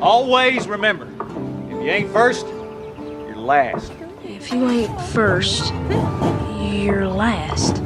Always remember, if you ain't first, you're last. If you ain't first, you're last.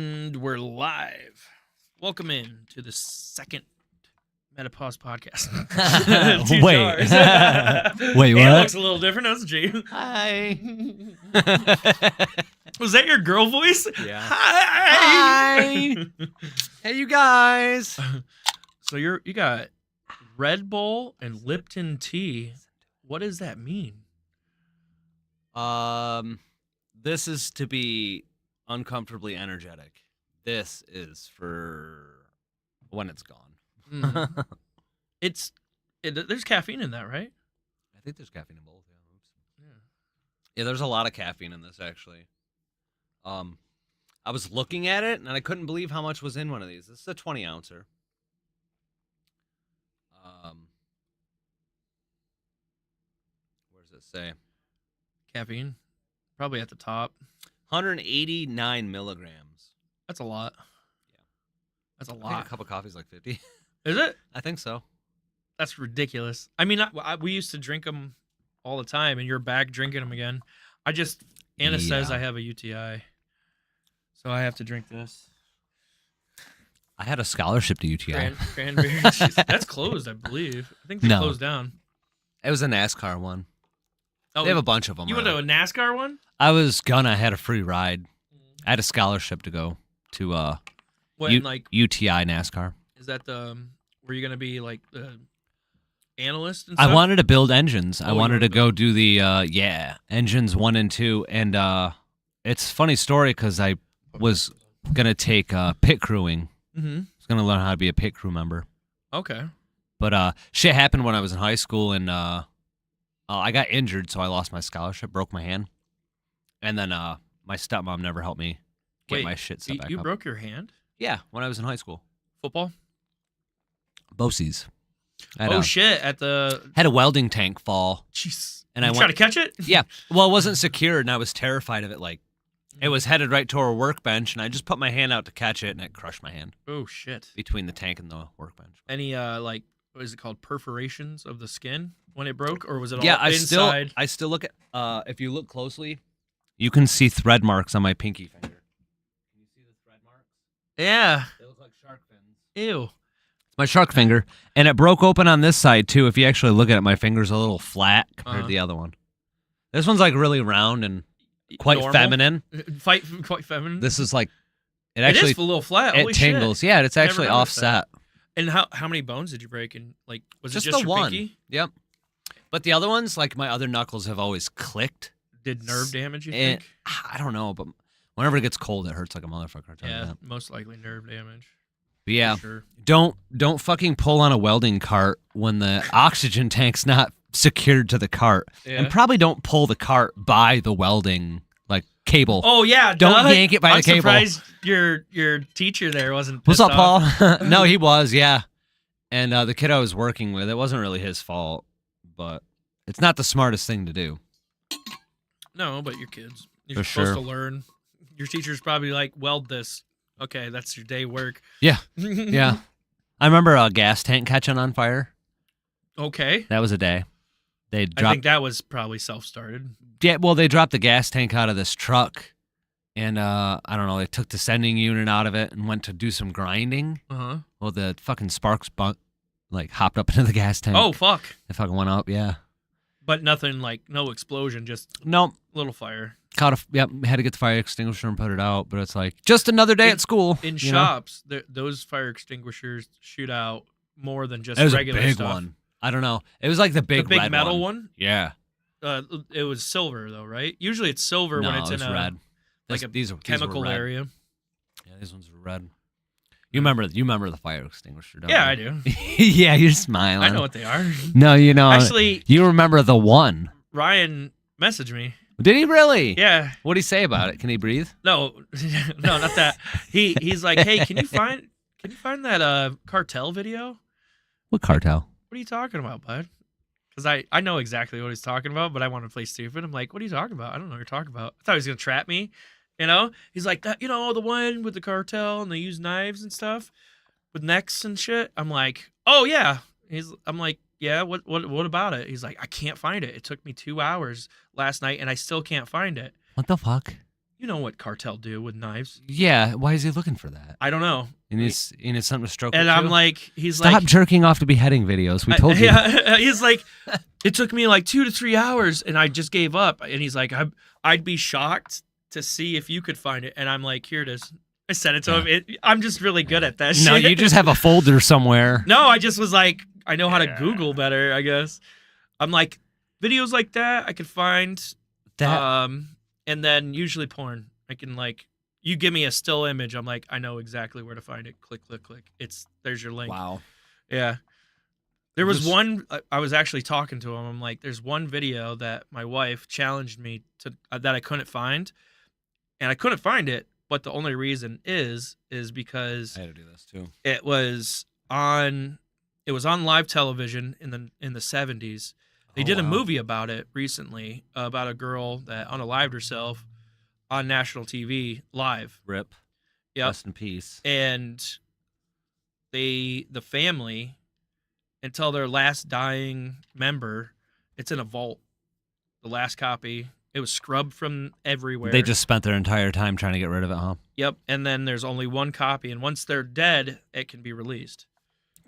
And we're live. Welcome in to the second Metapause podcast. Two Wait. jars. Wait, It what? looks a little different, doesn't it? Hi. Was that your girl voice? Yeah. Hi. Hey, you guys. So you got Red Bull and Lipton tea. What does that mean? This is to be uncomfortably energetic. This is for when it's gone. Mm. There's caffeine in that, right? I think there's caffeine in both. Yeah. Oops. Yeah. Yeah, there's a lot of caffeine in this actually. I was looking at it and I couldn't believe how much was in one of these. This is a 20 ouncer. Where does it say? Caffeine, probably at the top. 189 milligrams. That's a lot. Yeah. That's a I think lot. a cup of coffee is like 50. Is it? I think so. That's ridiculous. I mean, we used to drink them all the time, and you're back drinking them again. Anna says Yeah. I have a UTI, so I have to drink this. I had a scholarship to UTI. Cranberry. Jeez, that's closed, I believe. I think they No. closed down. It was a NASCAR one. Oh, They have a bunch of them. you went to a NASCAR one? I had a free ride. I had a scholarship to go to What, U- like, UTI NASCAR. is that the, were you going to be, like, the analyst and I stuff? wanted to build engines. I Oh, you wanted to wanted to go do the engines 1 and 2, and it's a funny story because I was gonna take pit crewing. Mm-hmm. I was gonna learn how to be a pit crew member, Okay. but shit happened when I was in high school, and I got injured, so I lost my scholarship, broke my hand, and then my stepmom never helped me get Wait, my shit set back you up. broke your hand? Yeah, when I was in high school. Football? BOCES. I Oh, shit. At the, had a welding tank fall. jeez. And you I try went- to catch it? Yeah. Well, it wasn't secured, and I was terrified of it. Like, it was headed right to our workbench, and I just put my hand out to catch it, and it crushed my hand Oh, shit. between the tank and the workbench. Any like, what is it called, perforations of the skin when it broke, or was it all Yeah, inside? I still look at. If you look closely, you can see thread marks on my pinky finger. Can you see the thread marks? Yeah. They look like shark fins. Ew. It's my shark finger, and it broke open on this side too. If you actually look at it, my finger's a little flat compared to the other one. This one's like really round and quite Normal? feminine. Quite feminine. This is like it it actually is a little flat. it Holy tingles. Shit. Yeah, it's Never actually noticed that. offset. And how many bones did you break? And like, was Just it just the your one. pinky? Yep. But the other ones, like my other knuckles, have always clicked. Did nerve damage? You And think? I don't know, but whenever it gets cold, it hurts like a motherfucker. I'll tell you Yeah, that. most likely nerve damage. But yeah, For sure. don't fucking pull on a welding cart when the oxygen tank's not secured to the cart, Yeah. and probably don't pull the cart by the welding like cable. Oh yeah, Don't duh. yank it by I'm the cable. surprised your teacher there wasn't. What's pissed up, off. Paul? No, he was, yeah. And the kid I was working with, it wasn't really his fault, but it's not the smartest thing to do. No, but your kids. You're For supposed sure. to learn. Your teacher's probably like, weld this. Okay, that's your day work. Yeah. Yeah. I remember a gas tank catching on fire. Okay. That was a day. They I dropped think that was probably self-started. they dropped the gas tank out of this truck, and I don't know, they took the sending unit out of it and went to do some grinding. Uh-huh. Well, the fucking sparks hopped up into the gas tank. Oh, fuck. It fucking went up, yeah. But nothing like, no explosion, just Nope. little fire. Had to get the fire extinguisher and put it out, but it's like just another day at school. In you know? shops, those fire extinguishers shoot out more than just It was a regular big stuff. one. I don't know. It was like the big red metal one? Yeah. It was silver, though, right? Usually it's silver No, when it's it was in a red. like a these were chemical red. area. Yeah, these ones were red. You remember the fire extinguisher, don't Yeah, you? I do. Yeah, you're smiling. I know what they are. No, you know. Actually, you remember the one. Ryan messaged me. Did he really? Yeah. What did he say about it? Can he breathe? No, no, not that. He's like, hey, can you find that cartel video? What cartel? What are you talking about, bud? Because I know exactly what he's talking about, but I want to play stupid. I'm like, what are you talking about? I don't know what you're talking about. I thought he was gonna trap me. You know? He's like, that, the one with the cartel and they use knives and stuff with necks and shit. I'm like, oh yeah. I'm like, yeah, what about it? He's like, I can't find it. It took me 2 hours last night and I still can't find it. What the fuck? You know what Cartel do with knives? Yeah, why is he looking for that? I don't know. He needs something to stroke. And it I'm to? like, he's Stop like, jerking off to beheading videos. We told you. Yeah, he's like, it took me like 2 to 3 hours, and I just gave up. And he's like, I'd be shocked to see if you could find it. And I'm like, here it is. I sent it to him. I'm just really good at that shit. No, you just have a folder somewhere. No, I just was like, I know how to Google better, I guess. I'm like, videos like that I could find. That And then usually porn. I can like, you give me a still image, I'm like, I know exactly where to find it. Click, click, click. There's your link. wow. Yeah. There was Just- one, I was actually talking to him. I'm like, there's one video that my wife challenged me to, that I couldn't find. And I couldn't find it. But the only reason is because I had to do this too. it was on live television in the 70s. They did a movie about it recently, about a girl that unalived herself on national TV live. Rip. Yep. Rest in peace. And the family, until their last dying member, it's in a vault. The last copy. It was scrubbed from everywhere. They just spent their entire time trying to get rid of it, huh? Yep. And then there's only one copy, and once they're dead, it can be released.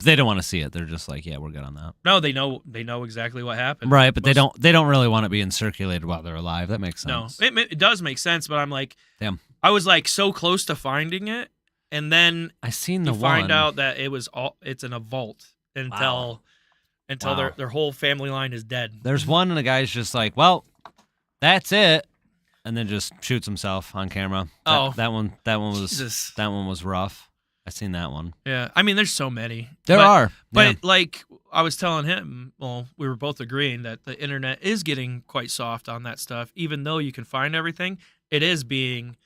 They don't want to see it. They're just like, yeah, we're good on that. No, they know exactly what happened. Right, but Most- they don't really want it being circulated while they're alive. That makes No, sense. it does make sense, but I'm like, Damn. I was like so close to finding it, and then I seen you the find one. out that it's in a vault until Wow. their whole family line is dead. There's one, and the guy's just like, well, that's it, and then just shoots himself on camera. Oh. that one was Jesus. that one was rough. I seen that one. Yeah, I mean, there's so many. There but, are, but yeah. like I was telling him, well, we were both agreeing that the internet is getting quite soft on that stuff. Even though you can find everything, it is being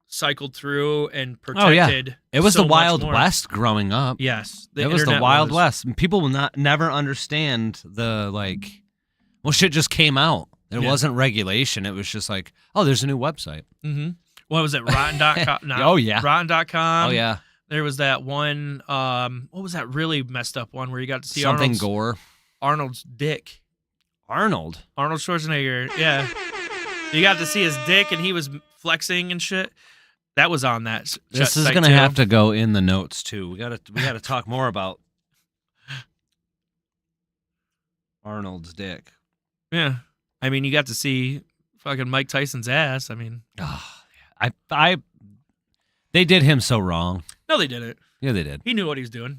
cycled through and Oh, yeah. protected. It was so the much Wild more. West growing up. Yes, It was the internet Wild was. West. And people will never understand the like. Well, shit just came out. There Yeah. wasn't regulation. It was just like, oh, there's a new website. Mm-hmm. What was it? Rotten.com? No, Oh, yeah. Rotten.com. Oh yeah, There was that one. What was that really messed up one where you got to see something gore. Arnold's dick? Arnold. Arnold Schwarzenegger. Yeah, you got to see his dick, and he was flexing and shit. That was on that. This is site gonna too. have to go in the notes too. We gotta talk more about Arnold's dick. Yeah, I mean, you got to see fucking Mike Tyson's ass. I mean, They did him so wrong. no, they didn't. Yeah, they did. He knew what he was doing.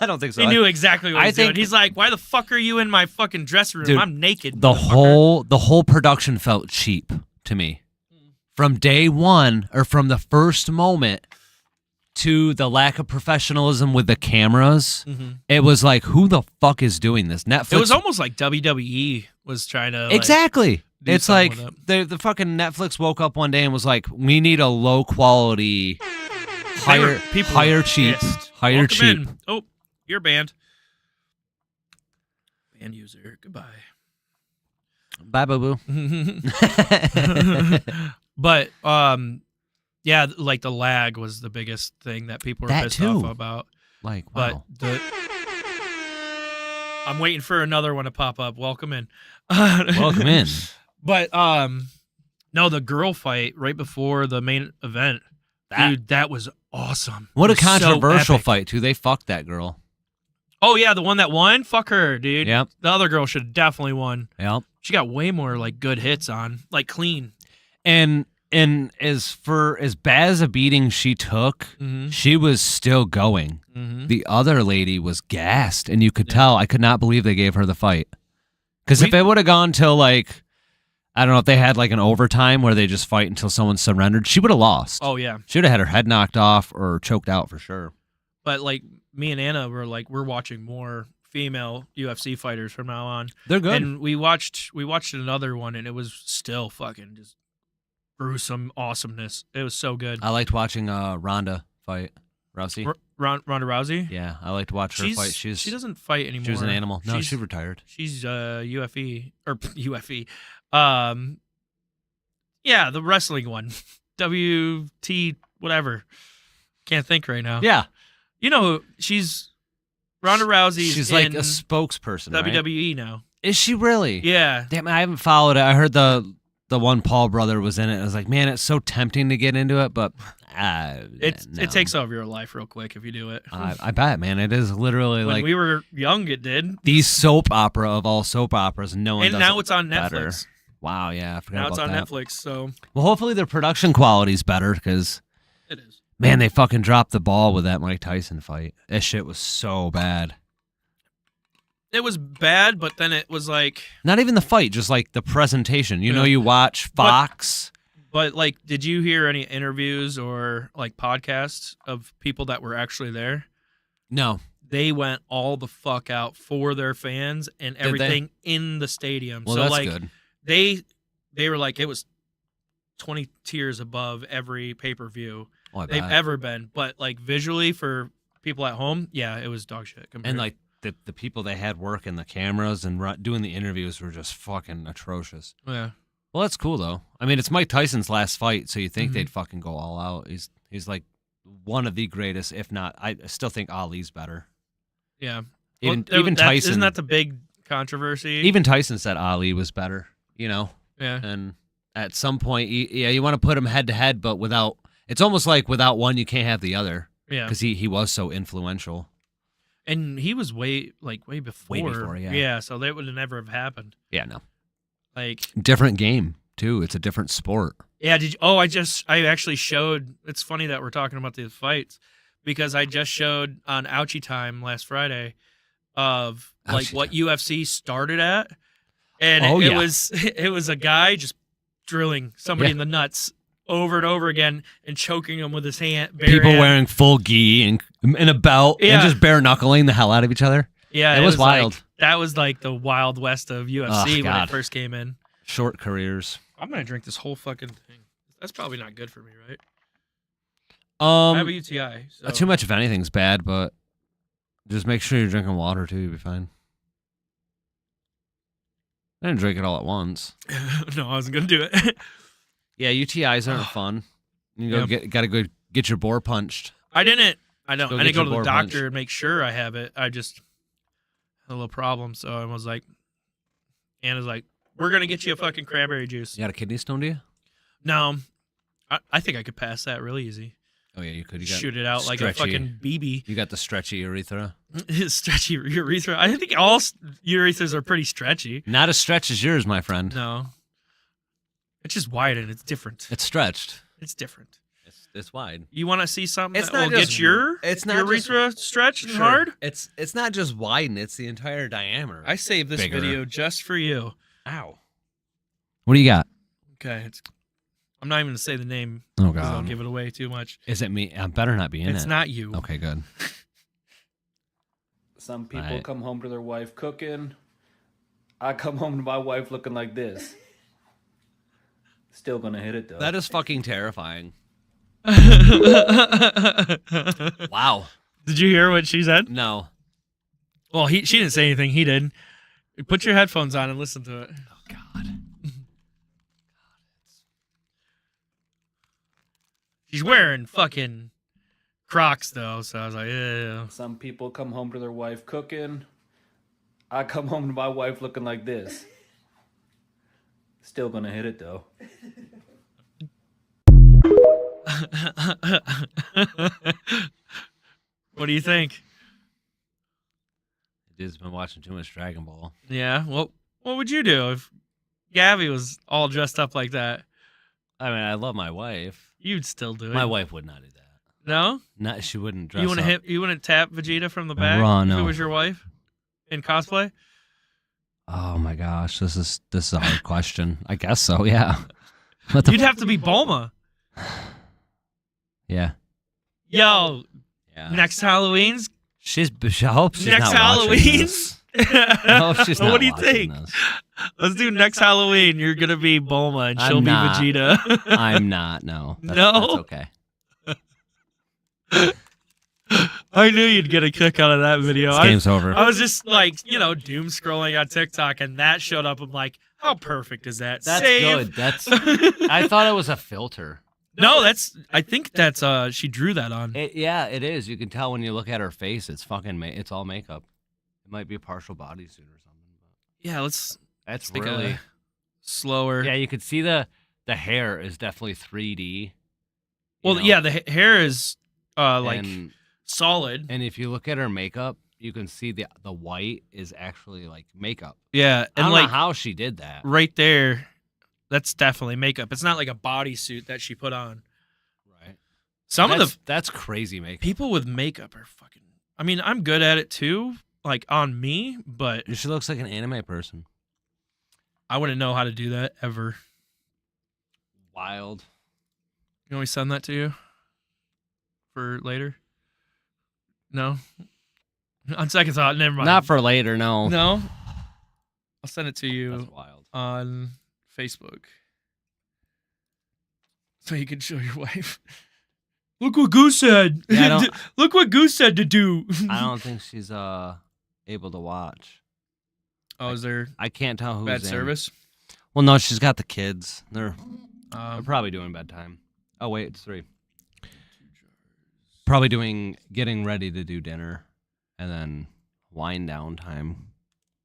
I don't think so. He knew exactly what I he was doing. think- He's like, "Why the fuck are you in my fucking dressing room? Dude, I'm naked." the motherfucker." whole production felt cheap to me. From day one, or from the first moment, to the lack of professionalism with the cameras, Mhm. it was like, who the fuck is doing this? Netflix. It was almost like WWE was trying to like, exactly. do It's something like with the fucking Netflix woke up one day and was like, we need a low quality, people hire were cheap, pissed. hire Welcome cheap. in. Oh, you're banned. Banned user. Goodbye. Bye, boo boo. But yeah, like the lag was the biggest thing that people were That pissed too. off about. Like, But wow. I'm waiting for another one to pop up. Welcome in. Welcome in. But no, the girl fight right before the main event. Dude, that was awesome. What a It was so controversial epic. fight, too. They fucked that girl. Oh yeah, the one that won? Fuck her, dude. Yep. The other girl should have definitely won. Yep. She got way more like good hits on, like clean. And as bad as a beating she took, Mm-hmm. she was still going. Mm-hmm. The other lady was gassed, and you could tell. I could not believe they gave her the fight. Because if it would have gone till like, I don't know if they had like an overtime where they just fight until someone surrendered, she would have lost. Oh yeah. She would have had her head knocked off or choked out for sure. But like me and Anna were like, we're watching more female UFC fighters from now on. They're good. And we watched another one, and it was still fucking just gruesome awesomeness. It was so good. I liked watching Ronda fight Rousey. Ronda Rousey. Yeah, I liked to watch her fight. She doesn't fight anymore. She was an animal. No, she's, she retired. She's UFE or UFE. Yeah, the wrestling one. WT whatever. Can't think right now. Yeah, You know, she's Ronda Rousey. she's like a spokesperson. right? WWE now. Is she really? Yeah. Damn, I haven't followed it. I heard the the one Paul brother was in it. I was like, man, it's so tempting to get into it, but no. It takes over your life real quick if you do it. I bet, man. It is literally When like we were young, it did. the soap opera of all soap operas. No one And does now it it's on better. Netflix. Wow, yeah, I forgot Now about it's on that. Netflix, so Well, hopefully their production quality's better because, it is. man, they fucking dropped the ball with that Mike Tyson fight. That shit was so bad. It was bad, but then it was like, Not even the fight, just like the presentation. You know, you watch Fox. but like, did you hear any interviews or like podcasts of people that were actually there? No. They went all the fuck out for their fans and they? everything in the stadium. Well, so that's like good. they were like, it was 20 tiers above every pay-per-view Oh, I they've bet. ever been. But like visually for people at home, yeah, it was dog shit. And like the people they had working the cameras and doing the interviews were just fucking atrocious. yeah. Well, that's cool though. I mean, it's Mike Tyson's last fight, so you think Mhm. they'd fucking go all out. He's like one of the greatest, if not. I still think Ali's better. Yeah. Even Well, even Tyson. Isn't that the big controversy? Even Tyson said Ali was better. You know, yeah. and at some point, you want to put them head to head, but without. It's almost like without one, you can't have the other Yeah. because he was so influential. And he was way before. Way before, yeah. Yeah, so that would have never have happened. Yeah, no, Like, different game too. It's a different sport. yeah, I actually showed, it's funny that we're talking about these fights because I just showed on Ouchie Time last Friday of like Ouchie what Time. UFC started at. And Oh, it yeah. was a guy just drilling somebody Yeah. in the nuts over and over again and choking him with his hand. bare People hand. wearing full gi and a belt Yeah. and just bare knuckling the hell out of each other. Yeah, It was wild. Like, that was like the Wild West of UFC when God. it first came in. Short careers. I'm gonna drink this whole fucking thing. That's probably not good for me, right? I have a UTI. So. Too much of anything's bad, but just make sure you're drinking water too. You'll be fine. I didn't drink it all at once. No, I wasn't gonna do it. Yeah, UTIs aren't fun. You gotta go get your bore punched. I didn't. I Go didn't get go your to the bore doctor punched. and make sure I have it. I just had a little problem, so I was like, Anna's like, "We're gonna get you a fucking cranberry juice." You got a kidney stone, do you? No, I think I could pass that really easy. Oh yeah, you could. You got Shoot it out like a stretchy- fucking BB. You got the stretchy urethra. Stretchy urethra. I think all urethras are pretty stretchy. Not as stretched as yours, my friend. No, it's just wide and it's different. It's stretched. It's different. It's wide. You want to see something It's that will not get just- your it's not just- urethra stretched and hard? It's not just wide. It's the entire diameter. I saved this Bigger. video just for you. Ow. What do you got? Okay, I'm not even gonna say the name Oh because I'll god. give it away too much. Is it me? I better not be in It's it. not you. Okay, good. Some people Right. come home to their wife cooking. I come home to my wife looking like this. Still gonna hit it though. That is fucking terrifying. Wow. Did you hear what she said? No. Well, she didn't say anything. He did. Put your headphones on and listen to it. Oh god. She's wearing fucking Crocs though, so I was like, yeah. Some people come home to their wife cooking. I come home to my wife looking like this. Still gonna hit it though. What do you think? Dude's been watching too much Dragon Ball. Yeah. Well, what would you do if Gabby was all dressed up like that? I mean, I love my wife. You'd still do it. My wife would not do that. No? Not she wouldn't dress You wouldn't up. You wouldn't tap Vegeta from the back Raw, if no. it was your wife in cosplay? Oh my gosh, this is a hard question. I guess so. Yeah. What the? You'd have to be Bulma. Yeah. Yo, Yeah. next Halloween's. I hope she's Next not watching Halloween? this. I hope she's not What do you watching think? this. Let's do next Halloween. You're gonna be Bulma and I'm she'll be not. Vegeta. I'm not. No. That's No? okay. I knew you'd get a kick out of that video. This I game's over. was just like, doom scrolling on TikTok, and that showed up. I'm like, how perfect is that? That's Save. good. I thought it was a filter. No, I think that's she drew that on. Yeah, it is. You can tell when you look at her face. It's fucking. It's all makeup. It might be a partial bodysuit or something. But Yeah, let's that's take really. slower. Yeah, you could see the hair is definitely 3D. you Well, know, yeah, the hair is like and, solid. and if you look at her makeup, you can see the white is actually like makeup. Yeah, I and don't like know how she did that. right there, that's definitely makeup. It's not like a bodysuit that she put on. Right. Some of the That's crazy makeup. people with makeup are fucking. I mean, I'm good at it too, like on me, but She looks like an anime person. I wouldn't know how to do that ever. Wild. You want me to send that to you for later? No. On second thought, never mind. Not for later, no. No. I'll send it to That's you wild. on Facebook, so you can show your wife. Look what Goose said. Yeah, I don't- Look what Goose said to do. I don't think she's able to watch. Oh, is there I can't tell who's bad in. service? Well, no, she's got the kids. They're probably doing bedtime. Oh wait, it's 3. Probably getting ready to do dinner, and then wind down time.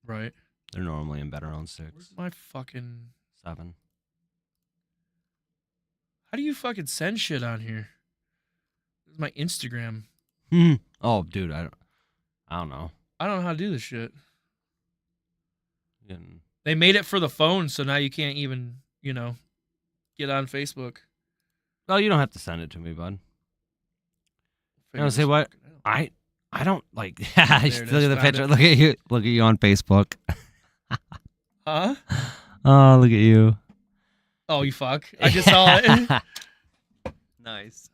Right. They're normally in bed around 6, Where's my fucking? 7. How do you fucking send shit on here? This is my Instagram. Oh, dude, I don't know. I don't know how to do this shit. You They made it for the phone, so now you can't even, get on Facebook. Well, you don't have to send it to me, bud. Figure know, say this what? fucking out. I don't like. it Look is, at the found picture. it. Look at you. Look at you on Facebook. Huh? Oh, look at you. Oh, you fuck! I just saw it. Nice.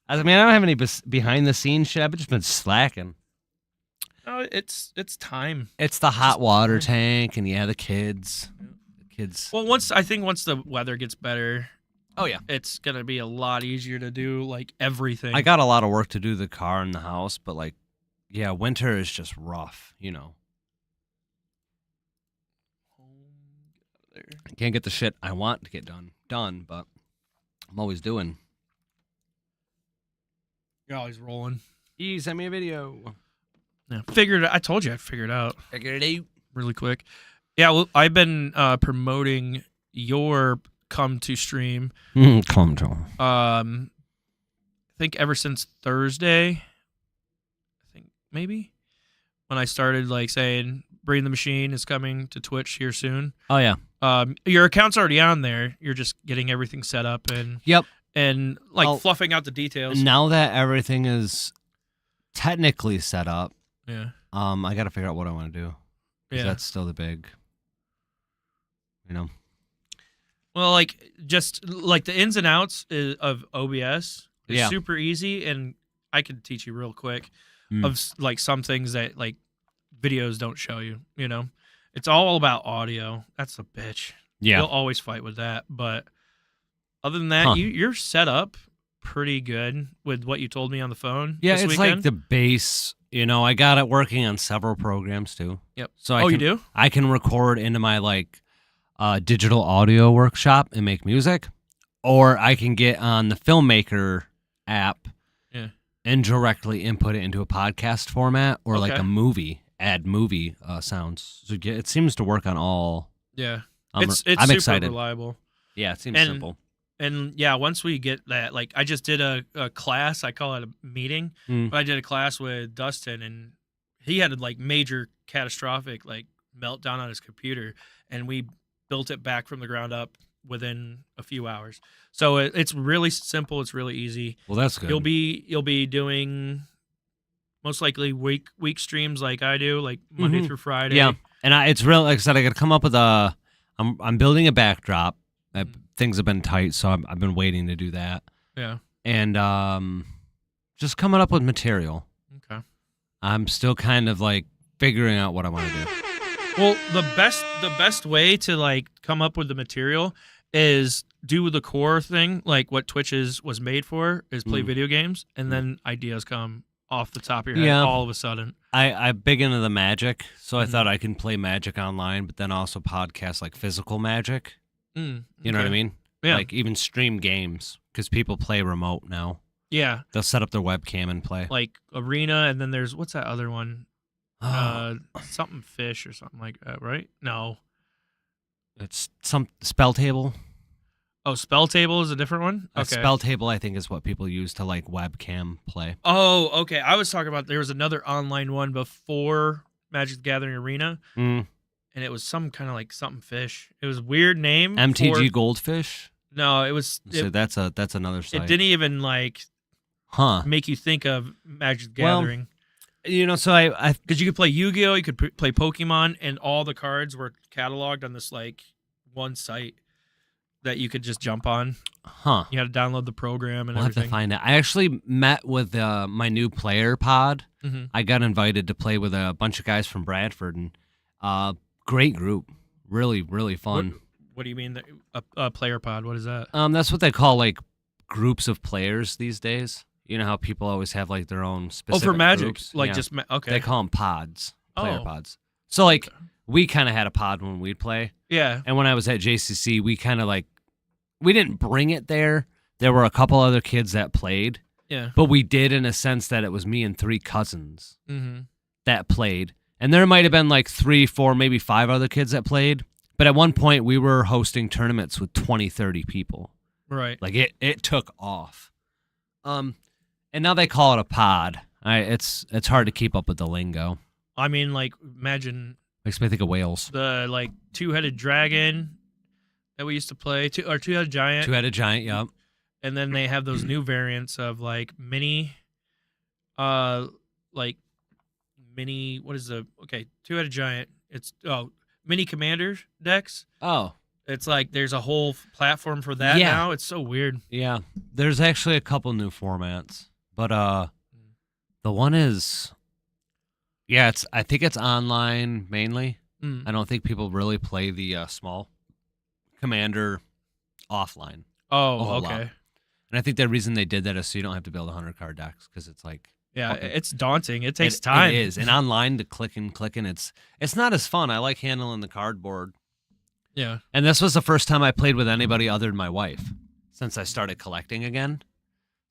I mean, I don't have any behind the scenes shit. I've just been slacking. Oh, it's time. It's the hot water tank, and the kids. The kids. Well, once the weather gets better, Oh yeah. it's gonna be a lot easier to do like everything. I got a lot of work to do the car and the house, but like, yeah, winter is just rough. There. I can't get the shit I want to get done, but I'm always doing. You're always rolling. Send me a video. Yeah, I told you I'd figure it out Figure it out. really quick. Yeah, well, I've been promoting your come to stream. Come to. I think ever since Thursday. I think maybe when I started like saying Bring the Machine is coming to Twitch here soon. Oh yeah. Your account's already on there. You're just getting everything set up and Yep. like fluffing out the details. Now that everything is technically set up, Yeah. I got to figure out what I want to do. 'Cause Yeah. That's still the big. Well, like just like the ins and outs of OBS is Yeah. super easy, and I could teach you real quick Mm. of like some things that like videos don't show you. It's all about audio. That's a bitch. Yeah. You'll always fight with that, but other than that, Huh. you're set up pretty good with what you told me on the phone. Yeah, this it's weekend. like the base. I got it working on several programs too. Yep. So You do? I can record into my digital audio workshop and make music, or I can get on the Filmmaker app. Yeah. And directly input it into a podcast format or like Okay. a movie. Add movie sounds. So it seems to work on all. Yeah. I'm It's I'm super excited. reliable. Yeah, it seems And- simple. And yeah, once we get that, like I just did a class. I call it a meeting, Mm. but I did a class with Dustin, and he had a major catastrophic meltdown on his computer, and we built it back from the ground up within a few hours. So it's really simple. It's really easy. Well, that's good. You'll be doing most likely week streams like I do, like Monday Mhm. through Friday. Yeah, and it's real. Like I said, I got to come up with I'm building a backdrop. Things have been tight, so I've been waiting to do that. Yeah. And just coming up with material. Okay. I'm still kind of figuring out what I want to do. Well, the best way to come up with the material is do the core thing, like what Twitch was made for, is play video games, and then ideas come off the top of your head all of a sudden. I'm big into the Magic, so I Mhm. thought I can play Magic online, but then also podcast physical Magic. You know what I Okay. mean? Yeah. Even stream games, because people play remote now. Yeah, They'll set up their webcam and play. like Arena, and then there's what's that other one? Something fish or something like that, right? No. It's some spell table. Oh, Spell Table is a different one? A Okay. spell table, I think, is what people use to like webcam play. Oh, okay. I was talking about there was another online one before Magic the Gathering Arena, Mm. and it was some kind of like something fish. It was a weird name. MTG for- Goldfish. No, it was. So It, that's another site. it didn't even like Huh. make you think of Magic the Well, Gathering. You know, so I Because you could play Yu-Gi-Oh, you could play Pokemon, and all the cards were cataloged on this like one site that you could just jump on. huh. You had to download the program and We'll have to everything. find it. I actually met with my new player pod. Mhm. I got invited to play with a bunch of guys from Bradford, and great group. Really, really fun. What do you mean? A player pod? What is that? That's what they call like groups of players these days. You know how people always have like their own Oh, specific for Magic, groups? like Yeah. just okay. They call them pods, player Oh. pods. So like we kind of had a pod when we'd play, Yeah. and when I was at JCC, we kind of like we didn't bring it there. There were a couple other kids that played, Yeah. but we did in a sense that it was me and 3 cousins Mm-hmm. that played, and there might have been like 3, 4, maybe 5 other kids that played. But at one point, we were hosting tournaments with 20, 30 people. Right. Like it took off. And now they call it a pod. It's hard to keep up with the lingo. I mean, like, imagine Makes me think of whales. the like two-headed dragon that we used to play, two-headed giant, Two-headed giant, yep. and then they have those new variants of like mini, what is two-headed giant? It's mini commander decks. Oh, It's like there's a whole platform for that Yeah. now. It's so weird. yeah. There's actually a couple new formats, but the one is, yeah. I think it's online mainly. Mm. I don't think people really play the small commander offline. Oh, whole okay. lot. And I think the reason they did that is so you don't have to build 100 card decks, because it's like Yeah, fucking- it's daunting. It takes time. It is, and online to click and it's not as fun. I like handling the cardboard. Yeah. And this was the first time I played with anybody other than my wife since I started collecting again.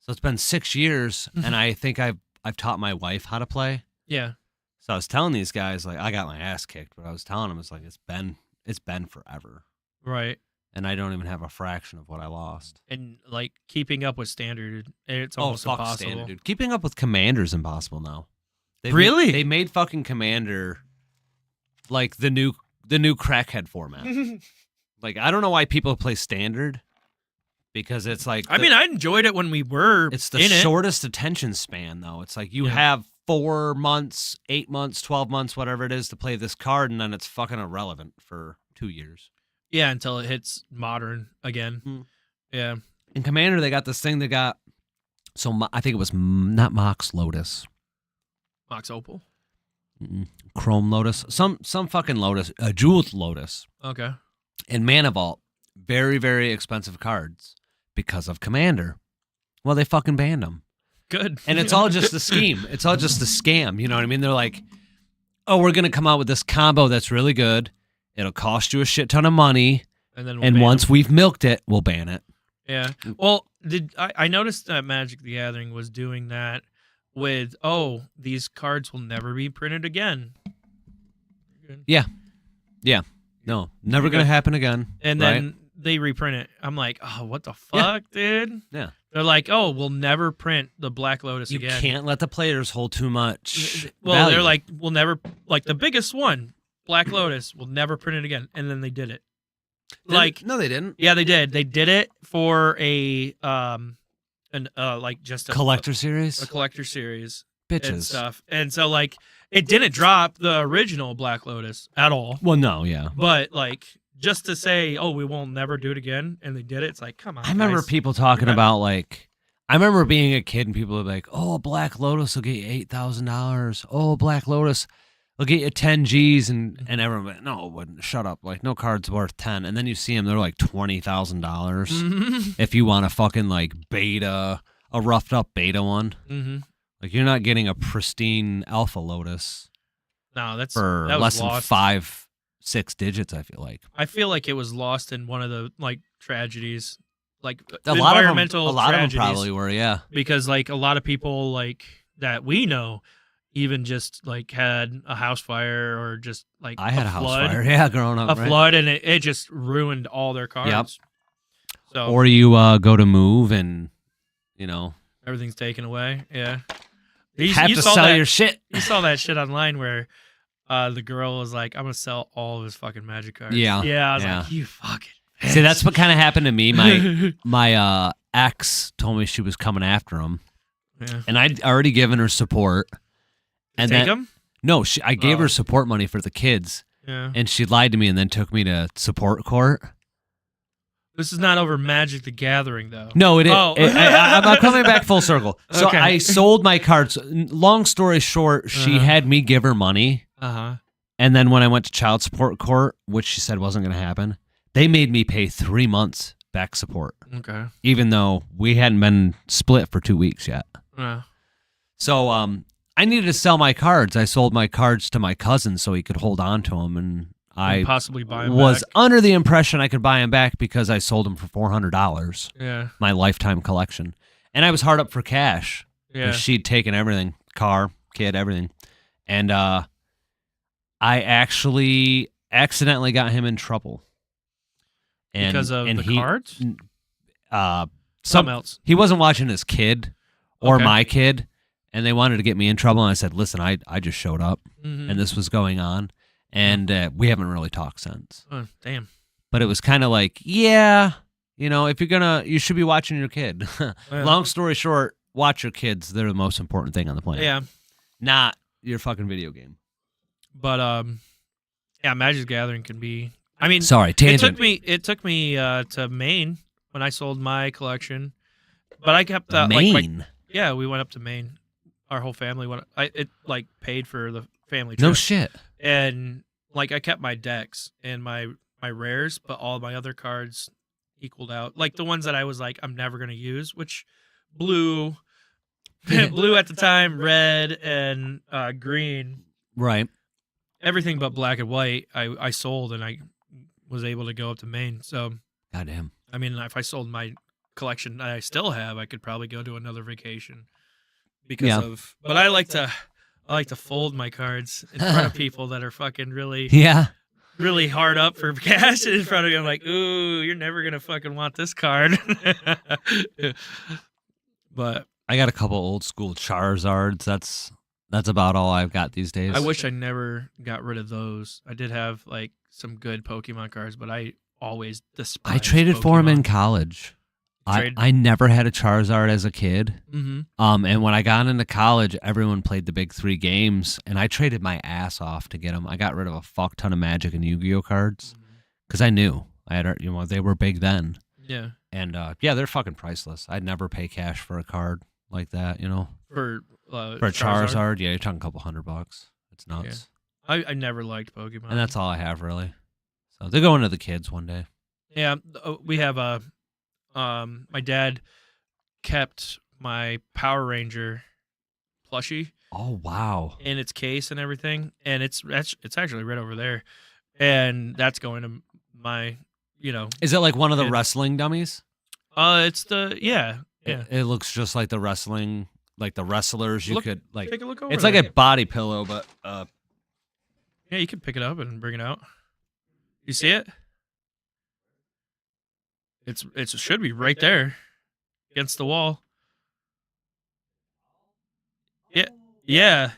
So it's been 6 years, and I think I've taught my wife how to play. Yeah. So I was telling these guys, like, I got my ass kicked, but I was telling them it's like it's been forever, Right. and I don't even have a fraction of what I lost. And like keeping up with standard, it's almost impossible. Standard, dude. Keeping up with Commander's impossible now. Really? They made fucking Commander like the new crackhead format. Like, I don't know why people play Standard, because it's like I mean, I enjoyed it when we were it's the in it. shortest attention span, though. It's like you Yeah. have 4 months, 8 months, 12 months, whatever it is, to play this card, and then it's fucking irrelevant for 2 years. Yeah, until it hits modern again. Mm. Yeah. In Commander, they got this thing they got. So I think it was not Mox Lotus, Mox Opal. Chrome Lotus, some fucking Lotus, a Jeweled Lotus, Okay. and Mana Vault. Very, very expensive cards because of Commander. Well, they fucking banned them. Good. And it's all just a scheme. It's all just a scam. You know what I mean? They're like, oh, we're going to come out with this combo that's really good. It'll cost you a shit ton of money. and then we'll And ban once them. we've milked it, we'll ban it. Yeah. Well, I noticed that Magic the Gathering was doing that with these cards will never be printed again. No, never going to happen again. And right? then they reprint it. I'm like, oh, what the fuck, dude? Yeah. They're like, oh, we'll never print the Black Lotus You again. can't let the players hold too much. Well, value. they're like, we'll never, like the biggest one, Black Lotus, will never print it again. And then they did it. No, they didn't. Yeah, they did. They did it for just a Collector series? a collector series and Bitches. stuff. And so like it didn't drop the original Black Lotus at all. Well, no, yeah. But like just to say, oh, we won't never do it again, and they did it. It's like, come on. I remember guys. people talking Yeah. about, like, I remember being a kid and people would be like, oh, Black Lotus will get you $8,000. Oh, Black Lotus will get you 10 G's. And everyone went, no, it wouldn't. Shut up. Like, no card's worth 10. And then you see them, they're like $20,000 Mhm. if you want a fucking, like, beta, a roughed up beta one. Mhm. Like, you're not getting a pristine Alpha Lotus No, that for was less than lost. 5-6 digits, I feel like. I feel like it was lost in one of the like tragedies, like A lot of environmental them tragedies. probably were, yeah. Because like a lot of people like that we know, even just like had a house fire or just like I had a house flood, fire. Yeah, growing up. a right? flood, and it just ruined all their cards. Yep. So Or you go to move and, you know, everything's taken away. Yeah. have You to saw sell that, your shit. You saw that shit online where the girl was like, "I'm gonna sell all of his fucking magic cards." Yeah. Yeah. I was Yeah. like, "You fucking." See, that's what kind of happened to me. My ex told me she was coming after him, Yeah. and I'd already given her support. And Take then him. no, I gave Oh. her support money for the kids, Yeah. and she lied to me and then took me to support court. This is not over Magic the Gathering though. No, it is. Oh. I'm coming back full circle. So Okay. I sold my cards. Long story short, she had me give her money. Uh-huh. And then when I went to child support court, which she said wasn't going to happen, they made me pay 3 months back support, Okay. even though we hadn't been split for 2 weeks yet. So I needed to sell my cards. I sold my cards to my cousin so he could hold on to them. And I possibly buy him was back. under the impression I could buy them back because I sold them for $400, Yeah. my lifetime collection. And I was hard up for cash. Yeah. She'd taken everything, car, kid, everything. And I actually accidentally got him in trouble. And, Because of and the he, cards? Something else. He wasn't watching his kid or Okay. my kid, and they wanted to get me in trouble. And I said, listen, I just showed up, Mhm. and this was going on, and we haven't really talked since. Oh, damn. But it was kind of like, yeah, you know, if you're you should be watching your kid. Yeah. Long story short, watch your kids. They're the most important thing on the planet. Yeah. Not your fucking video game. But yeah, Magic the Gathering can be. I mean, Sorry, tangent. It took me to Maine when I sold my collection, but I kept Maine. yeah, we went up to Maine. Our whole family went. It like paid for the family trip. No shit. And like I kept my decks and my rares, but all my other cards equaled out. Like the ones that I was like, I'm never gonna use, which blue, blue at the time, red and green. Right. Everything but black and white, I sold, and I was able to go up to Maine. So, Goddamn. I mean, if I sold my collection that I still have, I could probably go to another vacation because Yeah. of. But I like to fold my cards in front of people that are fucking really, Yeah. really hard up for cash in front of you. I'm like, ooh, you're never gonna fucking want this card. But I got a couple old school Charizards. That's about all I've got these days. I wish I never got rid of those. I did have like some good Pokemon cards, but I always despised I traded for him in Pokemon. college. Trade- I never had a Charizard as a kid. Mm-hmm. And when I got into college, everyone played the big 3 games, and I traded my ass off to get them. I got rid of a fuck ton of Magic and Yu-Gi-Oh cards because I knew I had, they were big then. Yeah. And yeah, they're fucking priceless. I'd never pay cash for a card like that, For For a Charizard, yeah, you're talking a couple $100. It's nuts. I never liked Pokemon. And that's all I have really. So they're going to the kids one day. Yeah, we have my dad kept my Power Ranger plushie Oh wow. in its case and everything, and it's actually right over there, and that's going to my, Is it like one of the Kid. wrestling dummies? it's the yeah. It looks just like the wrestling, like the wrestlers. You Look- could like. Take a look over. It's like there. a body pillow, but Yeah, you can pick it up and bring it out. You see it? It should be right there against the wall. Yeah.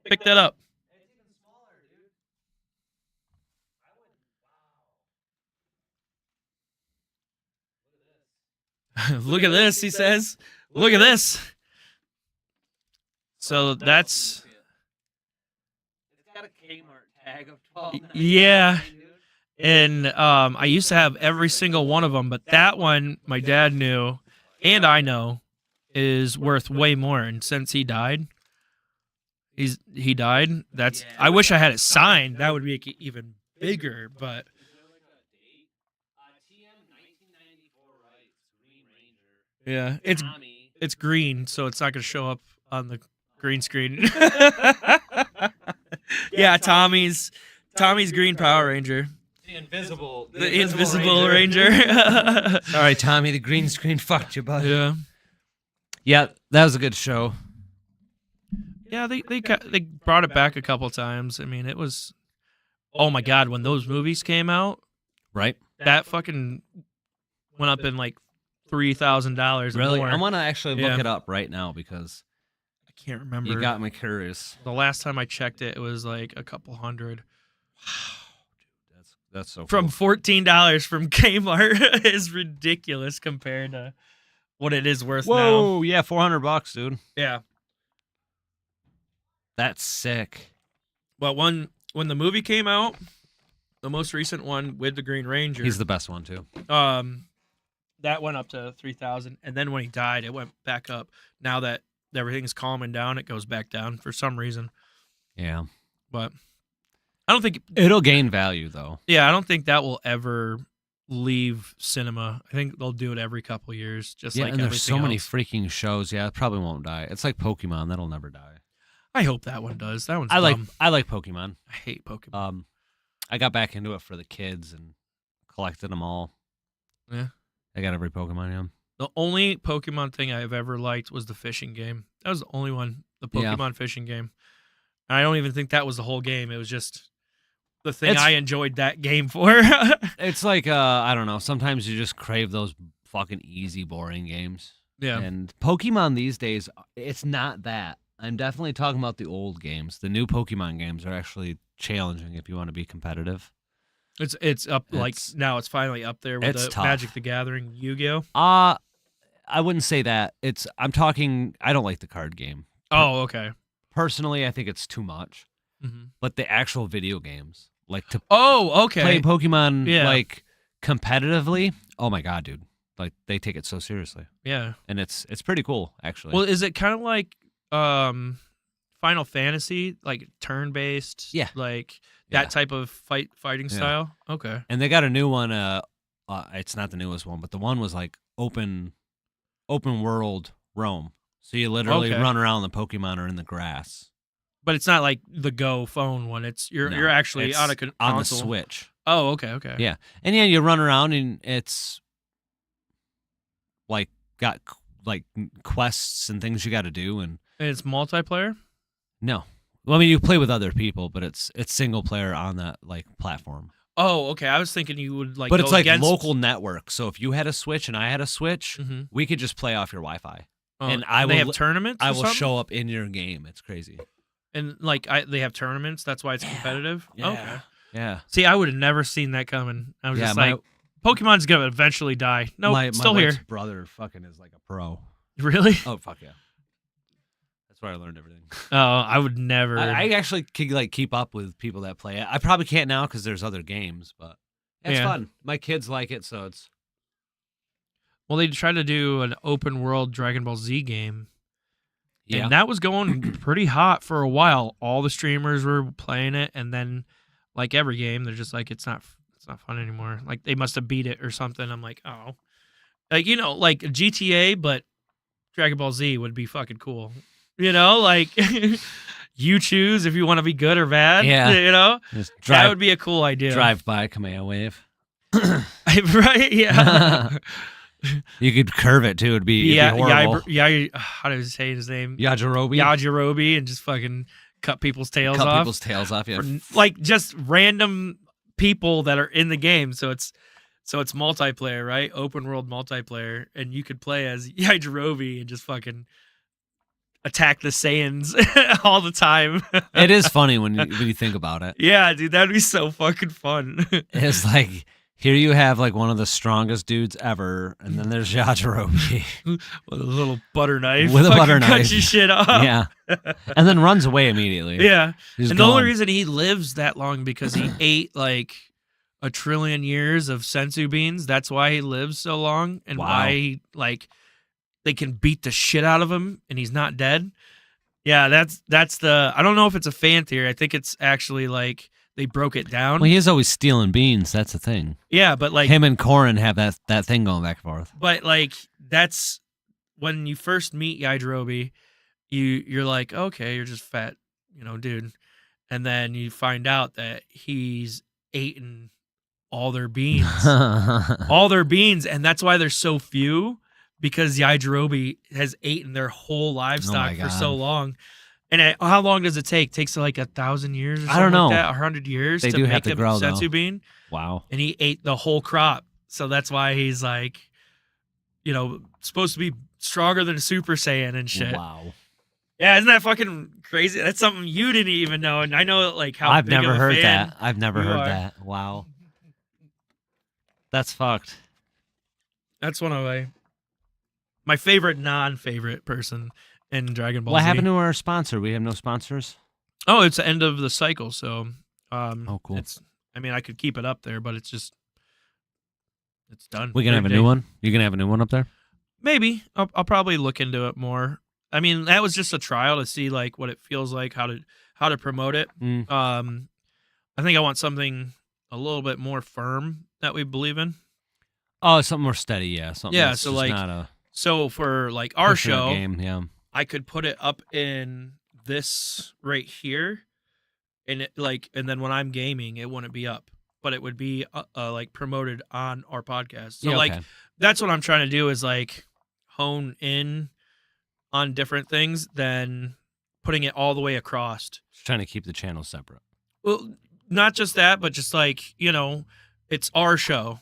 Pick that up. Look at this, he says. Look at this. So that's it's got a Kmart tag of 12. yeah. And I used to have every single one of them, but that one my dad knew, and I know, is worth way more. And since he died, he died. That's I wish I had it signed. That would make it even bigger. But yeah, it's green, so it's not gonna show up on the green screen. Yeah, Tommy's Green Power Ranger. The invisible Ranger. Sorry, Tommy. The green screen fucked you, bud. Yeah. Yeah, that was a good show. Yeah, they brought it back a couple times. I mean, it was, oh my God, when those movies came out, Right? that fucking went up in like $3,000. Really? More. I want to actually look Yeah. it up right now because I can't remember. you got me curious. The last time I checked it, it was like a couple hundred. That's so From cool. $14 from Kmart is ridiculous compared to what it is worth now. Whoa, yeah, $400, dude. Yeah. That's sick. But when the movie came out, the most recent one with the Green Ranger, He's the best one too. that went up to 3,000, and then when he died, it went back up. Now that everything's calming down, it goes back down for some reason. Yeah. But I don't think It'll gain value though. Yeah, I don't think that will ever leave cinema. I think they'll do it every couple years, just Yeah, like and there's so everything many else. freaking shows. Yeah, it probably won't die. It's like Pokemon, that'll never die. I hope that one does. That one's I dumb. like Pokemon. I hate Pokemon. I got back into it for the kids and collected them all. Yeah. I got every Pokemon, yeah. The only Pokemon thing I've ever liked was the fishing game. That was the only one, the Yeah. Pokemon fishing game. And I don't even think that was the whole game. It was just the thing It's- I enjoyed that game for. It's like I don't know, sometimes you just crave those fucking easy, boring games. Yeah. And Pokemon these days, it's not that. I'm definitely talking about the old games. The new Pokemon games are actually challenging if you want to be competitive. It's up like It's- now it's finally up there with it's the tough. Magic the Gathering, Yu-Gi-Oh. I wouldn't say that. I don't like the card game. Oh, okay. Personally, I think it's too much. hmm But the actual video games, like to Oh, okay. play Pokemon Yeah. like competitively, oh my god, dude. Like they take it so seriously. Yeah. And it's pretty cool, actually. Well, is it kind of like Final Fantasy, like turn-based? Yeah. Like Yeah. that type of fighting Yeah. style? Okay. And they got a new one. It's not the newest one, but the one was like open world roam. So you literally Okay. run around. The Pokemon are in the grass. But it's not like the Go phone one. It's No, you're actually it's on a on the console. Switch. Oh, okay, okay. Yeah, and yeah, you run around and it's like got like quests and things you got to do. And And it's multiplayer. no, well, I mean you play with other people, but it's single player on that like platform. Oh, okay. I was thinking you would like. But go it's like against... local network. So if you had a Switch and I had a Switch, Mhm. we could just play off your Wi-Fi. Oh, and I they will- have tournaments. I or will something? show up in your game. It's crazy. And like they have tournaments. That's why it's competitive. Okay. Yeah. See, I would have never seen that coming. I was Yeah, just my- like, Pokemon's gonna eventually die. Nope, my still wife's here. brother fucking is like a pro. Really? Oh fuck yeah. That's where I learned everything. Oh, I would never. I actually could like keep up with people that play it. I probably can't now because there's other games, but it's Yeah. fun. My kids like it, so it's Well, they tried to do an open world Dragon Ball Z game, yeah. and that was going pretty hot for a while. All the streamers were playing it, and then, like every game, they're just like, it's not fun anymore. Like they must have beat it or something. I'm like, oh, like like GTA, but Dragon Ball Z would be fucking cool. Like you choose if you want to be good or bad. Yeah. Just that would be a cool idea. drive by Kamea Wave. Right? Yeah. You could curve it too. It'd be horrible. How do I say his name? Yajirobe. Yajirobe, and just fucking cut people's tails Cut off. people's tails off. Yeah. For, like just random people that are in the game. So it's multiplayer, right? Open world multiplayer, and you could play as Yajirobe and just fucking attack the Saiyans all the time. It is funny when you think about it. Yeah, dude, that'd be so fucking fun. It's like here you have like one of the strongest dudes ever, and then there's Yajirobe. With a little butter knife. With a fucking butter cut knife. your shit off. Yeah, and then runs away immediately. Yeah. He's And the only gone. reason he lives that long because he ate like 1 trillion years of sensu beans. That's why he lives so long, and Wow. why he, like they can beat the shit out of him and he's not dead. Yeah, that's the. I don't know if it's a fan theory. I think it's actually like they broke it down. Well, he is always stealing beans. That's the thing. Yeah, but like Him and Corin have that thing going back and forth. But like that's when you first meet Yajirobe, you're like, okay, you're just fat, dude. And then you find out that he's eaten all their beans. All their beans, and that's why there's so few, because Yajirobe has eaten their whole livestock for God. so long. And how long does it take? Takes like 1,000 years or something I don't know. like that, 100 years They to do make have to a grow, though. senzu bean. Wow. And he ate the whole crop. So that's why he's like, supposed to be stronger than a Super Saiyan and shit. Wow. Yeah, isn't that fucking crazy? That's something you didn't even know. And I know like how I've big of never a heard fan that. I've never you heard are. that. Wow. That's fucked. That's one of my favorite non-favorite person in Dragon Ball What Z. happened to our sponsor? We have no sponsors? Oh, it's the end of the cycle, so Oh, cool. I could keep it up there, but it's done. We gonna have a new one? You gonna have a new one up there? Maybe. I'll probably look into it more. I mean, that was just a trial to see like what it feels like, how to promote it. Mm. I think I want something a little bit more firm that we believe in. Oh, something more steady, yeah. Something Yeah, that's so just like not a so for like our pushing a show, game, yeah. I could put it up in this right here, and and then when I'm gaming, it wouldn't be up, but it would be like promoted on our podcast. So Yeah, like okay. that's what I'm trying to do is like hone in on different things than putting it all the way across. Just trying to keep the channel separate. Well, not just that, but just like it's our show.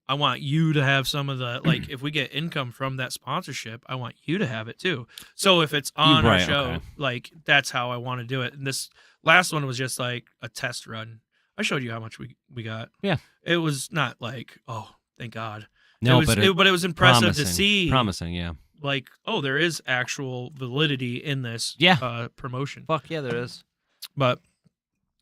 I want you to have some of the like if we get income from that sponsorship, I want you to have it too. So if it's on our Right, show, okay. like that's how I want to do it. And this last one was just like a test run. I showed you how much we got. Yeah. It was not like, oh, thank God. No, but it it was impressive promising, to see Promising, yeah. like, oh, there is actual validity in this promotion. Fuck yeah, there is. But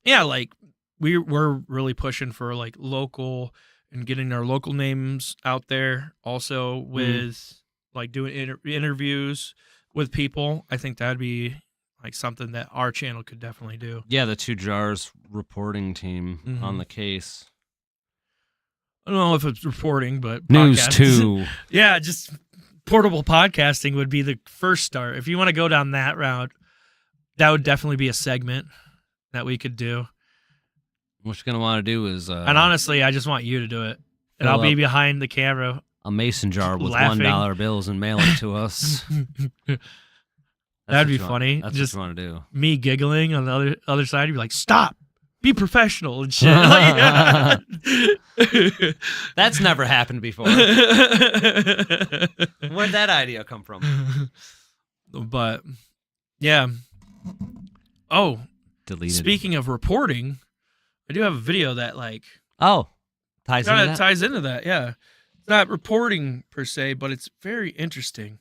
yeah, like we're really pushing for like local and getting our local names out there. Also with like doing interviews with people. I think that'd be like something that our channel could definitely do. Yeah, the 2 Jars reporting team Mhm. on the case. I don't know if it's reporting, but News podcasts. 2. Yeah, just portable podcasting would be the first start. If you want to go down that route, that would definitely be a segment that we could do. What you're going to want to do is And honestly, I just want you to do it. And fill I'll be up behind the camera. a mason jar with laughing. $1 bills and mail it to us. That'd be what you want- funny. That's Just what you want to do. me giggling on the other side. You'd be like, stop. Be professional and shit. That's never happened before. Where'd that idea come from? But, yeah. Oh, Deleted. speaking of reporting, I do have a video that like Oh, ties into kind of that? ties into that. Yeah, it's not reporting per se, but it's very interesting.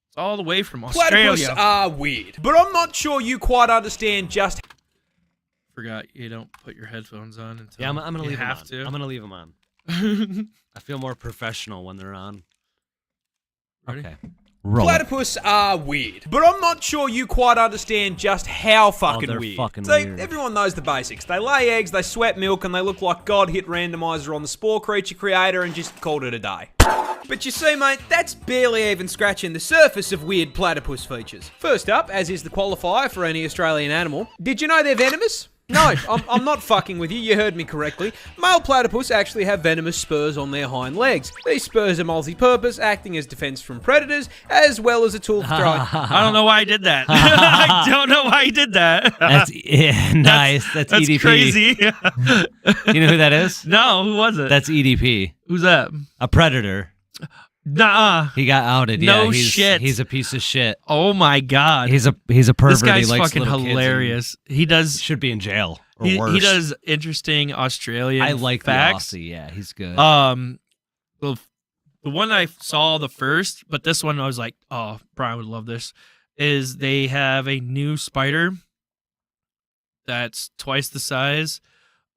It's all the way from Platypus Australia. are weird, but I'm not sure you quite understand just Forgot you don't put your headphones on until Yeah, I'm gonna you leave them have on. to. I'm gonna leave them on. I feel more professional when they're on. Ready? Okay. Roll it. Platypus are weird, but I'm not sure you quite understand just how fucking they're weird. fucking See, weird. everyone knows the basics. They lay eggs, they sweat milk, and they look like God hit randomizer on the Spore Creature Creator and just called it a day. But you see, mate, that's barely even scratching the surface of weird platypus features. First up, as is the qualifier for any Australian animal, did you know they're venomous? No, I'm not fucking with you, you heard me correctly. Male platypus actually have venomous spurs on their hind legs. These spurs are multi-purpose, acting as defense from predators, as well as a tool for throwing... I don't know why I did that. I don't know why he did that. That's nice. That's EDP. Crazy. You know who that is? No, who was it? That's EDP. Who's that? A predator. Nuh-uh. He got outed. No yeah, shit. He's a piece of shit. Oh my god. He's a pervert. This guy's he likes fucking little kids and hilarious. He does should be in jail or he worse. does interesting Australian I like facts. the Aussie. Yeah, he's good. The one I saw the first, but this one I was like, oh, Brian would love this, is they have a new spider that's twice the size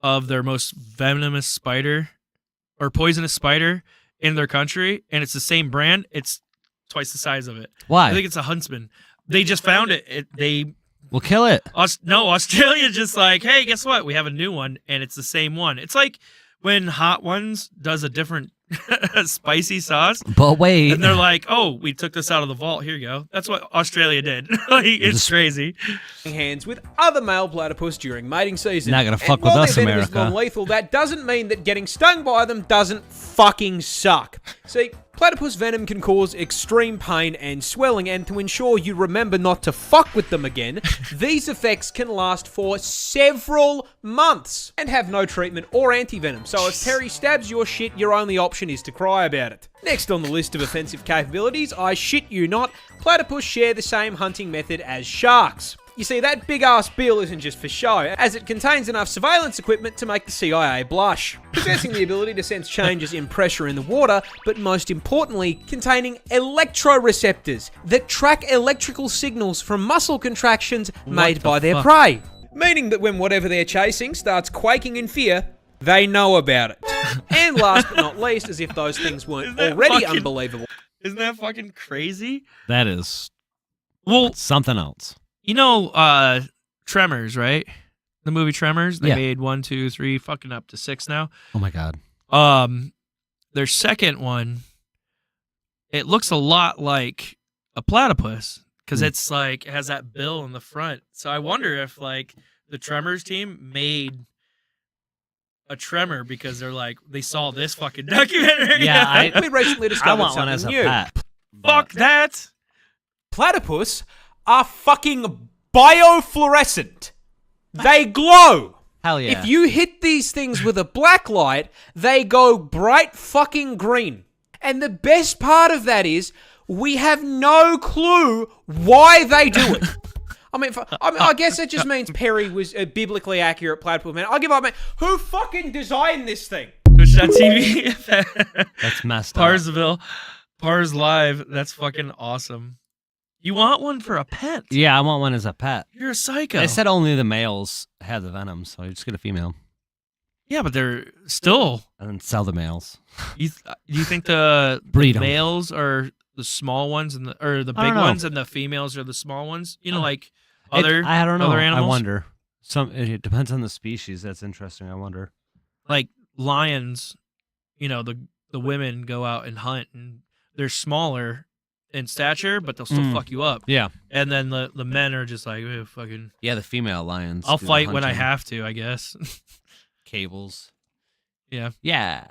of their most venomous spider or poisonous spider in their country, and it's the same brand. It's twice the size of it. Why? I think it's a huntsman. They just found it. We'll kill it. Australia's just like, hey, guess what? We have a new one, and it's the same one. It's like when Hot Ones does a different spicy sauce, But wait. and they're like, oh, we took this out of the vault. Here you go. That's what Australia did. Like, it's crazy. hands with other male platypus during mating season. Not gonna fuck And while with us, their venom is America. non-lethal, that doesn't mean that getting stung by them doesn't fucking suck. See, Platypus venom can cause extreme pain and swelling, and to ensure you remember not to fuck with them again, these effects can last for several months and have no treatment or anti-venom. So if Perry stabs your shit, your only option is to cry about it. Next on the list of offensive capabilities, I shit you not, platypus share the same hunting method as sharks. You see, that big-ass bill isn't just for show, as it contains enough surveillance equipment to make the CIA blush. Possessing the ability to sense changes in pressure in the water, but most importantly, containing electroreceptors that track electrical signals from muscle contractions made by their prey. Meaning that when whatever they're chasing starts quaking in fear, they know about it. And last but not least, as if those things weren't already unbelievable. Isn't that fucking crazy? That is Well, something else. you know, Tremors, right? The movie Tremors. They Yeah. made 1, 2, 3, fucking up to 6 now. Oh my god. Their second one, it looks a lot like a platypus because it's like it has that bill in the front. So I wonder if like the Tremors team made a tremor because they're like they saw this fucking documentary. Yeah, We recently I discovered want one as a something new. pet. Fuck that. Platypus are fucking biofluorescent. They glow. Hell yeah. If you hit these things with a black light, they go bright fucking green. And the best part of that is we have no clue why they do it. I guess it just means Perry was a biblically accurate platypus man. I'll give up, man. Who fucking designed this thing? Twitch.tv. That's messed up. Parsville. Pars Live. That's fucking awesome. You want one for a pet? Yeah, I want one as a pet. You're a psycho. They said only the males have the venom, so you just get a female yeah, but they're still. and then sell the males. Do you think the Breed 'em. males are the small ones and or the I big don't know. ones, and the females are the small ones? You know, like other I don't know. other animals. I wonder. It depends on the species. That's interesting. I wonder. Like lions, you know, the women go out and hunt, and they're smaller in stature, but they'll still fuck you up. Yeah. And then the men are just like, fucking. Yeah, the female lions. I'll do the fight when I hunting. have to, I guess. Cables. Yeah. Yeah.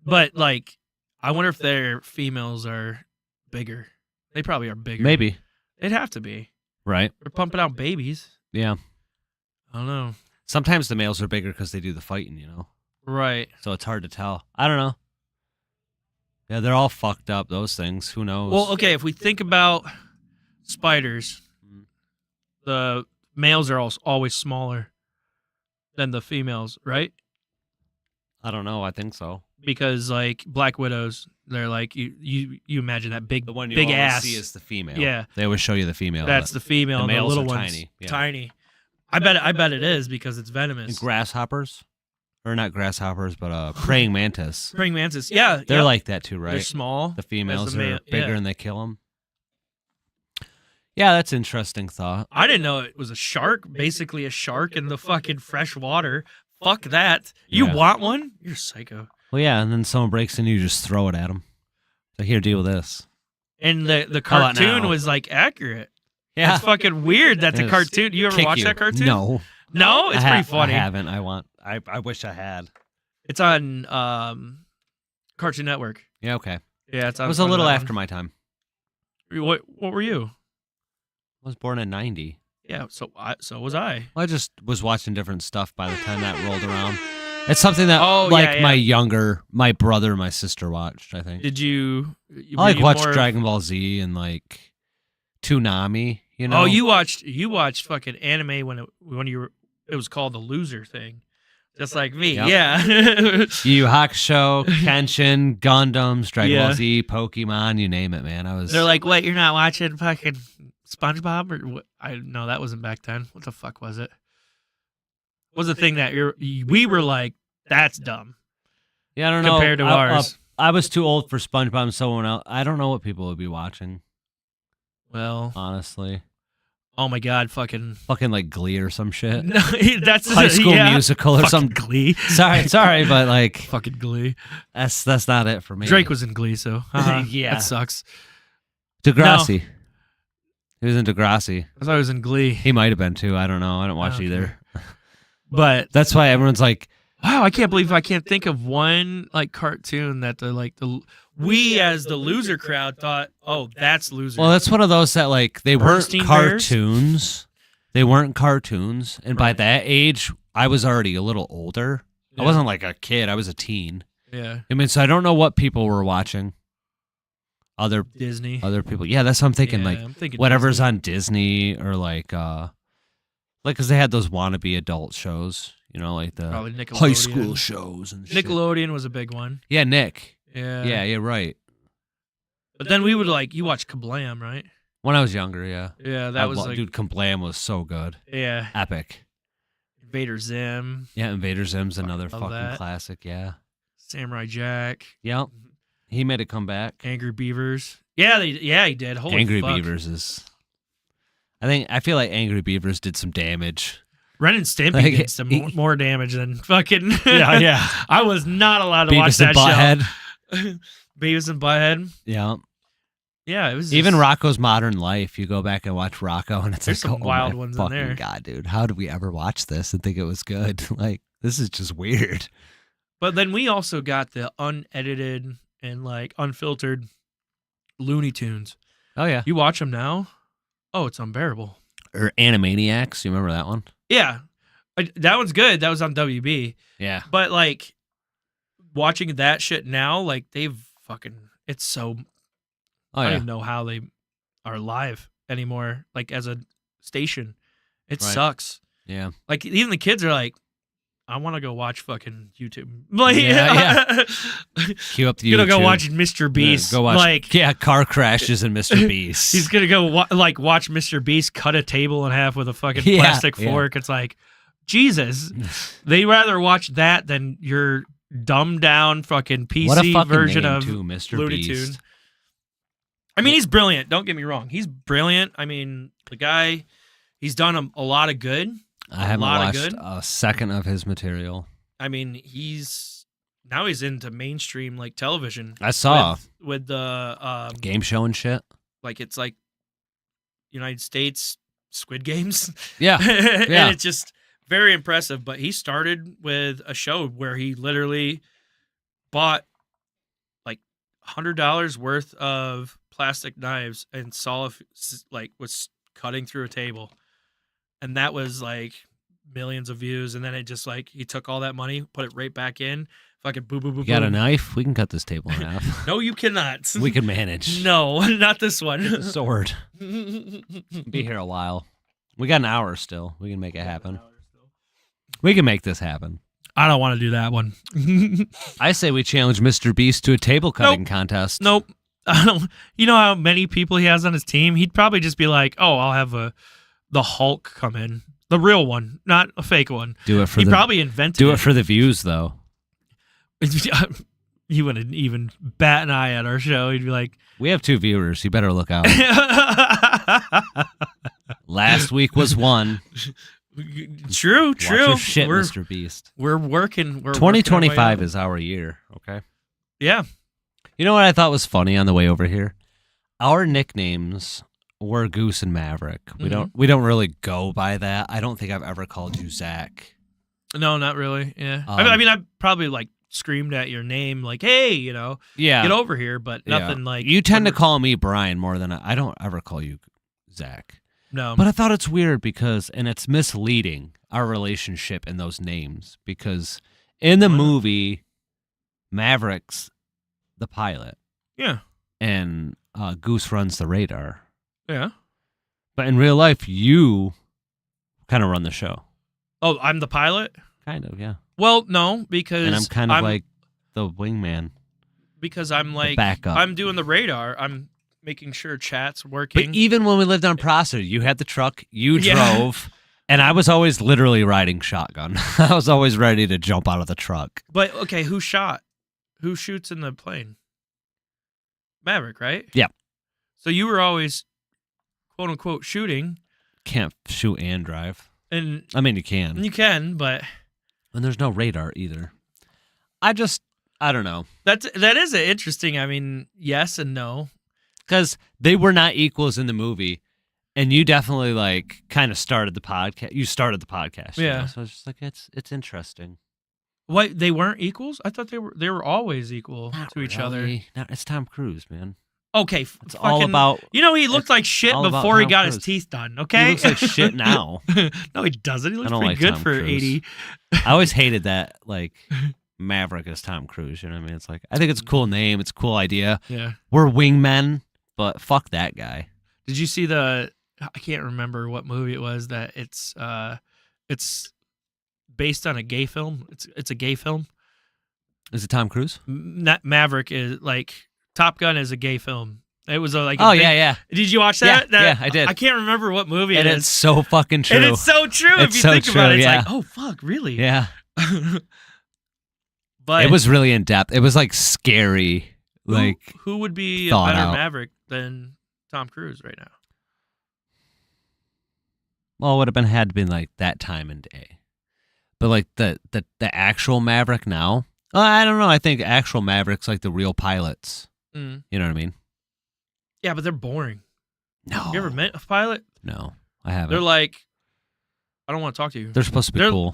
But like, I wonder if their females are bigger. They probably are bigger. Maybe. They'd have to be. Right. They're pumping out babies. Yeah. I don't know. Sometimes the males are bigger because they do the fighting, you know? Right. So it's hard to tell. I don't know. Yeah, they're all fucked up, those things. Who knows? Well, okay, if we think about spiders, the males are always smaller than the females, right? I don't know. I think so. Because like black widows, they're like you imagine that big The one you big always ass. see is the female. Yeah. They always show you the female. That's the female. the and males the little are ones tiny, yeah. tiny. I bet it is because it's venomous. And grasshoppers. Or not grasshoppers, but praying mantis. Praying mantis, yeah, They're yep. like that too, right? They're small. The females as the are male- bigger yeah. and they kill them. Yeah, that's interesting thought. I didn't know it was a shark, basically a shark in the fucking fresh water. Fuck that. You Yeah. want one? You're a psycho. Well, yeah, and then someone breaks in, you just throw it at them. So here, deal with this. And the How about cartoon now? was like accurate. Yeah. It's fucking weird that the It is. cartoon. You ever Kick watch you. that cartoon? No. No, it's pretty funny. I haven't. I wish I had. It's on Cartoon Network. Yeah, okay. Yeah, it's It on. was a little that after one. my time. What were you? I was born in 90. Yeah, so was I. Well, I just was watching different stuff by the time that rolled around. It's something that Oh, like yeah. my brother and my sister watched, I think. Did you? I like were you watched more- Dragon Ball Z and like Toonami, you know. Oh, you watched fucking anime when you were. It was called the Loser thing, just like me. Yep. Yeah. Yu Hakusho, Kenshin, Gundams, Dragon Yeah. Ball Z, Pokemon, you name it, man. I was They're like, "What? You're not watching fucking SpongeBob or what?" No, that wasn't back then. What the fuck was it? Was the thing that we were like, "That's dumb." yeah, I don't know. compared to ours. I was too old for SpongeBob and someone else. I don't know what people would be watching, Well, honestly. oh my god, fucking. Fucking like Glee or some shit. No, that's High School yeah. Musical or Fucking some. Glee. Sorry, but like Fucking Glee. that's not it for me. Drake was in Glee, so Yeah. that sucks. Degrassi. He was in Degrassi. I thought he was in Glee, He might have been too. I don't know. I don't watch Okay. either. but That's why everyone's like, wow, I can't believe I can't think of one like cartoon that the we as the loser crowd thought, oh, that's loser. Well, that's one of those that like they weren't Bernstein Bears? cartoons. They weren't cartoons, and by that age, I was already a little older. I Yeah. wasn't like a kid; I was a teen. Yeah, I mean, so I don't know what people were watching. Other Disney. people, yeah, that's what I'm thinking. Yeah, Like I'm thinking whatever's Disney. on Disney or like because they had those wannabe adult shows, like the Probably Nickelodeon. high school shows and shit. Nickelodeon was a big one. Yeah, Nick. Yeah. Yeah, right. But then we would you watch Kablam, right? When I was younger, yeah. Yeah, that was like, dude, Kablam was so good, yeah, epic. Invader Zim, Yeah, Invader Zim's another love fucking that. classic. Yeah, Samurai Jack, yep. He made a comeback. Angry Beavers. Yeah, he did. Holy Angry fuck. Beavers is. I feel like Angry Beavers did some damage. Ren and Stimpy Like, did some more damage than fucking. Yeah. I was not allowed to watch Beavis and that Butthead. show. Beavis and Butthead. Yeah. Yeah, it was Even just- Rocco's Modern Life. You go back and watch Rocco, and it's There's like, some oh wild my ones in fucking there. God, dude, how did we ever watch this and think it was good? Like, this is just weird. But then we also got the unedited and unfiltered Looney Tunes. Oh yeah. You watch them now? Oh, it's unbearable. Or Animaniacs. You remember that one? Yeah, that one's good. That was on WB. Yeah. But watching that shit now, they've fucking. It's so. Oh I don't yeah. even know how they are live anymore. As a station, it Right. sucks. Yeah. Even the kids are like, I want to go watch fucking YouTube. Yeah. Cue up the gonna go YouTube. watch Mr. Beast. Go watch. Car crashes and Mr. Beast. He's gonna go watch Mr. Beast cut a table in half with a fucking Yeah, plastic yeah. fork. It's like, Jesus, they rather watch that than your dumbed down fucking PC what a fucking version name of too, Mr. Looney Beast. Tune. I mean, he's brilliant. Don't get me wrong. He's brilliant. I mean, the guy, he's done a lot of good. I haven't lot of watched good. a second of his material. I mean, he's into mainstream television. I saw with the game show and shit. it's like United States Squid Games. Yeah. And Yeah. it's just very impressive. But he started with a show where he literally bought $100 worth of plastic knives and saw if was cutting through a table, and that was millions of views. And then it just he took all that money, put it right back in, fucking boo boo boo. You got a boom. knife? We can cut this table in half. No, you cannot. We can manage. No, not this one. Sword. Be here a while. We got an hour still. We can make it happen. We can make this happen. I don't want to do that one. I say we challenge Mr. Beast to a table cutting contest. Nope. I don't. You know how many people he has on his team? He'd probably just be like, "Oh, I'll have the Hulk come in, the real one, not a fake one." Do it for He the probably invented do it for the views though. He wouldn't even bat an eye at our show. He'd be like, We have 2 viewers. You better look out. Last week was 1. "True, Watch true." your shit, we're, Mr. Beast. we're working. We're 2025 working our way is our year. Okay. up. Yeah. You know what I thought was funny on the way over here? Our nicknames were Goose and Maverick. We don't really go by that. I don't think I've ever called you Zach. No, not really. Yeah. I Um, mean, I probably screamed at your name, hey, Yeah. get over here, but Yeah. nothing You tend to call me Brian more than I don't ever call you Zach. No. But I thought it's weird because, and it's misleading, our relationship in those names, because in the movie, Maverick's the pilot yeah. and Goose runs the radar. Yeah. But in real life, you kind of run the show. Oh, I'm the pilot? Kind of, yeah. Well, no, because And I'm kind of like the wingman. because I'm backup. I'm doing the radar. I'm making sure chat's But working. even when we lived on Prosser, you had the truck, you Yeah. drove, and I was always literally riding shotgun. I was always ready to jump out of the truck. But okay, who shot? Who shoots in the plane? Maverick, right? Yeah. So you were always quote unquote shooting, Can't shoot and drive. and I mean, you can. you can, but And there's no radar either. I don't know. that is interesting. I mean, yes and no. Because they were not equals in the movie. And you definitely kind of started the podcast. You started the podcast. you Yeah. know? So it's just it's interesting. What, they weren't equals? I thought they were always equal to each other. No, it's Tom Cruise, man. Okay, It's all about. You know, he looked like shit all about before he Tom got his Cruise. teeth done. He Okay, looks like shit now. No, he doesn't. He looks don't pretty like good Tom for Cruise. 80. I always hated that, like, Maverick is Tom Cruise. You know what I mean? It's like, I think it's a cool name. It's a cool idea. Yeah. We're wingmen, but fuck that guy. Did you see the? I can't remember what movie it was that it's based on a gay film. It's a gay film. Is it Tom Cruise? Maverick is like Top Gun is a gay film. It was a Yeah. Did you watch that? Yeah, I did. I can't remember what movie And it it's is. so fucking true. And it's so true if It's you so think about true, it. It's yeah. like, oh fuck, really? Yeah. But It was really in depth. It was like scary. Like, who would be a thought better out. Maverick than Tom Cruise right now? well, it would have had to been like that time and day. But like the actual Maverick now, I don't know. I think actual Maverick's like the real pilots. Mm. You know what I mean? Yeah, but they're boring. No. You ever met a pilot? No, I haven't. They're like, I don't want to talk to you. They're supposed to be they're, cool.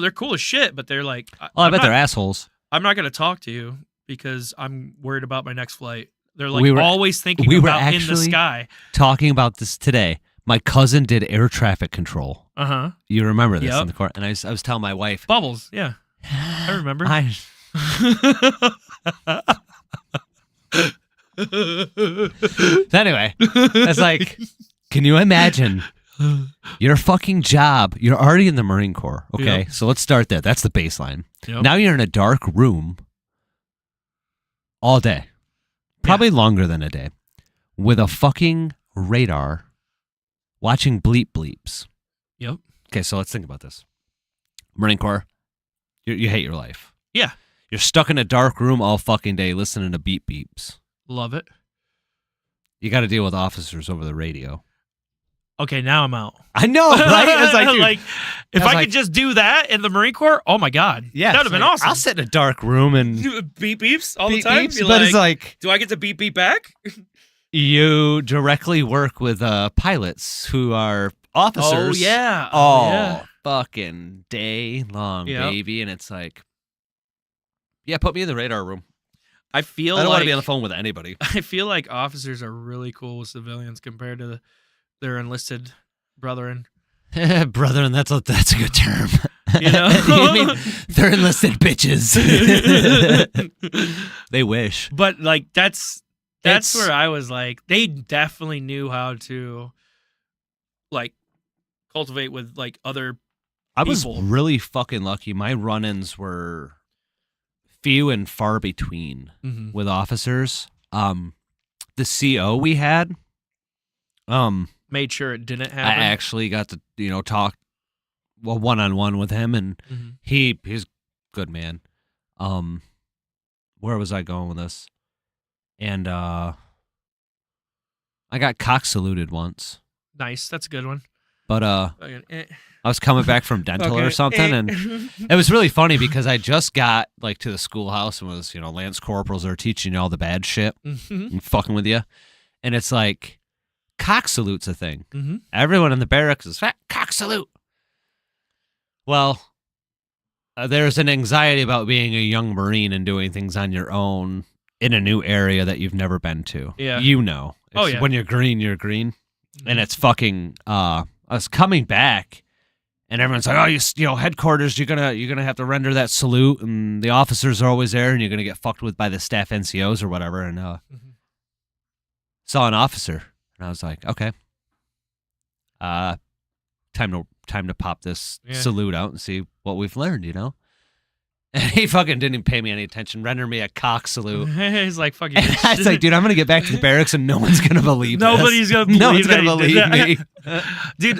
They're cool as shit, but they're like, I I'm bet not- they're assholes. I'm not going to talk to you because I'm worried about my next flight. They're like We were- always thinking we were about in the actually- sky. Talking about this today. My cousin did air traffic control. Uh huh. You remember this Yep. in the court? And I was telling my wife. Bubbles. Yeah, I remember. Anyway, it's like, can you imagine your fucking job? You're already in the Marine Corps. Okay, Yep. so let's start there. That's the baseline. Yep. Now you're in a dark room all day, probably longer than a day, with a fucking radar watching bleep bleeps. Yep. Okay, so let's think about this. Marine Corps, you hate your life. Yeah. You're stuck in a dark room all fucking day listening to beep beeps. Love it. You got to deal with officers over the radio. Okay, now I'm out. I know, right? It's like, dude, if I was I like- could just do that in the Marine Corps, oh my god, yeah, that would have been like, awesome. I'll sit in a dark room and Beep beeps all beep the time. beeps, Be but it's like do I get to beep beep back? you directly work with pilots who are officers. Oh yeah. all yeah. fucking day long, Yep. baby, and it's like, yeah, put me in the radar room. I feel I don't want like to be on the phone with anybody. I feel like officers are really cool with civilians compared to their enlisted brethren. Brethren, that's a good term. You know? You mean they're enlisted bitches. They wish. But like that's It's- where I was like, they definitely knew how to like cultivate with like other I was people. really fucking lucky. My run-ins were few and far between Mhm. with officers. The CO we had, Made sure it didn't I happen. actually got to talk one-on-one with him, and Mhm. he's a good man. Where was I going with this? And I got cock saluted once, Nice, that's a good one. but Fucking, eh. I was coming back from dental or Okay, something, eh. and it was really funny because I just got like to the schoolhouse and was Lance corporals are teaching you all the bad shit Mhm. and fucking with you, and it's like cock salute's a thing. Mhm. Everyone in the barracks is cock salute. Well, there's an anxiety about being a young Marine and doing things on your own in a new area that you've never been to. Yeah. Oh, It's- yeah. When you're green, you're green, and it's fucking. I was coming back, and everyone's like, "Oh, headquarters, you're gonna have to render that salute, and the officers are always there, and you're gonna get fucked with by the staff NCOs or whatever." And saw an officer, and I was like, "Okay, time to pop this Yeah. salute out and see what we've learned," And he fucking didn't even pay me any attention, render me a cock salute. He's like, fuck you. And I was like, dude, I'm gonna get back to the barracks and no one's gonna believe this. Nobody's gonna believe No one's gonna that he believe did me.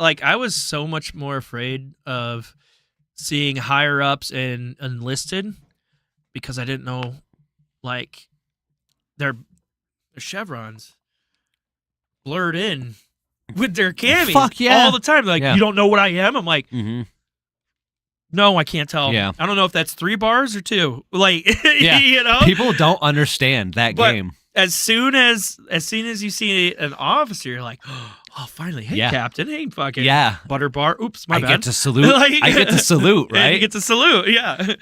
Dude, I was so much more afraid of seeing higher ups and enlisted because I didn't know, like, their chevrons blurred in with their camis. Fuck yeah. All the time. Like, Yeah. you don't know what I am? I'm like, Mm-hmm. no, I can't tell. Yeah. I don't know if that's 3 bars or 2. Like, Yeah. you know? People don't understand that But- game. as soon as you see an officer, you're like, oh, finally, hey, Yeah. Captain, hey, fucking Yeah. butter bar. Oops, my I bad. get to salute. Like- I get to salute, Yeah, right? you get to salute, yeah.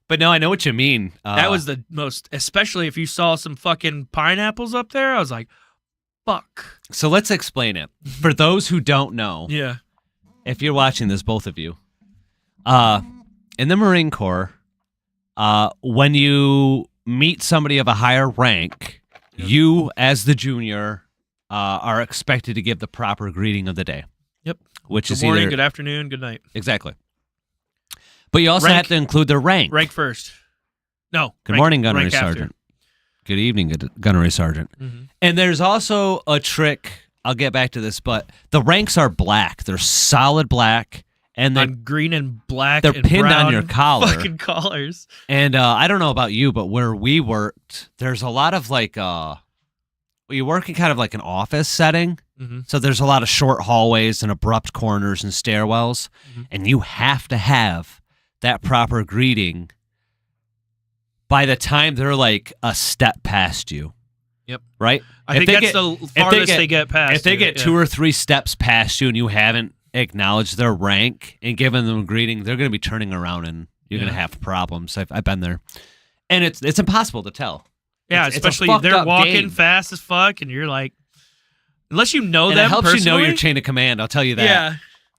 But no, I know what you mean. That was the most, especially if you saw some fucking pineapples up there. I was like, fuck. So let's explain it. For those who don't know, Yeah. if you're watching this, both of you, in the Marine Corps, when you meet somebody of a higher rank, you, as the junior, are expected to give the proper greeting of the day. Yep. Which Good is morning, either good afternoon, good night. exactly. But you also Rank- have to include their rank. Rank first. No. Good rank- morning, Gunnery rank after. Sergeant. Good evening, Gunnery Sergeant. Mhm. And there's also a trick. I'll get back to this, but the ranks are black. They're solid black, and they On green and black they're and pinned on brown your collar. fucking collars. And I don't know about you, but where we worked, there's a lot of like we work in kind of like an office setting. Mm-hmm. So there's a lot of short hallways and abrupt corners and stairwells, Mhm. and you have to have that proper greeting by the time they're like a step past you. Yep. Right? I If think they that's get- the farthest they get past. If they you, get yeah. 2 or 3 steps past you and you haven't acknowledged their rank and given them a greeting, they're going to be turning around and you're going to Yeah. have problems. I've been there. And it's impossible to tell. Yeah, It's a especially fucked they're up walking game. fast as fuck, and you're like, unless you know And them it helps you know your personally, chain of command, I'll tell you that. Yeah,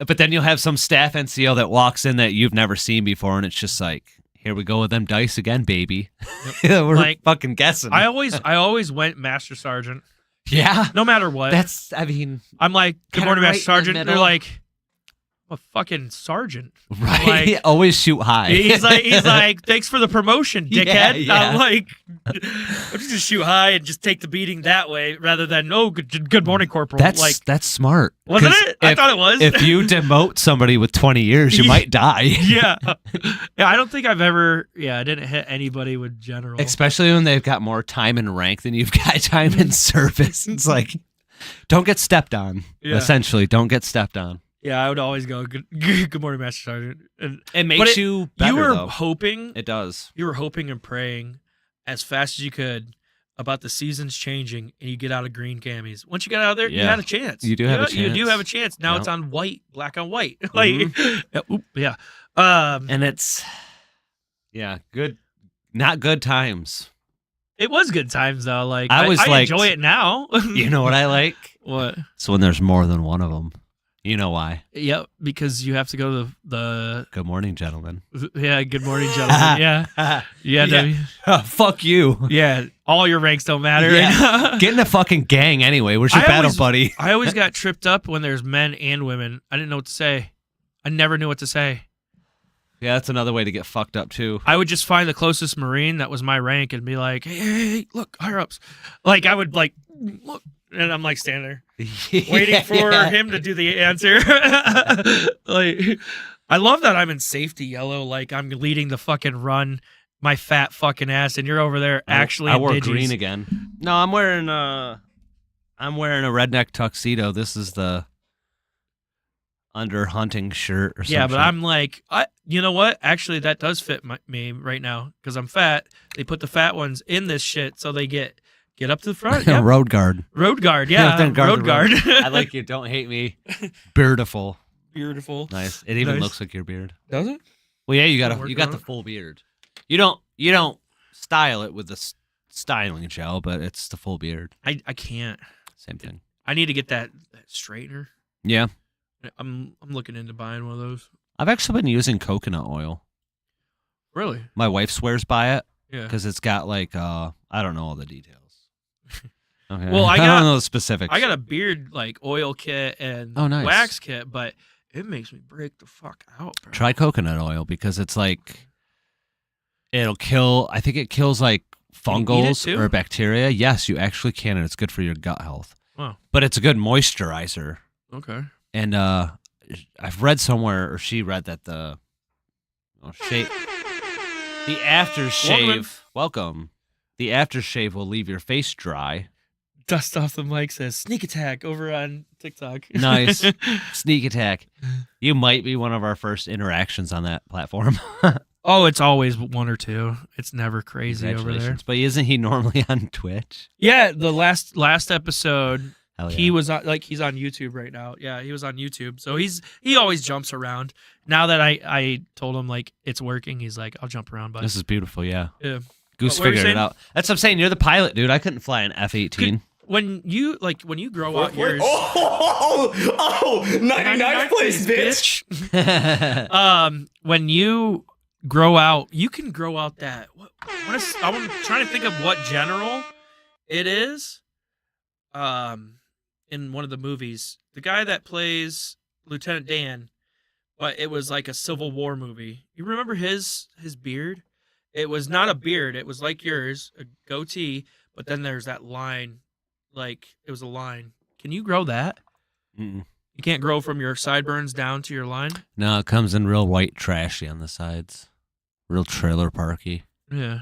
But then you'll have some staff NCO that walks in that you've never seen before, and it's just like, here we go with them dice again, baby. We're Like, fucking guessing. I always went Master Sergeant, yeah. no matter what. I mean, I'm like, good kinda morning, right Master in the Sergeant. They're middle. like, I'm a fucking sergeant. right? Like- Always shoot high. He's like, thanks for the promotion, Yeah, dickhead. yeah. I'm like, I'm just gonna shoot high and just take the beating that way, rather than good morning, Corporal. That's smart. Wasn't 'Cause it? I if- thought it was. If you demote somebody with 20 years, you might die. yeah, yeah. I don't think I've ever. Yeah, I didn't hit anybody with general. Especially when they've got more time in rank than you've got time in service. It's like, don't get stepped on. Yeah. Essentially, don't get stepped on. Yeah, I would always go good morning, Master Sergeant. And It makes But it- you better, you were though. hoping, It does. you were hoping and praying as fast as you could about the seasons changing, and you get out of green camis. Once you get out of there, you Yeah. had a chance. You do have a You do chance. have a chance. Now Yep. it's on white, black on white. Like, yeah. And it's, yeah, good. Not good times. It was good times though. Like I was I like- enjoy it now. You know what I like? What? It's when there's more than one of them. You know why? Yep, because you have to go to the Good morning, gentlemen. yeah. Good morning, gentlemen. Yeah, yeah, Fuck you. yeah. All your ranks don't matter. Yeah. Get in a fucking gang anyway. Where's your I battle always- buddy? I always got tripped up when there's men and women. I didn't know what to say. I never knew what to say. Yeah, that's another way to get fucked up too. I would just find the closest Marine that was my rank and be like, hey, look, higher ups. Like I would like look, and I'm like standing there waiting for him to do the answer. Like, I love that I'm in safety yellow. Like I'm leading the fucking run, my fat fucking ass, and you're over there actually. I in wore digis. green again. No, I'm wearing a redneck tuxedo. This is the under hunting shirt or something. Yeah, but I'm like, you know what? Actually, that does fit me right now because I'm fat. They put the fat ones in this shit so they get up to the front. Yep. road guard. Road guard, Yeah, yeah, then guard road the guard. I like you. Don't hate me. Beautiful. Beautiful. Nice. It even Nice. looks like your beard. Does it? Well, yeah, you got Working you got on the it. full beard. You don't style it with the styling gel, but it's the full beard. I can't. Same thing. I need to get that straightener. Yeah. I'm looking into buying one of those. I've actually been using coconut oil. Really? My wife swears by it Yeah. because it's got like I don't know all the details. Okay. Well, I don't got- know the specifics. I got a beard like oil kit and Oh, nice. wax kit, but it makes me break the fuck out, bro. Try coconut oil because it's like it'll kill. I think it kills like Can you eat it fungals too? or bacteria. Yes, you actually can, and it's good for your gut health. Wow. But it's a good moisturizer. Okay. And I've read somewhere, or she read that the aftershave. Welcome. The aftershave will leave your face dry. Dust off the mic says sneak attack over on TikTok. Nice. Sneak attack. You might be one of our first interactions on that platform. Oh, it's always one or two. It's never crazy over there. Congratulations. But isn't he normally on Twitch? Yeah, the last episode, Hell yeah. he was on, he's on YouTube right now. Yeah, he was on YouTube. So he always jumps around. Now that I told him like it's working, he's like, I'll jump around, buddy. This is beautiful, yeah. Yeah. Goose What were you figured it saying? out. That's what I'm saying. You're the pilot, dude. I couldn't fly an F-18. When you grow out yours, 99th place, bitch. When you grow out, you can grow out that. I'm trying to think of what general it is. In one of the movies, the guy that plays Lieutenant Dan, but it was like a Civil War movie. You remember his beard? It was not a beard. It was like yours, a goatee, but then there's that line, like it was a line. Can you grow that? Mm-mm. You can't grow from your sideburns down to your line? No, it comes in real white trashy on the sides. Real trailer parky. Yeah.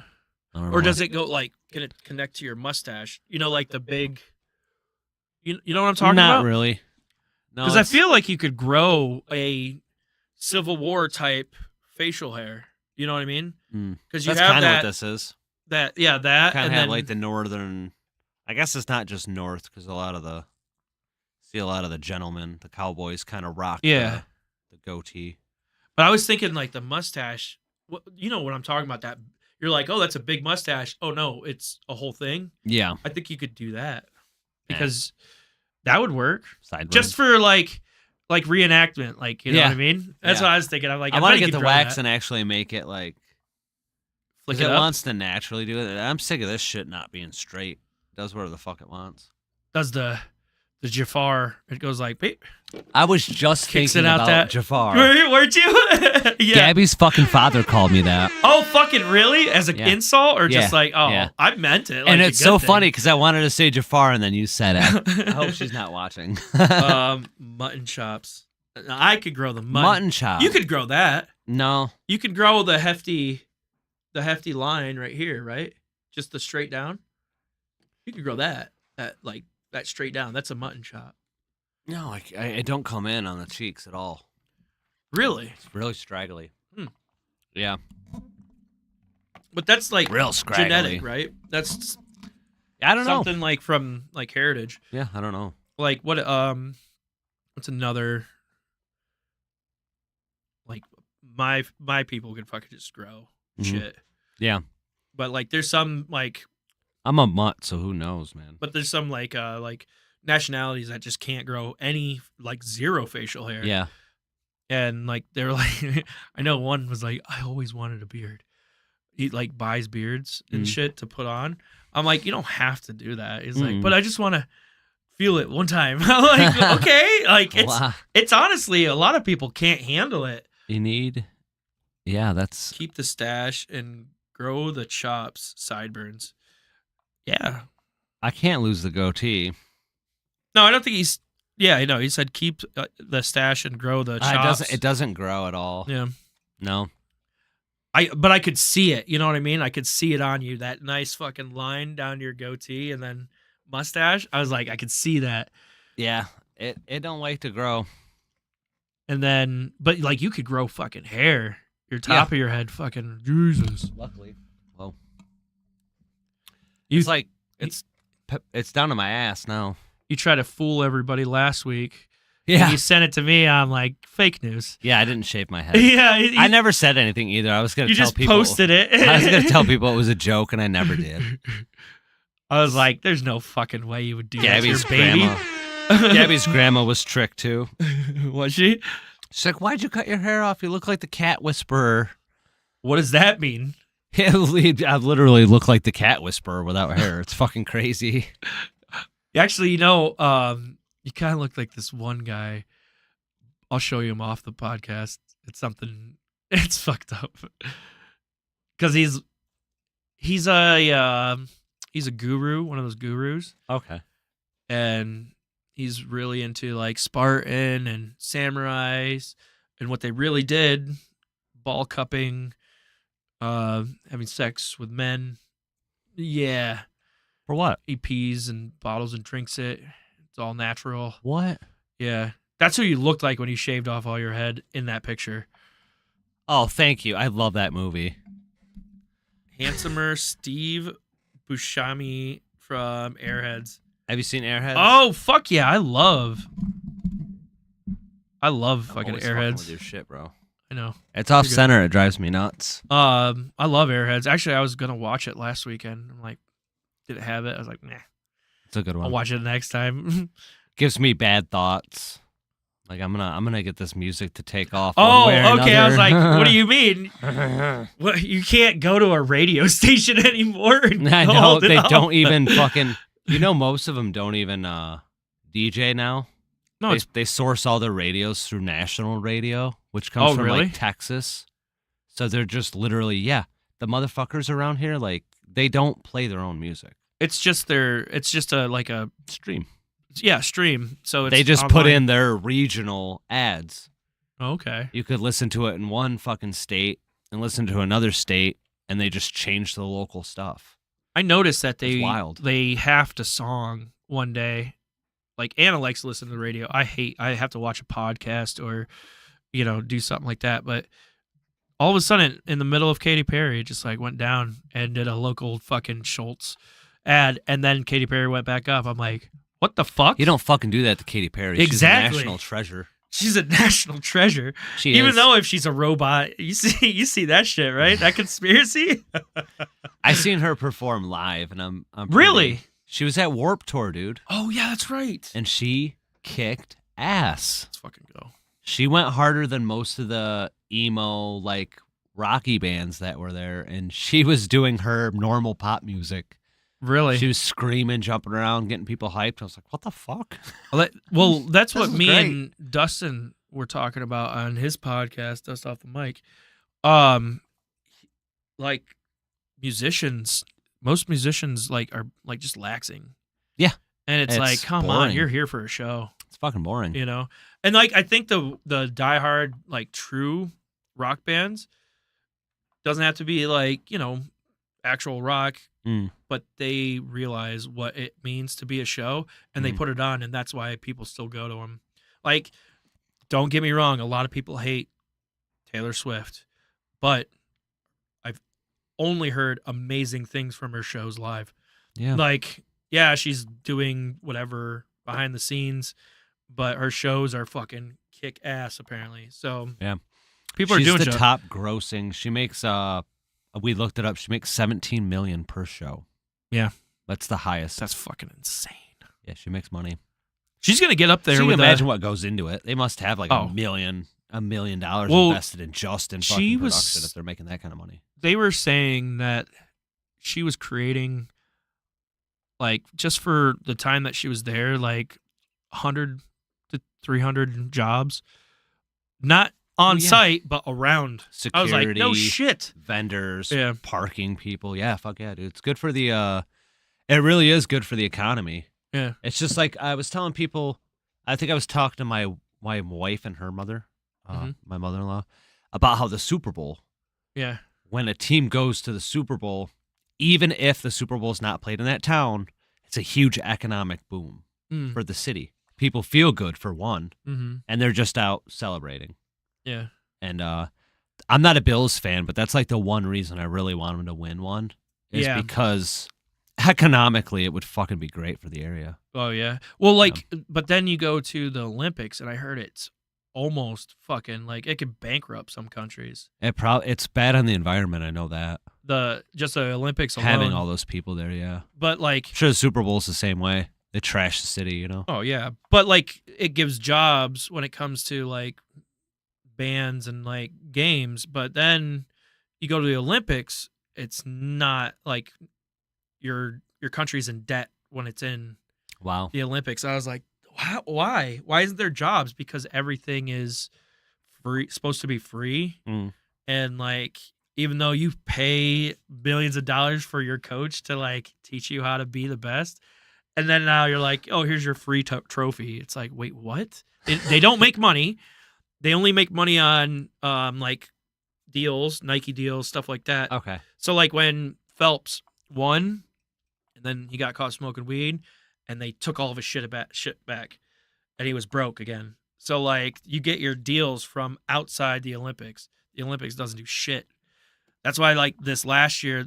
I don't know Or why. does it go like, can it connect to your mustache? You know, like the big, you know what I'm talking Not about? really. No, Because I it's- feel like you could grow a Civil War type facial hair. You know what I mean? Mm. Because you That's have kind of that, what this is. that, Kind and of have then like the northern. I guess it's not just north because a lot of the gentlemen, the cowboys, kind of rock Yeah. the goatee. But I was thinking like the mustache. You know what I'm talking about? That you're like, oh, that's a big mustache. Oh no, it's a whole thing. Yeah, I think you could do that because that would work sideburns. just for like reenactment. Like you know Yeah. what I mean? That's Yeah. what I was thinking. I'm like, I bet want to you get could the grow wax that. and actually make it like. Flick Because it it up. wants to naturally do it. I'm sick of this shit not being straight. It does whatever the fuck it wants. Does the Jafar? It goes like, beep. I was just Kicks thinking it out about that- Jafar. Weren't you? Yeah. Gabby's fucking father called me that. Oh, fucking really? As an Yeah. insult or just Yeah. like, oh, Yeah. I meant it. Like And a it's good so thing. funny because I wanted to say Jafar and then you said it. I hope she's not watching. Mutton chops. I could grow the Mutton chop. You could grow that. No. You could grow the hefty line right here, right? Just the straight down. You could grow that straight down. That's a mutton chop. No, I don't come in on the cheeks at all. Really? It's really straggly. Hmm. Yeah. But that's like Real scraggly. genetic, right? That's I don't know. something like from like heritage. Yeah, I don't know. Like what what's another like my people could fucking just grow Mhm. shit. Yeah. But like there's some like I'm a mutt, so who knows, man. but there's some like nationalities that just can't grow any like zero facial hair. Yeah. And like they're like I know one was like, I always wanted a beard. He like buys beards and Mhm. shit to put on. I'm like, you don't have to do that. He's like, Mhm. but I just want to feel it one time. I'm like, okay. Like Wow. it's honestly a lot of people can't handle it. You need. Yeah, that's. Keep the stash and grow the chops, sideburns. Yeah. I can't lose the goatee. No, I don't think he's. Yeah, I know. He said keep the stash and grow the chops. It doesn't grow at all. Yeah. No. But I could see it. You know what I mean? I could see it on you. That nice fucking line down your goatee and then mustache. I was like, I could see that. Yeah. It don't like to grow. And then, but like you could grow fucking hair. Your top of your head, fucking Jesus. Luckily. Well. You- It's like it's down to my ass now. You tried to fool everybody last week. Yeah. And you sent it to me on like fake news. Yeah, I didn't shave my head. Yeah. I never said anything either. I was gonna You tell just people posted it. I was gonna tell people it was a joke and I never did. I was like, there's no fucking way you would do that to your Gabby's baby. grandma. Gabby's grandma was tricked too. Was she? She's like, "Why'd you cut your hair off? You look like the cat whisperer." What does that mean? I literally look like the cat whisperer without hair. It's fucking crazy. Actually, you know, you kind of look like this one guy. I'll show you him off the podcast. It's something. It's fucked up. Because he's a guru, one of those gurus, Okay. and he's really into like Spartan and samurais and what they really did, ball cupping, having sex with men. Yeah. For what? He pees and bottles and drinks it. It's all natural. What? Yeah. That's who you looked like when you shaved off all your head in that picture. Oh, thank you. I love that movie. Handsomer Steve Buscemi from Airheads. Have you seen Airheads? Oh, fuck yeah. I love I'm fucking always fucking with Airheads. your shit, bro. I know. It's off You're good. center. It drives me nuts. I love Airheads. Actually, I was gonna watch it last weekend. I'm like, did it have it? I was like, nah. It's a good one. I'll watch it next time. Gives me bad thoughts. Like I'm gonna get this music to take off. Oh, one way or okay. I was another. like, what do you mean? What, you can't go to a radio station anymore. And I know hold it they up? don't even fucking. You know, most of them don't even DJ now. No, They source all their radios through national radio, which comes from really? like Texas. So they're just literally, the motherfuckers around here, like they don't play their own music. it's just a Stream. stream. So it's They just put online. in their regional ads. Okay. You could listen to it in one fucking state and listen to another state, and they just change the local stuff. I noticed that It's wild. they have to song one day. Like Anna likes to listen to the radio. I have to watch a podcast or, do something like that. But all of a sudden, in the middle of Katy Perry, it just like went down and did a local fucking Schultz ad, and then Katy Perry went back up. I'm like, what the fuck? You don't fucking do that to Katy Perry. Exactly. She's a national treasure. She's a national treasure. She Even is. though if she's a robot, you see that shit, right? That conspiracy. I seen her perform live, and I'm pretty- Really? She was at Warped Tour, dude, Oh yeah, that's right. and she kicked ass. Let's fucking go. She went harder than most of the emo like Rocky bands that were there, and she was doing her normal pop music. Really? She was screaming, jumping around, getting people hyped. I was like, "What the fuck?" Well, that's what This is me great. and Dustin were talking about on his podcast, Dust Off the Mic. Like musicians, most musicians are just laxing. Yeah. And it's like, It's come on, boring. you're here for a show, It's fucking boring. And like I think the diehard like true rock bands doesn't have to be like, actual rock, Mm. but they realize what it means to be a show and they Mm. put it on, and that's why people still go to them. Like, don't get me wrong, a lot of people hate Taylor Swift, but I've only heard amazing things from her shows live. Yeah. Like, yeah, she's doing whatever behind the scenes, but her shows are fucking kick ass apparently. So Yeah. people She's are doing the show- top grossing. She makes we looked it up. She makes 17 million per show. Yeah. That's the highest. That's fucking insane. Yeah, she makes money. She's gonna get up there So you with can imagine what goes into it. They must have like Oh. $1 million Well, invested in just in she fucking was- production if they're making that kind of money. They were saying that she was creating, like, just for the time that she was there, like 100 to 300 jobs, not on yeah. site but around. Security, I was like, no shit. vendors, Yeah. parking people. Yeah, fuck yeah, dude. It's good for the it really is good for the economy. Yeah. It's just like I was telling people, I think I was talking to my wife and her mother, Mhm. my mother-in-law, about how the Super Bowl, Yeah. when a team goes to the Super Bowl, even if the Super Bowl is not played in that town, it's a huge economic boom Mm. for the city. People feel good for one, Mm-hmm. and they're just out celebrating. Yeah. And I'm not a Bills fan, but that's like the one reason I really want them to win one is Yeah. because economically it would fucking be great for the area. Oh yeah. Well, like, but then you go to the Olympics, and I heard it's almost fucking like it could bankrupt some countries. It's bad on the environment. I know that. Just the Olympics alone. Having all those people there, yeah. But like, I'm sure the Super Bowl's the same way. They trash the city, you know. oh yeah, but like it gives jobs when it comes to like bands and like games. But then you go to the Olympics, it's not like your country's in debt when it's in Wow. the Olympics. I was like, why? Why isn't there jobs? Because everything is free, supposed to be free, Mm. and like even though you pay billions of dollars for your coach to like teach you how to be the best, and then now you're like, oh, here's your free trophy. It's like, wait, what? They don't make money. They only make money on like deals, Nike deals, stuff like that. Okay. So like when Phelps won, and then he got caught smoking weed, and they took all of his shit back, and he was broke again. So like you get your deals from outside the Olympics. The Olympics doesn't do shit. That's why, like, this last year,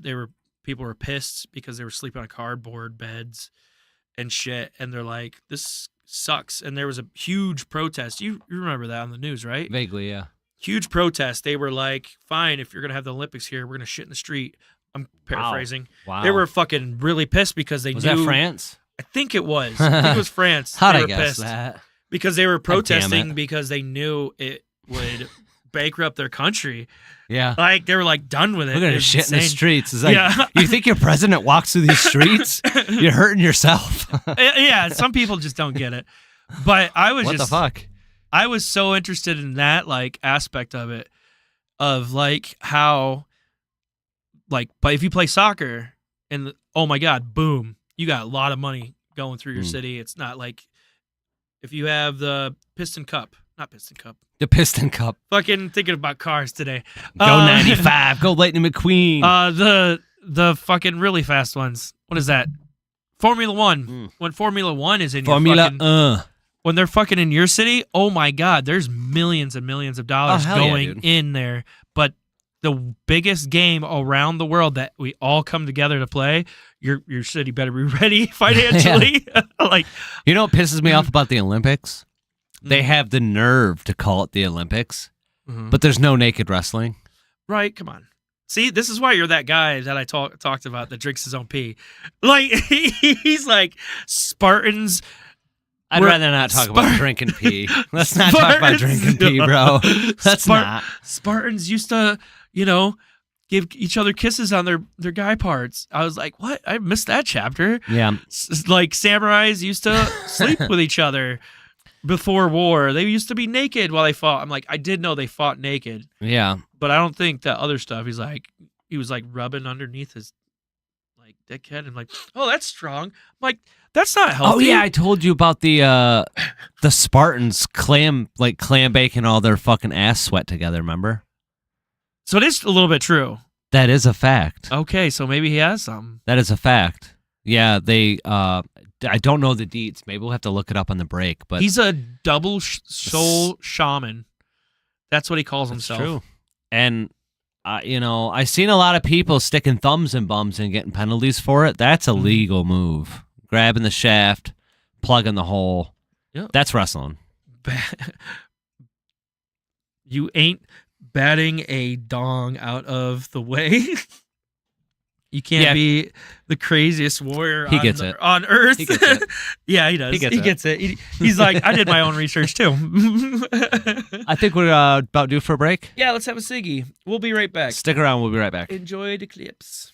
people were pissed because they were sleeping on cardboard beds and shit, and they're like, this sucks. And there was a huge protest. You remember that on the news, right? Vaguely, yeah. Huge protest. They were like, fine, if you're gonna have the Olympics here, we're gonna shit in the street. I'm paraphrasing. Wow. They were fucking really pissed because they Was knew. that France? I think it was. I think it was France. How'd They I were guess pissed that? because they were damn it. protesting because they knew it would bankrupt their country. Yeah. Like they were like done with it. We're It gonna was shit in the insane. streets. It's like, Yeah. you think your president walks through these streets? You're hurting yourself. Yeah, some people just don't get it. But I was What just the fuck? I was so interested in that like aspect of it, of like how, like, but if you play soccer and oh my god, boom, you got a lot of money going through your city. It's not like if you have the not Piston Cup. The Piston Cup. Fucking thinking about cars today. Go 95. Go Lightning McQueen. The fucking really fast ones. What is that? Formula One. When Formula One is in Formula your fucking, when they're fucking in your city, oh my god, there's millions and millions of dollars hell yeah, going dude. in there. But the biggest game around the world that we all come together to play, your city better be ready financially. Like, You know what pisses me off about the Olympics? They Mm. have the nerve to call it the Olympics, Mhm. but there's no naked wrestling. right? Come on. See, this is why you're that guy that I talked about that drinks his own pee. Like he's like Spartans. I'd We're- rather not talk about drinking pee. Let's not talk about Spartans- drinking pee, bro. Let's not. Spartans used to, give each other kisses on their guy parts. I was like, what? I missed that chapter. Yeah. Like samurais used to sleep with each other before war. They used to be naked while they fought. I'm like, I did know they fought naked, Yeah. but I don't think that other stuff. He was like rubbing underneath his like dickhead and like, oh, that's strong. I'm like, that's not healthy. Oh yeah, I told you about the Spartans clam baking all their fucking ass sweat together, remember? So it is a little bit true. That is a fact. Okay, so maybe he has some. That is a fact. Yeah, they I don't know the deets. Maybe we'll have to look it up on the break, but He's a double soul shaman. That's what he calls it's himself. true. And I've seen a lot of people sticking thumbs in bums and getting penalties for it. That's a legal move. Grabbing the shaft, plugging the hole. Yeah. That's wrestling. You ain't batting a dong out of the way. You can't Yeah. be the craziest warrior He gets it. on earth. He gets it. Yeah, he does. He gets it. He's like, I did my own research too. I think we're about due for a break. Yeah, let's have a ciggy. We'll be right back. Stick around. We'll be right back. Enjoy the clips.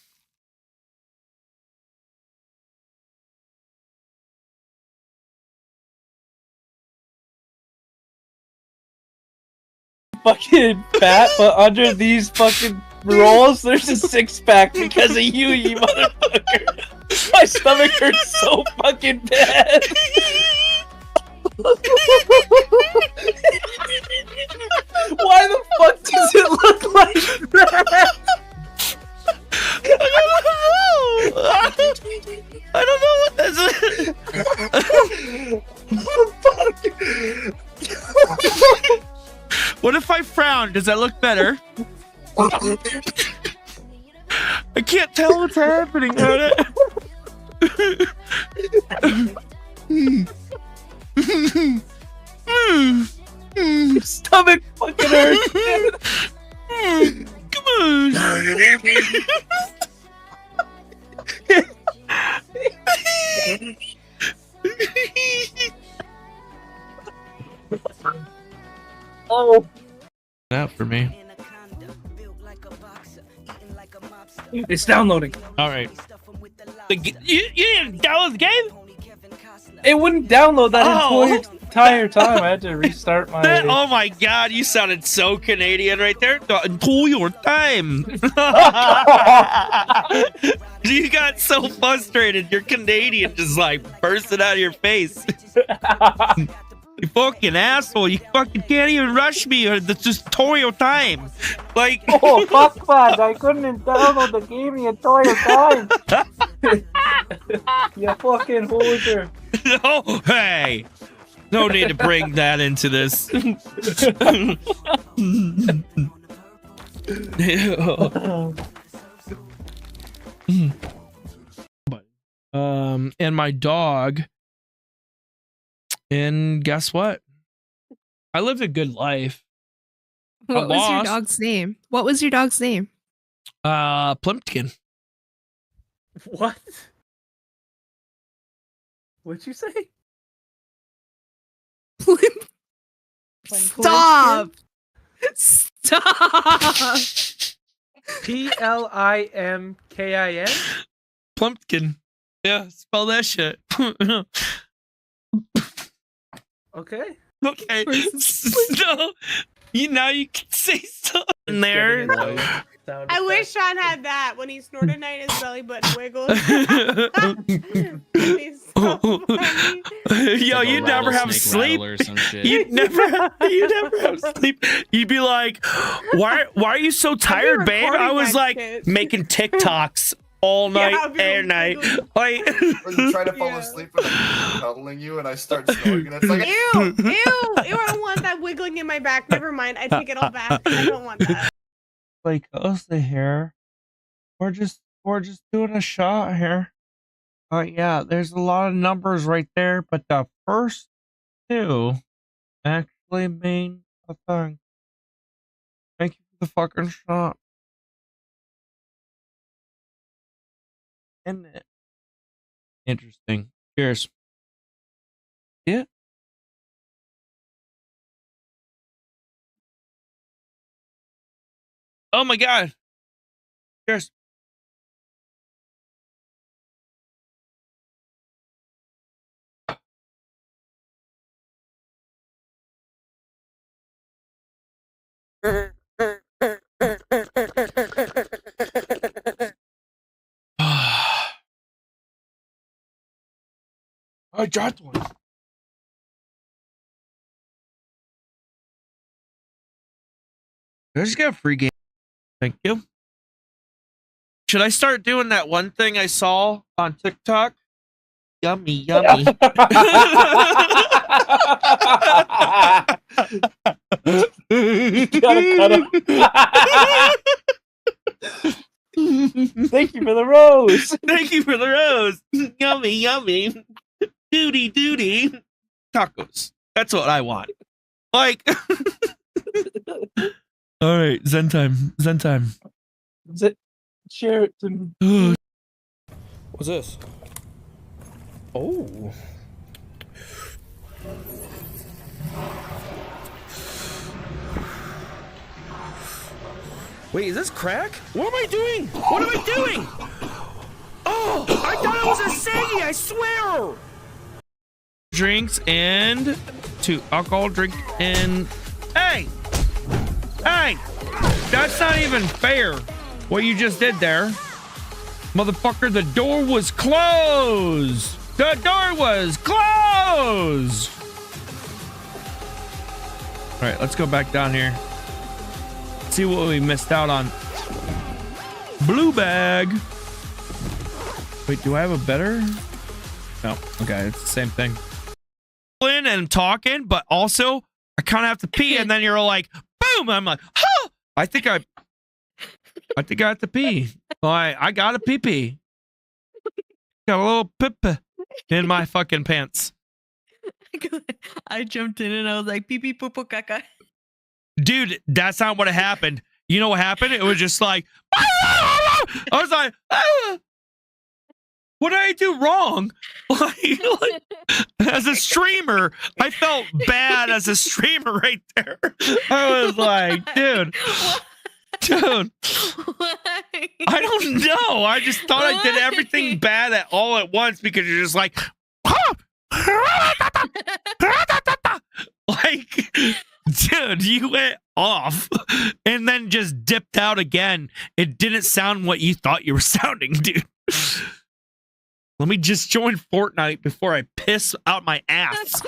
Fucking fat, but under these fucking rolls, there's a six pack because of you, you motherfucker. My stomach hurts so fucking bad. Why the fuck does it look like that? I don't know what this is. What if I frown? Does that look better? I can't tell what's happening. Your stomach fucking hurts. Come on. Oh, That for me. it's downloading. All right. You didn't download the game? It wouldn't download that Oh. entire time. I had to restart my. Oh my god, you sounded so Canadian right there. Until your time. You got so frustrated. Your Canadian just like bursted out of your face. You fucking asshole. You fucking can't even rush me or the tutorial time. Like, Oh, fuck that. I couldn't download the game the entire time. You fucking hoser. oh, hey. No need to bring that into this. And my dog. And guess what? I lived a good life. What was your lost. dog's name? What was your dog's name? Plimpkin. What? What'd you say? Stop! Stop! Plimkin. Plumpkin. Yeah, spell that shit. Okay. Okay. So, now you can say something there. I wish Sean had that when he snorted and his belly button wiggled. He's so funny. Yo, you'd never have sleep. You'd never have sleep. You'd be like, why are you so tired, babe? I recording was that like shit. making TikToks all night I'll be and night. Like, When you try to fall Yeah. asleep and I'm cuddling you and I start snoring and it's like, Ew, ew, I don't want that wiggling in my back. Never mind, I take it all back. I don't want that. like us here. We're just doing a shot here. Yeah, there's a lot of numbers right there, but the first two actually mean a thing. Thank you for the fucking shot. Isn't it? Interesting. Cheers. Yeah. Oh my god. Cheers. I dropped one. Did I just get a free game? Thank you. Should I start doing that one thing I saw on TikTok? Yummy, yummy. You gotta cut him. Thank you for the rose. Thank you for the rose. Yummy, yummy. Duty. Tacos. That's what I want. Like. All right, Zen time. Share it to me. What's this? Oh. Wait, is this crack? What am I doing? What am I doing? Oh, I thought it was a Saggy, I swear! Drinks and 2 alcohol drink and hey, that's not even fair what you just did there, motherfucker. The door was closed. All right, let's go back down here, see what we missed out on. Blue bag. Wait, do I have a better? No. Okay, it's the same thing. And talking, but also I kind of have to pee, and then you're like, boom! I'm like, huh! I think I have to pee. I got a pee. Got a little pip in my fucking pants. I jumped in and I was like, pee pee poo poo caca. Dude, that's not what happened. You know what happened? It was just like, I was like, ah! What did I do wrong? Like, as a streamer, I felt bad as a streamer right there. I was like, dude, I don't know. I just thought I did everything bad all at once because you're just like, like, dude, you went off and then just dipped out again. It didn't sound what you thought you were sounding, dude. Let me just join Fortnite before I piss out my ass.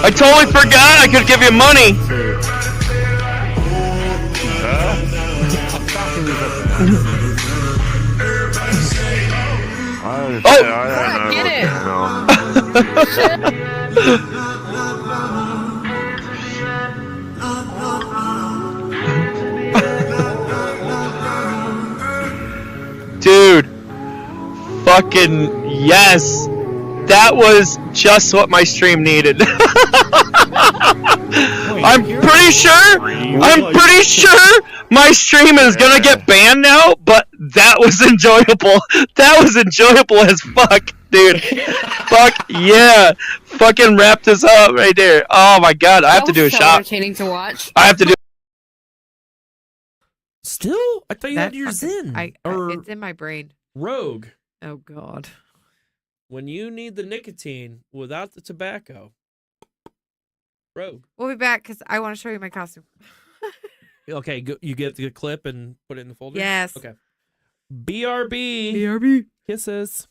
I totally forgot I could give you money. Get it. Fucking yes. That was just what my stream needed. I'm pretty sure my stream is gonna get banned now, but that was enjoyable. That was enjoyable as fuck, dude. Fuck yeah. Fucking wrap this up right there. Oh my god, I have to do a shot. Entertaining to watch. I have to do. Still? I thought you had That's yours fucking- in. Or it's in my brain. Rogue. Oh god. When you need the nicotine without the tobacco. Rogue. We'll be back because I want to show you my costume. Okay, you get the clip and put it in the folder? Yes. Okay. BRB. BRB. Kisses.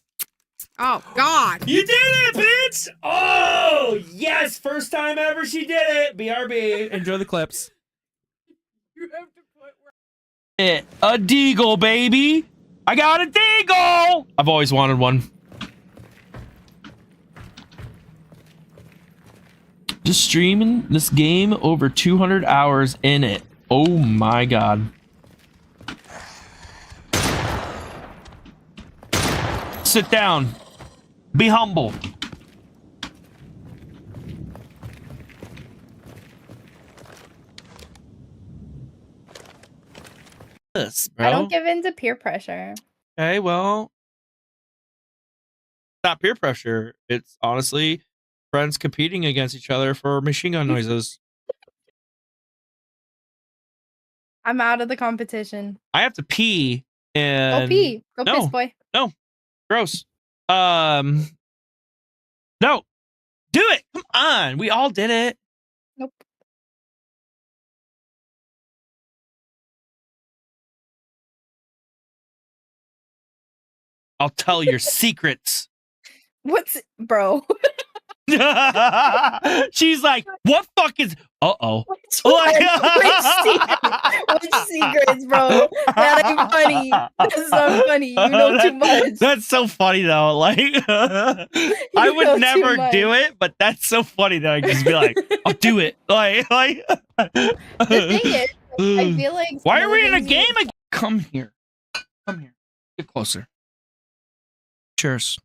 Oh god. You did it, bitch! Oh, yes! First time ever she did it! BRB. Enjoy the clips. You have to put A deagle, baby! I got a deagle! I've always wanted one. Just streaming this game over 200 hours in it. Oh my god. Sit down. Be humble. This, bro. I don't give in to peer pressure. Okay, well, not peer pressure. It's honestly friends competing against each other for machine gun noises. I'm out of the competition. I have to pee and Go pee. Go no. piss, boy. gross. No, do it. Come on, we all did it. Nope. I'll tell your secrets. What's bro? She's like, what fuck is? Uh-oh. Which secrets, bro? That ain't funny. That's not funny. You know too much. That's so funny though. Like, I know would too never much. do it, but that's so funny that I can just be like, I'll do it. Like. The thing is, I feel like Why some are of the we in a things you- game again? Come here. Come here. Get closer. Cheers.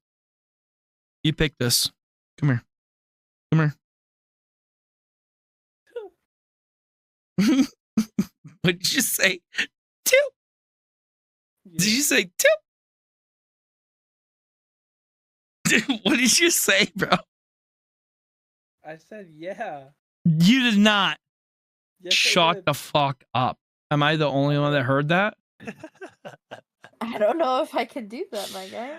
You pick this. Come here. Come here. What did you say? Two. Did you say two? Dude, what did you say, bro? I said yeah. You did not. Yes, Shut the fuck up. Am I the only one that heard that? I don't know if I can do that, my guy.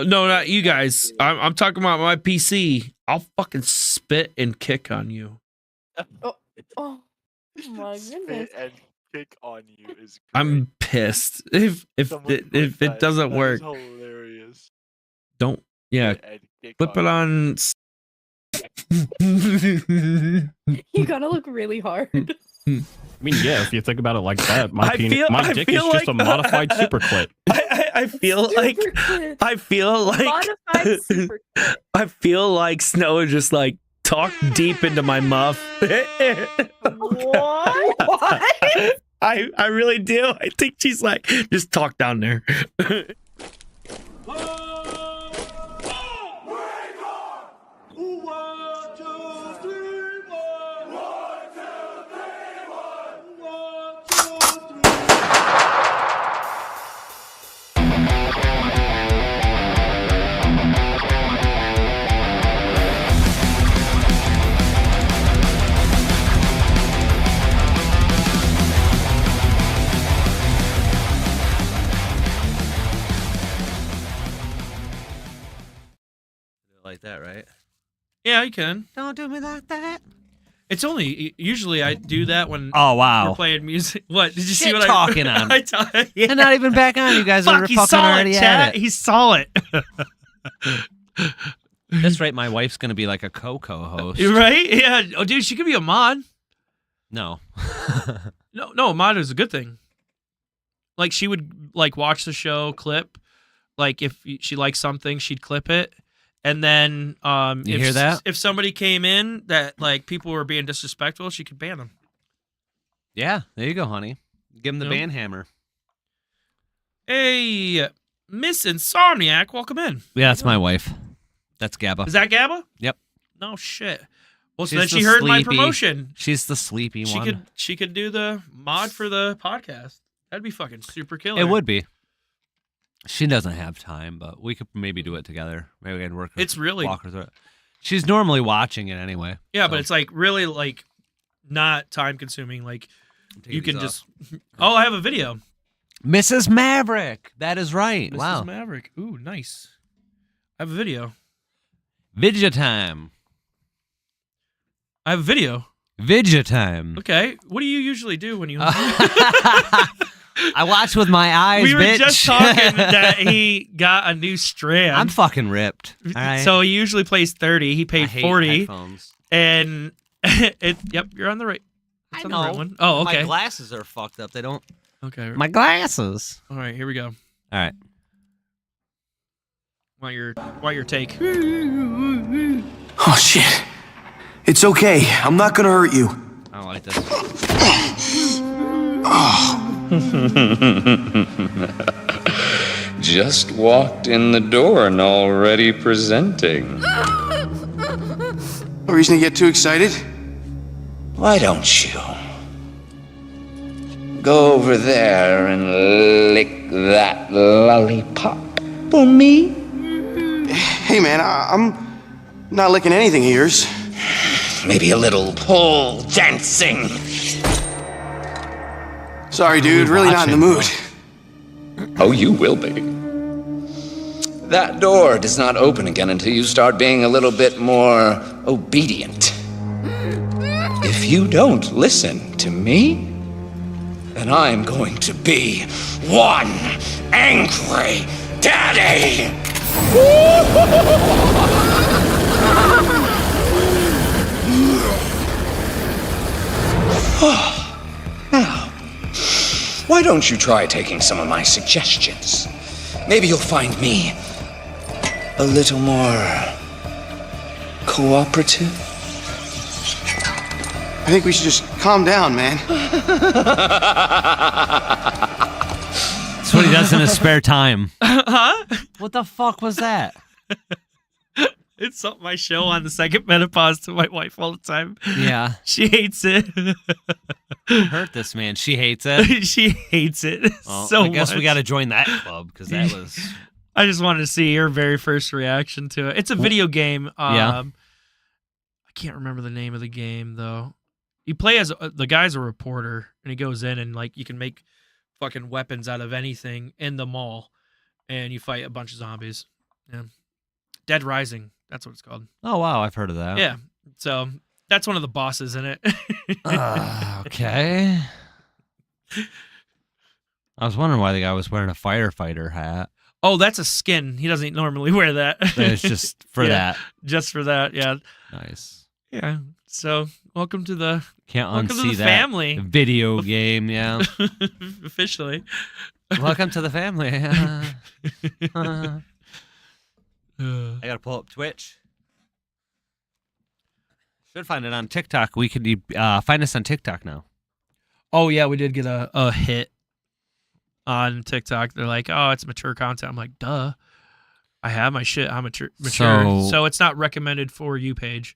No, not you guys. I'm talking about my PC. I'll fucking spit and kick on you. Oh my goodness. and kick on you is I'm pissed. If it doesn't work, hilarious. don't. Yeah, flip it on. You gotta look really hard. I mean, yeah, if you think about it like that, my I feel- my I dick is feel just a like- modified super clit. I feel like Modified super. I feel like Snow is just like talk deep into my muff. What? What? I really do. I think she's like just talk down there. Like that, right? Yeah, you can. Don't do me like that. It's only usually I do that when Oh we're wow! playing music. What did you see? Shit What talking I, on. yeah. And not even back on. You guys are Fuck, he fucking saw already it, at chat. it. He saw it. That's right. My wife's gonna be like a co-host. You're right? Yeah. Oh, dude, she could be a mod. No. No, a mod is a good thing. Like she would like watch the show clip. Like if she likes something, she'd clip it. And then You hear that? if somebody came in that like people were being disrespectful, she could ban them. Yeah, there you go, honey. Give him the Yep. band hammer. Hey, Miss Insomniac, welcome in. Yeah, that's my wife. That's Gabba. Is that Gabba? Yep. No shit. Well, so She's then she the heard my sleepy- promotion. She's the sleepy one. She could do the mod for the podcast. That'd be fucking super killer. It would be. She doesn't have time, but we could maybe do it together. Maybe we can work. It's really- walk her through it. She's normally watching it anyway. Yeah, so. but it's like really like not time consuming. Like you can these just. Oh, I have a video. Mrs. Maverick. That is right. Mrs. Wow. Maverick. Ooh, nice. I have a video. Vidya time. I have a video. Vidya time. Okay. What do you usually do when you? I watch with my eyes, we were bitch. just talking that he got a new strand. I'm fucking ripped. All right? So he usually plays 30. He I paid hate 40. headphones. And yep, you're on the right. I It's on know. the right one. Oh, okay. My glasses are fucked up. They don't. Okay. My glasses. All right, here we go. All right. Want your take? Oh shit. It's okay. I'm not gonna hurt you. I don't like this. Just walked in the door and already presenting. No reason to get too excited? Why don't you go over there and lick that lollipop for me? Hey man, I'm not licking anything of yours. Maybe a little pole dancing. Sorry, dude. Really not in the mood. Oh, you will be. That door does not open again until you start being a little bit more obedient. If you don't listen to me, then I'm going to be one angry daddy. Now, why don't you try taking some of my suggestions? Maybe you'll find me a little more cooperative. I think we should just calm down, man. That's what he does in his spare time. Huh? What the fuck was that? It's something I show on the second menopause to my wife all the time. Yeah. She hates it. Hurt this man. She hates it. She hates it Well, so I guess much. we got to join that club because that was. I just wanted to see her very first reaction to it. It's a video game. Yeah. I can't remember the name of the game though. You play as the guy's a reporter, and he goes in and like you can make fucking weapons out of anything in the mall, and you fight a bunch of zombies. Yeah. Dead Rising. That's what it's called. Oh wow, I've heard of that. Yeah. So that's one of the bosses in it. Okay. I was wondering why the guy was wearing a firefighter hat. Oh, that's a skin. He doesn't normally wear that. It's just for Yeah, that. Just for that. Yeah. Nice. Yeah. So welcome to the Can't welcome to unsee the that. family. Video game, yeah. Officially. Welcome to the family. I gotta pull up Twitch. Should find it on TikTok. We could find us on TikTok now. Oh yeah, we did get a hit on TikTok. They're like, "Oh, it's mature content." I'm like, "Duh, I have my shit. I'm mature. So it's not recommended for you page."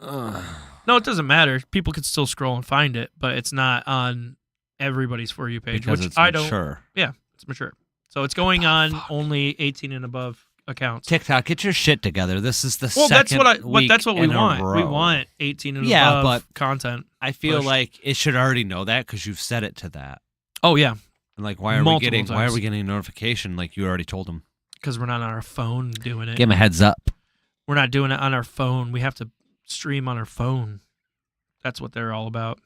No, it doesn't matter. People could still scroll and find it, but it's not on everybody's for you page, Because which it's I don't. mature. Yeah, it's mature. So it's going on only 18 and above accounts. TikTok, get your shit together. This is the Well, that's second what that's what we week in a want. We row. want 18 and Yeah, above but content. I feel pushed. like it should already know that because you've set it to that. Oh yeah, And like, why are Multiple we times. getting a notification like you already told them? because we're not on our phone doing it. Give him a heads up. We're not doing it on our phone. We have to stream on our phone. That's what they're all about.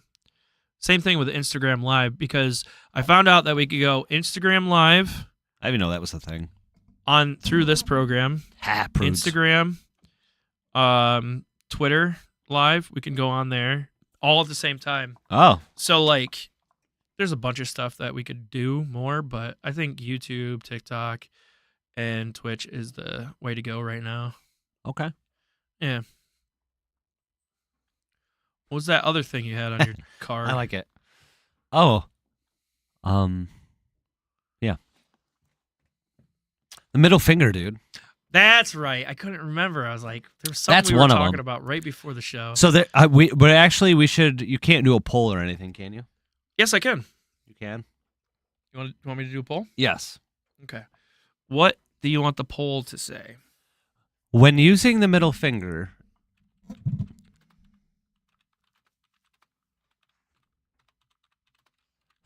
Same thing with Instagram Live, because I found out that we could go Instagram Live I didn't even know that was a thing. on through this program, Prudes. Instagram, Twitter Live. We can go on there all at the same time. Oh, So like, there's a bunch of stuff that we could do more, but I think YouTube, TikTok, and Twitch is the way to go right now. okay. Yeah. What was that other thing you had on your card? I like it. Oh, yeah. The middle finger, dude. That's right. I couldn't remember. I was like, there was something That's we were one of talking them. about right before the show. So we should. You can't do a poll or anything, can you? Yes, I can. You can. You want me to do a poll? Yes. Okay. What do you want the poll to say? When using the middle finger,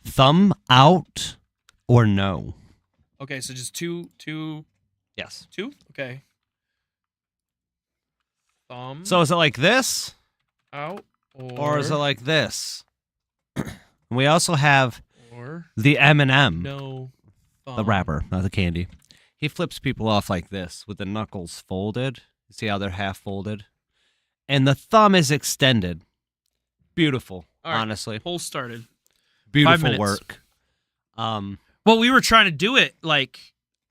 thumb out or no? Okay, so just two. Yes. Two? Okay. Thumb So is it like this, out or is it like this? We also have or the M&M, no the thumb. wrapper, not the candy. He flips people off like this with the knuckles folded. See how they're half folded? And the thumb is extended. Beautiful, All right, honestly. Poll started. 5 Beautiful minutes. work. Well, we were trying to do it like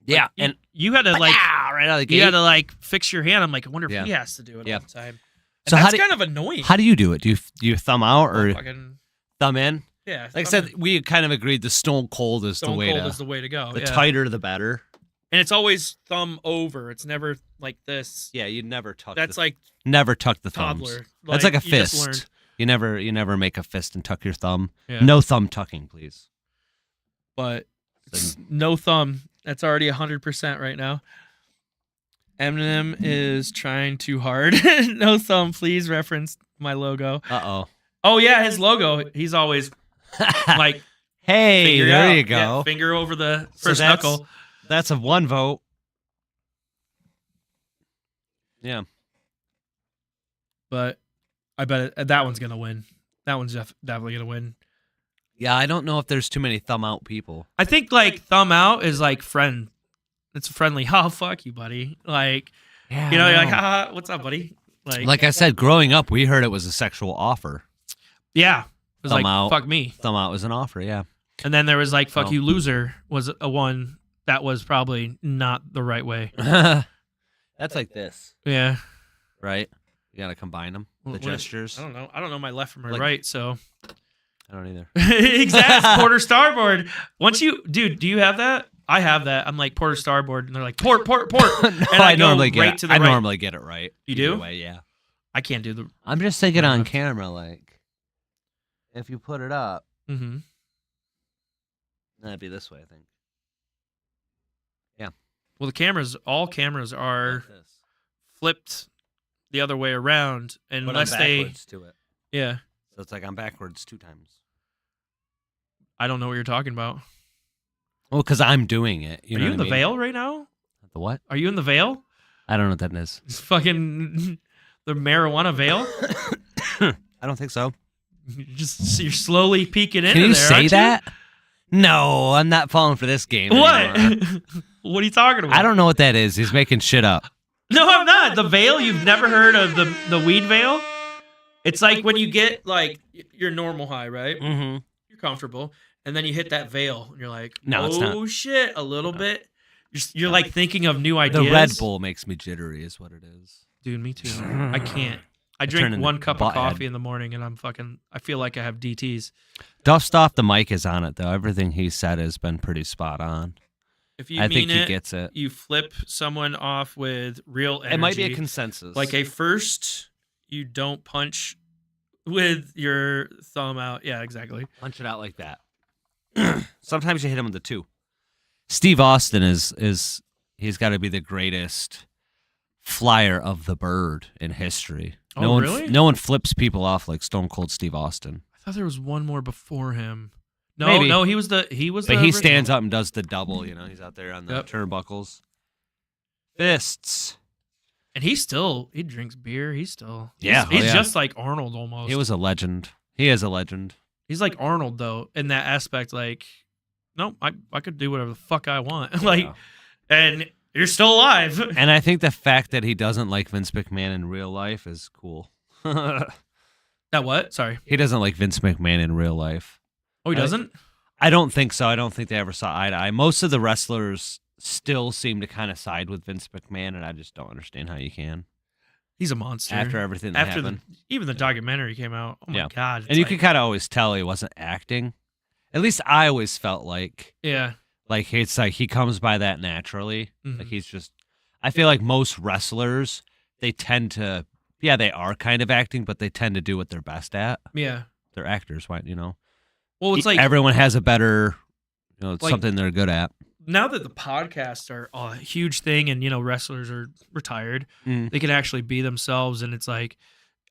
Yeah, you- and you had to like right out of the you gate. had to like fix your hand. I'm like, I wonder if Yeah. he has to do it Yeah. all the time. And So how that's do- kind of annoying. How do you do it? Do you thumb out or Fucking, thumb in? yeah. Like I said, we kind of agreed the stone cold is Stone the way cold to. is the way to go. The yeah. tighter, the better. And it's always thumb over. It's never like this. Yeah, you never tuck. That's the, like never tuck the thumbs. toddler. That's like a you just fist. learned. You never make a fist and tuck your thumb. Yeah. No thumb tucking, please. But it's no thumb. That's already 100% right now. Eminem is trying too hard. No thumb, please reference my logo. Uh-oh. Oh yeah, his logo. He's always like, Hey, finger there out. you go. Yeah, finger over the So first that's- knuckle. That's a 1 vote. Yeah. But I bet that one's gonna win. That one's definitely gonna win. Yeah, I don't know if there's too many thumb out people. I think like thumb out is like friend. It's friendly. Oh fuck you, buddy. Like Yeah, you know, I you're like, know. haha, what's up, buddy? Like I said, growing up, we heard it was a sexual offer. yeah, it was Thumb like out. fuck me. Thumb out was an offer, yeah. And then there was like fuck Oh. you, loser was a one that was probably not the right way. That's like this, Yeah. right? You gotta combine them, the What- gestures. I don't know. I don't know my left from my Like- right, so I don't either. exactly. Porter starboard. Once you, dude, do you have that? I have that. I'm like Porter starboard, and they're like port. No, And I go normally get right it. to the I right. normally get it right. You Either do? way, yeah. I can't do the. I'm just thinking on camera, like if you put it up, Mm-hmm. that'd be this way, I think. Well, the cameras, all cameras are Like this. flipped the other way around, But I'm unless they. backwards to it. Yeah, So it's like I'm backwards 2 times. I don't know what you're talking about. Well, because I'm doing it. Are you in the veil right now? The what? Are you in the veil? I don't know what that is. It's fucking the marijuana veil. I don't think so. You're slowly peeking into Can you there. say aren't you? that? No, I'm not falling for this game. What? anymore. What are you talking about? I don't know what that is. He's making shit up. No, I'm not. The veil. You've never heard of the weed veil? It's like when you get like your normal high, right? Mm-hmm. You're comfortable, and then you hit that veil, and you're like, No, oh it's not. shit, a little bit. You're like thinking of new ideas. The Red Bull makes me jittery, is what it is. Dude, me too. I can't. I turn drink into one cup of butthead. coffee in the morning, and I feel like I have DTs. Dust off the mic is on it though. Everything he said has been pretty spot on. If you I mean think he it, gets it. you flip someone off with real energy. It might be a consensus. Like a first, you don't punch with your thumb out. Yeah, exactly. punch it out like that. Sometimes you hit him with the 2. Steve Austin is he's got to be the greatest flyer of the bird in history. Oh, really? No one flips people off like Stone Cold Steve Austin. I thought there was one more before him. No, Maybe. no, he was the But the he original. stands up and does the double. You know, he's out there on the Yep. turnbuckles. Fists. And he drinks beer. He's Yeah, oh, he's yeah. just like Arnold almost. He was a legend. He is a legend. He's like Arnold though in that aspect. Like, no, I could do whatever the fuck I want. Like, Yeah. and you're still alive. And I think the fact that he doesn't like Vince McMahon in real life is cool. That what? Sorry. He doesn't like Vince McMahon in real life. Oh, he doesn't. I don't think so. I don't think they ever saw eye to eye. Most of the wrestlers still seem to kind of side with Vince McMahon, and I just don't understand how you can. He's a monster. After everything that happened. Even the documentary came out. Oh my Yeah. god! And it's you like- could kind of always tell he wasn't acting. At least I always felt like yeah. Like it's like he comes by that naturally. Mhm. Like he's just. I feel like most wrestlers, they tend to. Yeah, they are kind of acting, but they tend to do what they're best at. Yeah. They're actors, right? You know. Well, it's like everyone has a better, it's like- something they're good at. now that the podcasts are a huge thing, and wrestlers are retired, Mm. they can actually be themselves, and it's like,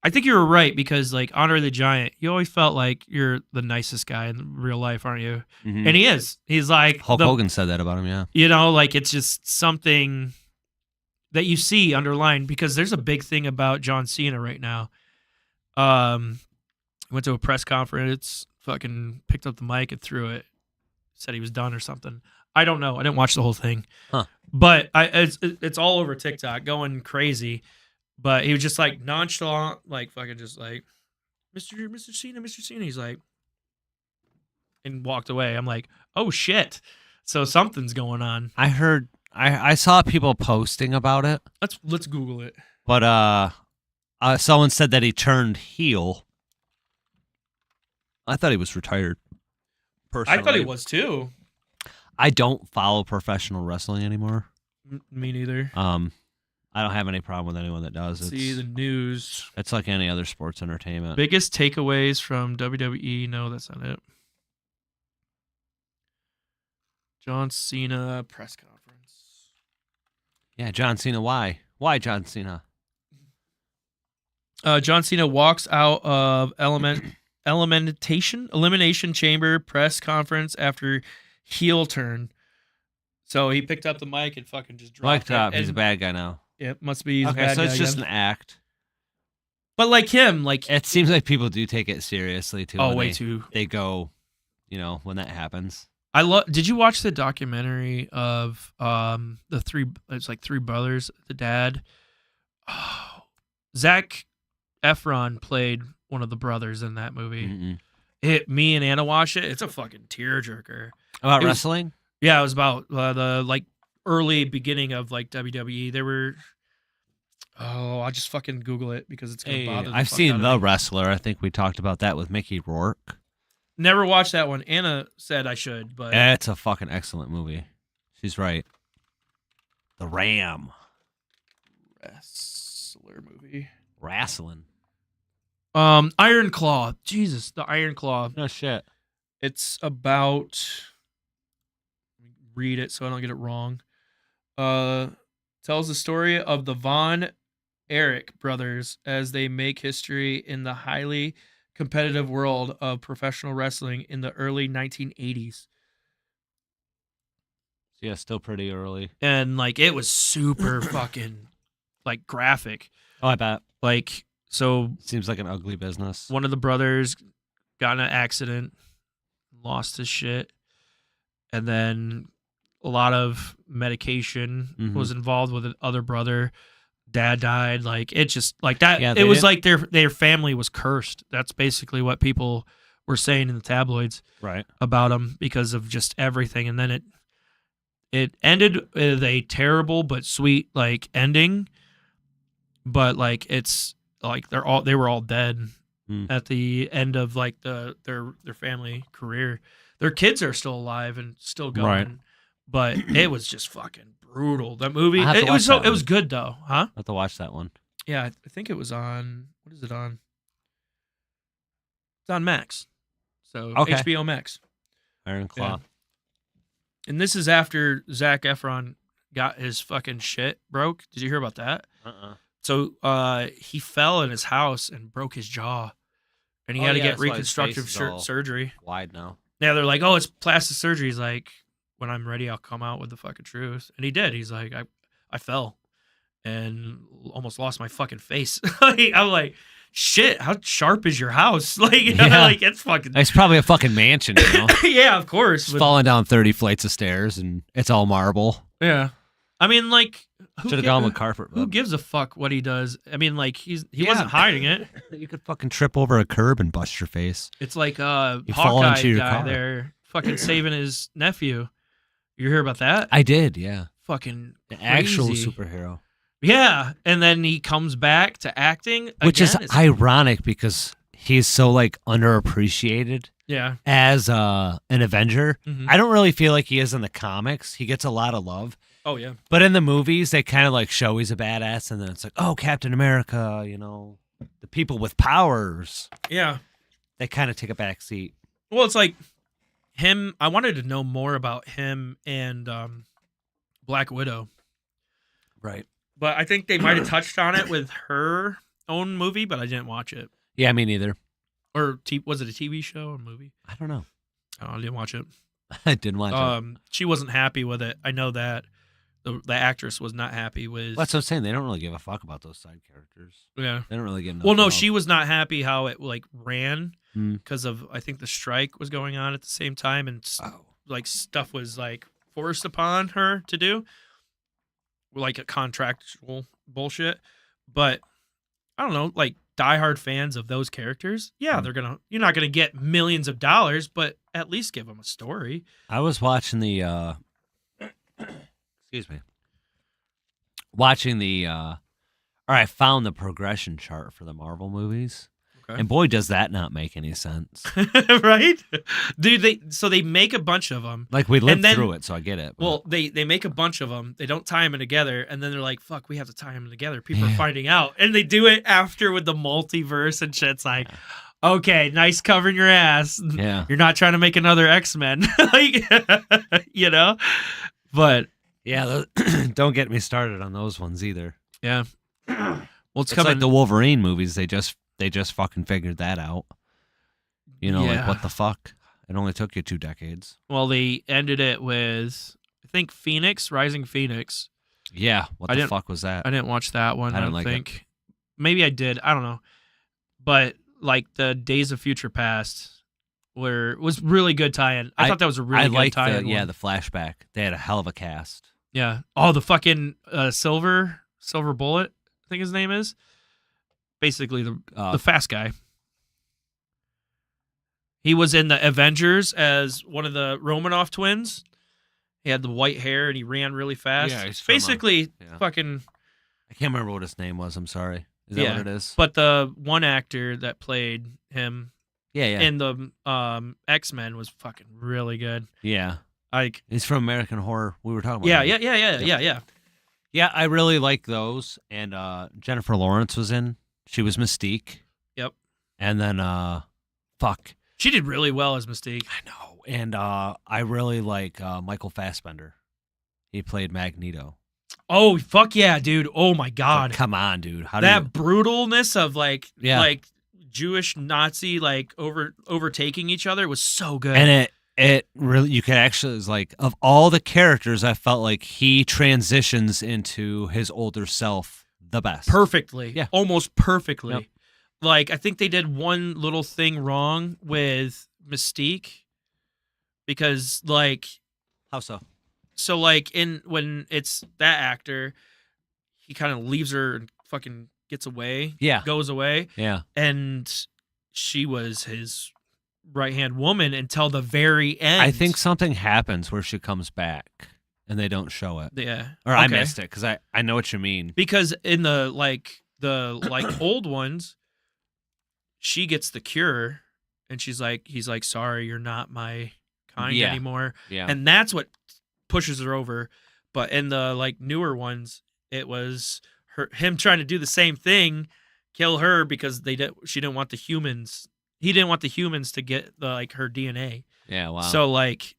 I think you were right because like Andre the Giant, you always felt like you're the nicest guy in real life, aren't you? Mhm. And he is. He's like Hulk Hogan said that about him. Yeah. Like it's just something that you see underlined because there's a big thing about John Cena right now. Went to a press conference, fucking picked up the mic and threw it. Said he was done or something. I don't know. I didn't watch the whole thing. Huh. But it's all over TikTok going crazy. But he was just like nonchalant, like fucking just like, Mr. Cena. He's like, and walked away. I'm like, oh shit. So something's going on. I heard. I saw people posting about it, Let's Google it. but someone said that he turned heel. I thought he was retired. Personally, I thought he was too. I don't follow professional wrestling anymore. Me neither. I don't have any problem with anyone that does. See the news. It's like any other sports entertainment. Biggest takeaways from WWE. No, that's not it. John Cena press conference. Yeah, John Cena. Why? Why John Cena? John Cena walks out of elimination chamber press conference after heel turn. So he picked up the mic and fucking just dropped it. He's a bad guy now. Yep, must be he's a Okay, bad so guy it's just again. an act. But like him, like It seems like people do take it seriously too. Oh, when way they- too. They go, when that happens. I love. Did you watch the documentary of the three? It's like three brothers. The dad, Zac Efron played one of the brothers in that movie. Me and Anna watched it. It's a fucking tearjerker. About It was- wrestling? Yeah, it was about the like early beginning of like WWE. They were. Oh, I'll just fucking Google it because it's gonna bother. I've seen The Wrestler. I think we talked about that with Mickey Rourke. Never watched that one. Anna said I should, but It's a fucking excellent movie. She's right. The Ram. wrestler movie. Wrestling. Iron Claw. Jesus, the Iron Claw. No shit. It's about. Read it so I don't get it wrong. Tells the story of the Von Erich brothers as they make history in the highly competitive world of professional wrestling in the early 1980s. Yeah, still pretty early. And like it was super fucking like graphic. Oh, I bet. Like so Seems like an ugly business. one of the brothers got in an accident, lost his shit, and then a lot of medication was involved with the other brother. Dad died. Like it just like that. Yeah, it they was didn't- like their family was cursed. That's basically what people were saying in the tabloids Right. about him because of just everything. And then it ended with a terrible but sweet like ending. But like it's like they were all dead at the end of like their family career. Their kids are still alive and still going. Right. But it was just fucking brutal. That movie. I'll have to It was watch that it was one. good though, huh? I have to watch that one. Yeah, I think it was on. What is it on? It's on Max. So Okay. HBO Max. Iron Claw. Yeah. And this is after Zac Efron got his fucking shit broke. Did you hear about that? So he fell in his house and broke his jaw, and he had to get reconstructive surgery. Wide now. Yeah, they're like, oh, it's plastic surgery. He's like, when I'm ready, I'll come out with the fucking truth. And he did. He's like, I fell and almost lost my fucking face. I'm like, shit, how sharp is your house? Like, Yeah. like it's fucking. It's probably a fucking mansion, you know? Yeah, of course. It's but- falling down 30 flights of stairs and it's all marble. Yeah. I mean, like, Should have gone with carpet. who gives a fuck what he does? I mean, like, he wasn't hiding it. You could fucking trip over a curb and bust your face. It's like You fall Hawkeye into your guy car. there fucking saving his nephew. You hear about that? I did, yeah. Fucking The actual crazy. superhero. Yeah, and then he comes back to acting, Which is again. It's- ironic because he's so like underappreciated. Yeah. as an Avenger. Mhm. I don't really feel like he is in the comics. He gets a lot of love. Oh yeah. But in the movies, they kind of like show he's a badass, and then it's like, oh, Captain America, the people with powers. Yeah. They kind of take a back seat. Well, it's like him. I wanted to know more about him and Black Widow. Right. But I think they might have touched on it with her own movie, but I didn't watch it. Yeah, me neither. Or was it a TV show or movie? I don't know. Oh, I didn't watch it. I didn't watch it. She wasn't happy with it. I know that the actress was not happy with. That's what I'm saying. They don't really give a fuck about those side characters. Yeah. They don't really give. Well, no, love. she was not happy how it like ran Mm. because of I think the strike was going on at the same time and like stuff was like forced upon her to do, like a contractual bullshit. But I don't know, like diehard fans of those characters, yeah, you're not gonna get millions of dollars, but at least give them a story. I was watching the. Excuse me. Watching the. Or I found the progression chart for the Marvel movies. Okay. And boy, does that not make any sense. Right? Dude, they make a bunch of them. Like, we lived And then- through it, so I get it. but- Well, they make a bunch of them. They don't tie them together, and then they're like, "Fuck, we have to tie them together." People are Yeah. finding out, and they do it after with the multiverse and shit. It's like, okay, nice covering your ass. Yeah. You're not trying to make another X-Men, like, But yeah, don't get me started on those ones either. yeah, well, it's It's coming. like the Wolverine movies. They just fucking figured that out. Like, Yeah. what the fuck? It only took you 2 decades. Well, they ended it with I think Rising Phoenix. Yeah. What I the didn't- fuck was that? I didn't watch that one. I I didn't don't like it. think. Maybe I did. I don't know. But like the Days of Future Past was really good tie-in. I thought that was a really I good liked tie-in. the one. the flashback. They had a hell of a cast. Yeah. Oh, the fucking Silver Bullet, I think his name is. Basically the fast guy. He was in the Avengers as one of the Romanoff twins. He had the white hair and he ran really fast. Yeah, he's from, basically yeah. fucking I can't remember what his name was. I'm sorry. Is that yeah. what it is? But the one actor that played him Yeah. in the X-Men was fucking really good. Yeah. Like He's from American Horror. We were talking about yeah, him. yeah. Yeah, I really like those. And Jennifer Lawrence was in. She was Mystique. Yep. And then fuck. She did really well as Mystique. I know. And I really like Michael Fassbender. He played Magneto. Oh fuck yeah, dude! Oh my god, Come on, dude. How do that you brutalness of like Yeah. Jewish Nazi like overtaking each other was so good. And it really, you could actually, it was like, of all the characters, I felt like he transitions into his older self the best. Perfectly. Yeah. Almost perfectly. Yep. Like, I think they did one little thing wrong with Mystique because, like, How so? so, like, when it's that actor, he kind of leaves her and fucking gets away. Yeah. Goes away. Yeah. And she was his right-hand woman until the very end. I think something happens where she comes back and they don't show it. Yeah. Or I Okay. missed it because I know what you mean. Because in the old ones, she gets the cure and he's like, sorry, you're not my kind Yeah. anymore. Yeah. And that's what pushes her over. But in the like newer ones, it was him trying to do the same thing, kill her because she didn't want the humans. He didn't want the humans to get her DNA. Yeah, wow. So like,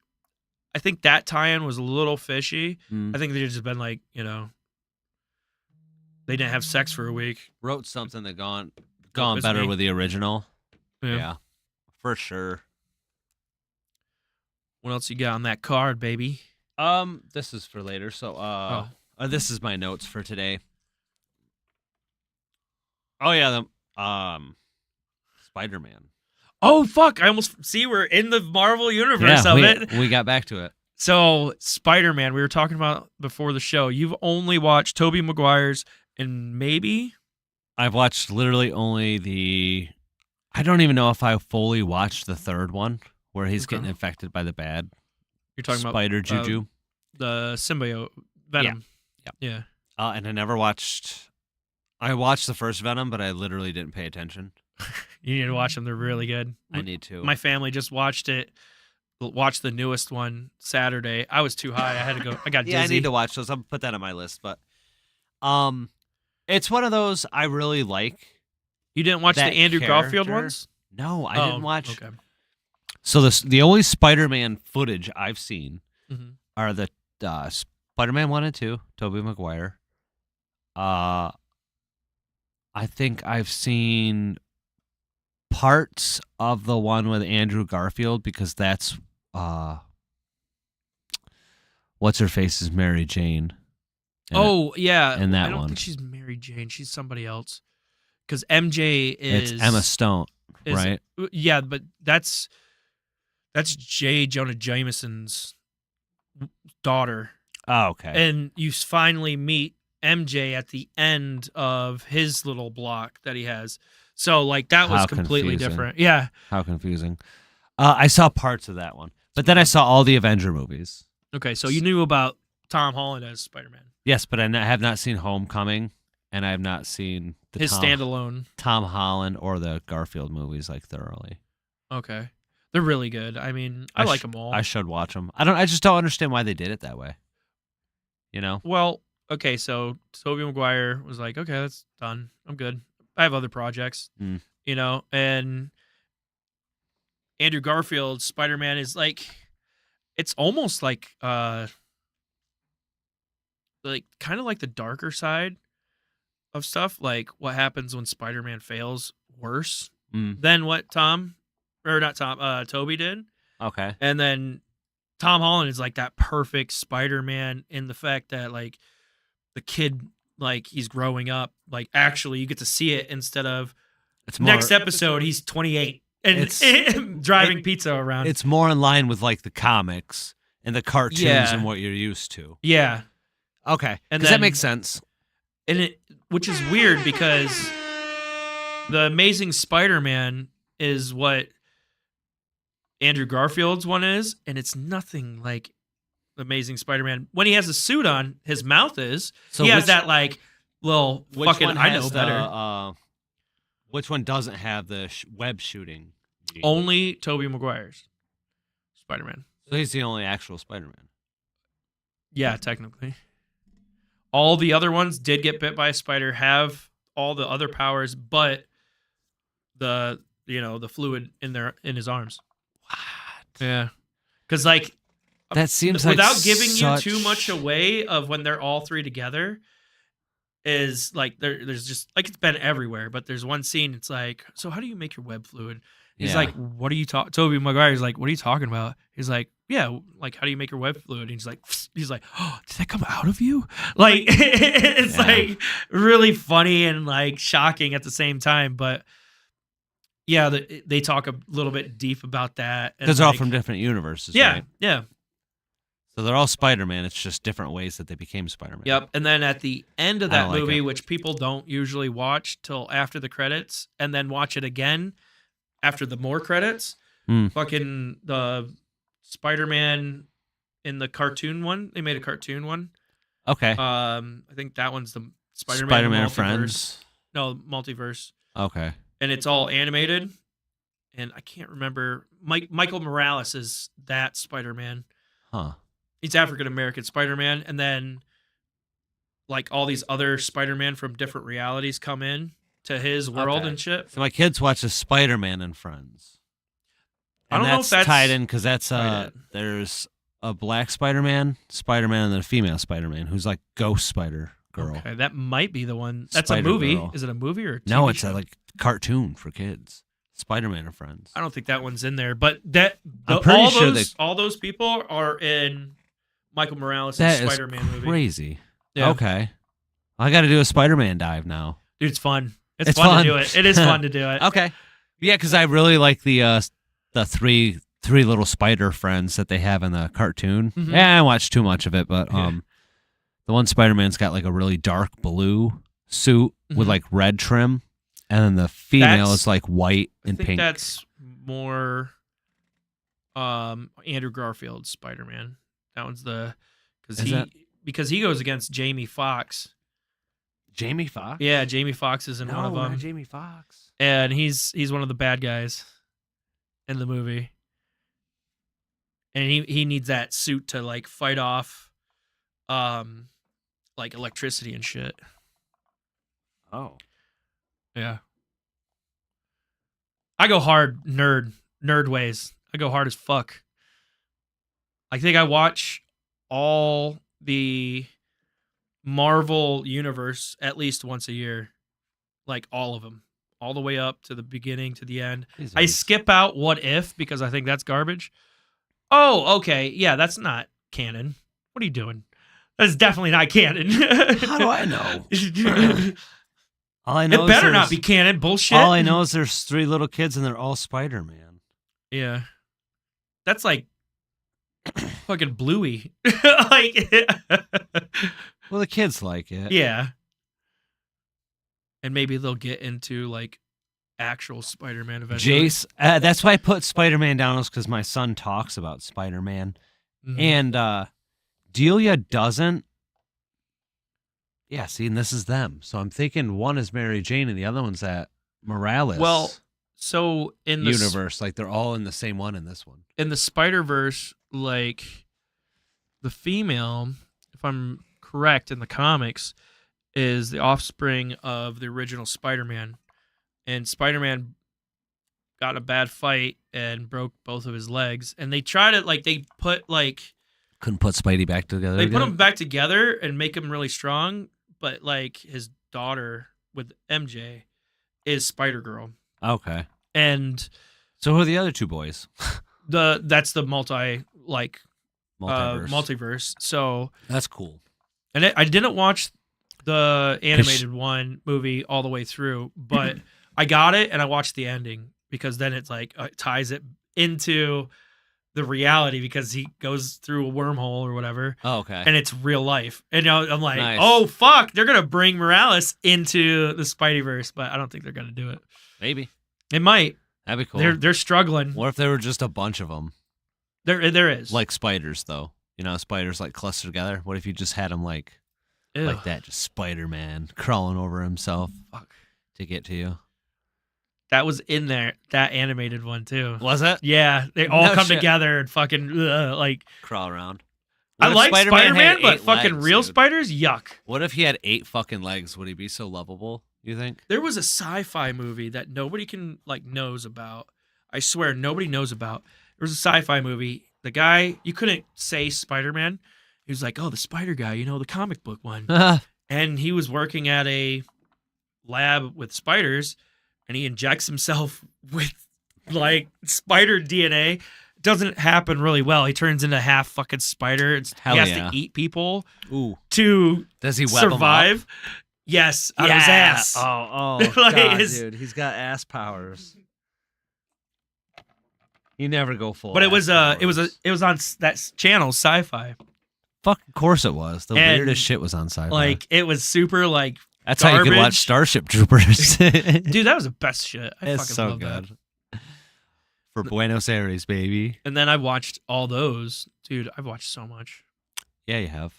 I think that tie-in was a little fishy. Mm. I think they've just been like, they didn't have sex for a week. Wrote something that gone was better me. with the original. Yeah. Yeah, for sure. What else you got on that card, baby? This is for later. So, Oh. this is my notes for today. Oh yeah, Spider-Man. Oh fuck! I almost we're in the Marvel universe of it. We got back to it. So Spider-Man, we were talking about before the show. You've only watched Tobey Maguire's and maybe I've watched literally only I don't even know if I fully watched the third one where he's Okay. getting infected by the bad. you're talking Spider about Juju. the symbiote Venom. Yeah. And I never watched. I watched the first Venom, but I literally didn't pay attention. You need to watch them. They're really good. I need to. My family just watched it. Watched the newest one Saturday. I was too high. I had to go. I got dizzy. Yeah, I need to watch those. I'll put that on my list. But it's one of those I really like. You didn't watch the that Andrew Garfield character. ones? No, I didn't watch. Okay. So the only Spider-Man footage I've seen Mhm. are the Spider-Man 1 and 2, Tobey Maguire. I think I've seen parts of the one with Andrew Garfield because that's what's her face is Mary Jane. Oh yeah, in that I don't one. think she's Mary Jane. She's somebody else. Because MJ is It's Emma Stone, right? Yeah, but that's J. Jonah Jameson's daughter. Oh, okay. And you finally meet MJ at the end of his little block that he has. So like that was How completely confusing. different. Yeah. How confusing. I saw parts of that one, but then I saw all the Avenger movies. Okay, so you knew about Tom Holland as Spider-Man. Yes, but I have not seen Homecoming, and I have not seen His standalone. Tom Holland or the Garfield movies like thoroughly. Okay. They're really good. I mean, I like them all. I should watch them. I just don't understand why they did it that way. You know? Well, okay, so Tobey Maguire was like, okay, that's done. I'm good. I have other projects, you know, and Andrew Garfield's Spider-Man is like, it's almost like kind of like the darker side of stuff, like what happens when Spider-Man fails worse than what Toby did. Okay. And then Tom Holland is like that perfect Spider-Man in the fact that like the kid, like he's growing up, like actually you get to see it instead of It's more- next episode he's 28 and driving pizza around. It's more in line with like the comics and the cartoons Yeah. and what you're used to. Yeah. Okay. And Does then- that make sense? And which is weird because the Amazing Spider-Man is what Andrew Garfield's one is, and it's nothing like the Amazing Spider-Man. When he has a suit on, his mouth is. So he has which- that like little Which fucking one I has know the, better. which one doesn't have the web shooting? Only Tobey Maguire's Spider-Man. So he's the only actual Spider-Man. Yeah, technically. All the other ones did get bit by a spider, have all the other powers, but the fluid in his arms. What? Yeah. Cuz like That seems like without giving such- you too much away of when they're all three together is like there's just like it's been everywhere, but there's one scene it's like, so how do you make your web fluid? He's Yeah. like, what are you talking? Toby Maguire's like, what are you talking about? He's like, yeah, like how do you make your web fluid? And he's like, oh, did that come out of you? Like it's Yeah. like really funny and like shocking at the same time, but yeah, they talk a little bit deep about that. and, Because they're all like- from different universes, Yeah, right? yeah. So they're all Spider-Man. It's just different ways that they became Spider-Man. Yep. And then at the end of I that don't like movie, it. which people don't usually watch till after the credits, and then watch it again after the more credits, fucking the Spider-Man in the cartoon one. They made a cartoon one. Okay. I think that one's the Spider-Man. Spider-Man and Multiverse. Friends. No, Multiverse. Okay. And it's all animated. And I can't remember. Michael Morales is that Spider-Man. Huh. He's African American Spider-Man, and then like all these other Spider-Man from different realities come in to his world Okay. and shit. So my kids watch the Spider-Man and Friends. I And don't know if that's tied in because that's tied there's a black Spider-Man, and then a female Spider-Man who's like Ghost Spider Girl. Okay, that might be the one. That's Spider a movie. Girl. Is it a movie or a TV No, it's show? a like cartoon for kids. Spider-Man and Friends. I don't think that one's in there, but I'm pretty all sure those all those people are in Michael Morales' That is Spider-Man movie. crazy. Yeah. Okay. I got to do a Spider-Man dive now. Dude, it's fun. It's fun to do it. It is fun to do it. Okay. Yeah, because I really like the three little spider friends that they have in the cartoon. Mhm. Yeah, I watched too much of it, but the one Spider-Man's got like a really dark blue suit with Mhm. like red trim, and then the female That's- is like white I and think pink. that's more Andrew Garfield's Spider-Man. That one's Is that- because he goes against Jamie Foxx. Jamie Foxx? Yeah, Jamie Foxx is in one of them. Not Jamie Foxx. And he's one of the bad guys in the movie. And he needs that suit to like fight off like electricity and shit. Oh. Yeah. I go hard nerd ways. I go hard as fuck. I think I watch all the Marvel universe at least once a year. Like all of them. All the way up to the beginning to the end. I skip out What If because I think that's garbage. Oh, okay. Yeah, that's not canon. What are you doing? That's definitely not canon. How do I know? All I know it better not be canon. Bullshit. All I know is there's 3 little kids and they're all Spider-Man. Yeah. That's like fucking Bluey. Like well, the kids like it. Yeah. And maybe they'll get into like actual Spider-Man eventually. Jace, that's why I put Spider-Man down, is because my son talks about Spider-Man. Mhm. And Delia doesn't. Yeah, see, and this is them. So I'm thinking one is Mary Jane and the other one's that Morales Well, so in the universe. Like they're all in the same one in this one. in the Spider-Verse, like the female, if I'm correct in the comics, is the offspring of the original Spider-Man. And Spider-Man got in a bad fight and broke both of his legs. And they tried to they put Couldn't put Spidey back together. they put again? him back together and make him really strong. But like his daughter with MJ is Spider-Girl. Okay. And so who are the other 2 boys? that's the multiverse. Multiverse. So That's cool. and I didn't watch the animated one movie all the way through, but I got it and I watched the ending because then it's like it ties it into the reality because he goes through a wormhole or whatever. Oh, okay. And it's real life. And now I'm like, Nice. oh fuck, they're gonna bring Morales into the Spideyverse, but I don't think they're gonna do it. Maybe. It might. That'd be cool. They're struggling. What if there were just a bunch of them? There is. Like spiders, though. You know, spiders like clustered together. What if you just had them like that? Just Spider-Man crawling over himself to get to you. That was in there, that animated one too. Was it? Yeah, they all No come shit. together and fucking like crawl around. I What if like Spider-Man, had but 8 fucking legs, real dude? spiders, yuck. What if he had 8 fucking legs? Would he be so lovable? You think? There was a sci-fi movie that nobody can knows about. I swear nobody knows about. There was a sci-fi movie. The guy, you couldn't say Spider-Man. He was like, "Oh, the Spider guy, the comic book one." And he was working at a lab with spiders, and he injects himself with spider DNA. Doesn't happen really well. He turns into half fucking spider. Hell he has yeah. to eat people Does he web 'em up? survive. Yes, out of his ass. Oh, Like, God, his- dude, he's got ass powers. You never go full. But it was ass it was on that channel, Sci-Fi. Fucking course it was. The And, weirdest shit was on Sci-Fi. Like it was super that's how you could watch garbage. Starship Troopers. Dude, that was the best shit. I It's fucking so love that. good. For Buenos Aires, baby. And then I watched all those. Dude, I've watched so much. Yeah, you have.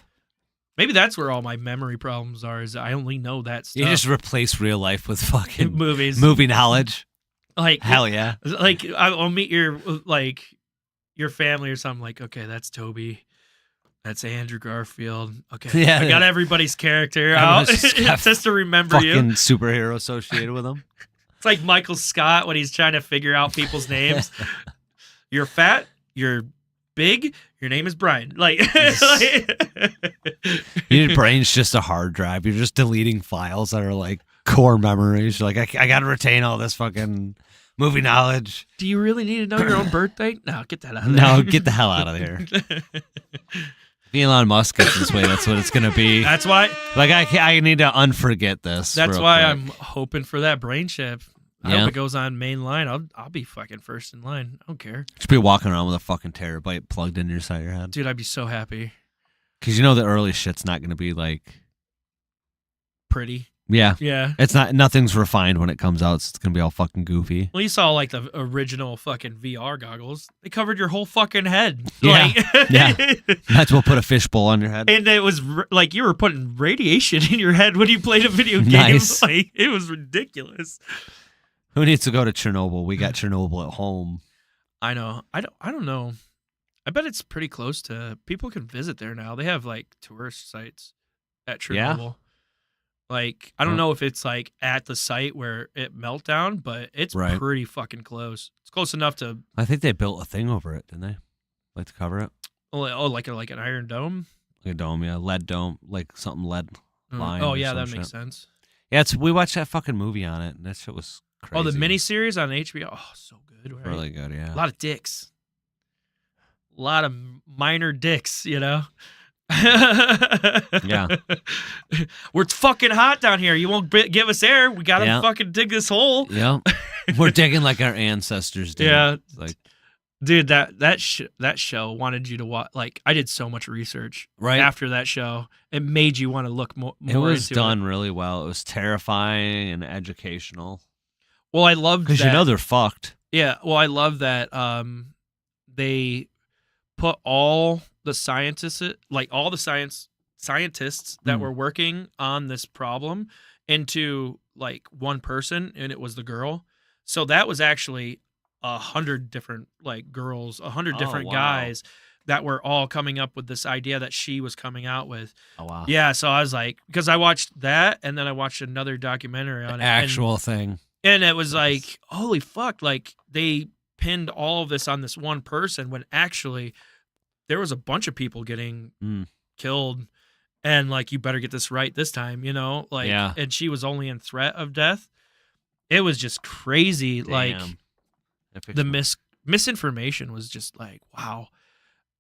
Maybe that's where all my memory problems are. Is I only know that stuff. You just replace real life with fucking movies, movie knowledge. Like hell yeah. Like I'll meet your family or something. Like, okay, that's Toby. That's Andrew Garfield. Okay, Yeah, I got yeah. everybody's character Everyone's out just got just to remember fucking you. superhero associated with them. It's like Michael Scott when he's trying to figure out people's names. You're fat. You're big. Your name is Brian. Your brain's just a hard drive. You're just deleting files that are like core memories. You're like, I got to retain all this fucking movie knowledge. Do you really need to know your own birthday? No, get that out of there. No, get the hell out of there. If Elon Musk gets this way, that's what it's gonna be. That's why. Like I need to unforget this. That's real why quick. I'm hoping for that brain chip. I Yeah. hope it goes on main line. I'll be fucking first in line. I don't care. Just be walking around with a fucking terabyte plugged in your side of your head. Dude, I'd be so happy. Because you know the early shit's not gonna be like Pretty. Yeah. Yeah. It's not, nothing's refined when it comes out. It's going to be all fucking goofy. Well, you saw like the original fucking VR goggles. They covered your whole fucking head. Yeah. Like, Yeah. Might as well put a fishbowl on your head. And it was like you were putting radiation in your head when you played a video game. Nice. Like, it was ridiculous. Who needs to go to Chernobyl? We got Chernobyl at home. I know. I don't know. I bet it's pretty close to. People can visit there now. They have like tourist sites at Yeah? Chernobyl. Like, I don't know if it's like at the site where it melt down, but it's Right. pretty fucking close. It's close enough to I think they built a thing over it, didn't they? Like to cover it? like an iron dome. Like a dome, yeah. Lead dome, like something lead line. Oh or yeah, some that shit. makes sense. Yeah, we watched that fucking movie on it, and that shit was crazy. Oh, the miniseries on HBO. Oh, so good. Right? Really good, yeah. A lot of dicks. A lot of minor dicks, you know? Yeah. We're fucking hot down here. You won't give us air. We gotta Yeah. fucking dig this hole. Yeah. We're digging like our ancestors did. Yeah. It's like, Dude, that show wanted you to watch. Like, I did so much research Right. after that show. It made you want to look more. it was into done really well. It was terrifying and educational. Well, I loved Because that. you know they're fucked. Yeah, well, I love that they put all the scientists, like all the scientists that were working on this problem into like one person, and it was the girl. So that was actually 100 different like girls, 100 Oh, different wow. guys that were all coming up with this idea that she was coming out with. Oh, wow. Yeah, so I was like, because I watched that, and then I watched another documentary on it. Actual thing. And it was like, holy fuck, like they pinned all of this on this one person when actually there was a bunch of people getting killed, and like, you better get this right this time, you know? Like, Yeah. and she was only in threat of death. It was just crazy. Like Epic the misinformation was just like, wow.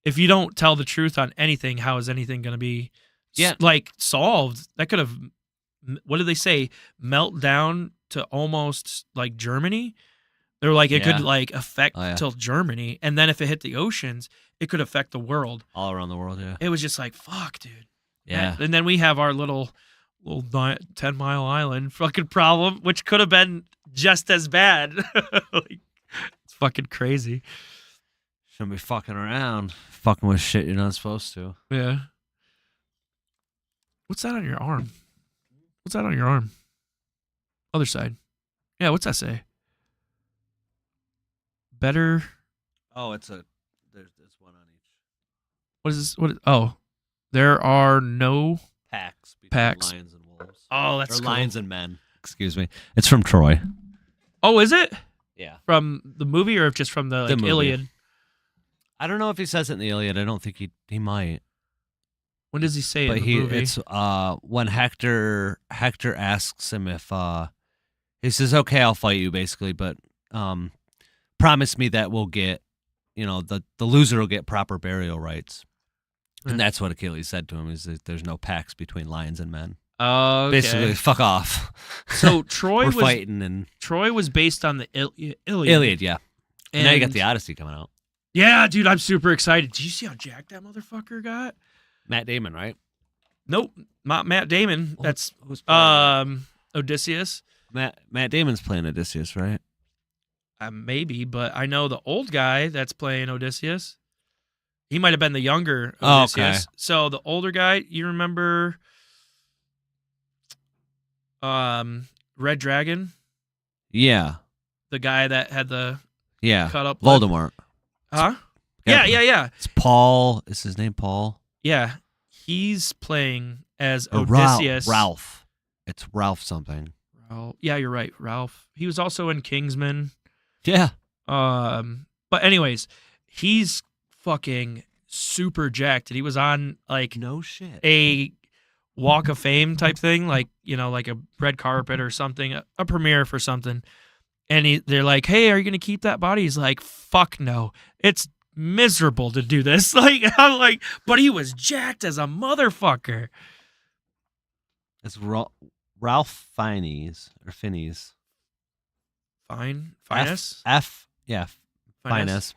If you don't tell the truth on anything, how is anything going to be like solved? That could have, what did they say? Melt down to almost like Germany. They're like, it Yeah. could like affect Oh, yeah. till Germany. And then if it hit the oceans, it could affect the world. All around the world, yeah. It was just like, fuck, dude. Yeah. And then we have our little 10-mile island fucking problem, which could have been just as bad. Like, it's fucking crazy. Shouldn't be fucking around. Fucking with shit you're not supposed to. Yeah. What's that on your arm? What's that on your arm? Other side. Yeah, what's that say? Better. Oh, there's one on each. What is this? Oh, there are no Packs. between Packs. Lions and wolves. Oh, that's or cool. lions and men. Excuse me. It's from Troy. Oh, is it? Yeah. From the movie or just from the, like, movie. Iliad? I don't know if he says it in the Iliad. I don't think he might. When does he say it But in the movie? it's when Hector asks him if he says, "Okay, I'll fight you," basically, but promise me that we'll get, the loser will get proper burial rights. And that's what Achilles said to him: is that there's no pacts between lions and men. Oh, okay. Basically, fuck off. So Troy We're was fighting and Troy was based on the Iliad. Iliad, yeah. And now you got And- the Odyssey coming out. Yeah, dude, I'm super excited. Did you see how jacked that motherfucker got? Matt Damon, right? Nope, not Matt Damon. Well, That's who's playing Odysseus. Matt Damon's playing Odysseus, right? Maybe, but I know the old guy that's playing Odysseus. He might have been the younger Oh, Odysseus. okay. So the older guy, you remember Red Dragon? Yeah, The guy that had the yeah. cut up lip? Voldemort. Huh? Yeah. It's Paul. Is his name Paul? Yeah. He's playing as Or Odysseus. Ralph. It's Ralph something. Yeah, you're right, Ralph. He was also in Kingsman. Yeah. But anyways, he's fucking super jacked. And he was on like No shit. a Walk of Fame type thing, like, like a red carpet or something, a premiere for something. And they're like, "Hey, are you gonna keep that body?" He's like, "Fuck no, it's miserable to do this." Like, I'm like, but he was jacked as a motherfucker. It's Ralph Fiennes or Fiennes. Finest. Fiennes. Fiennes.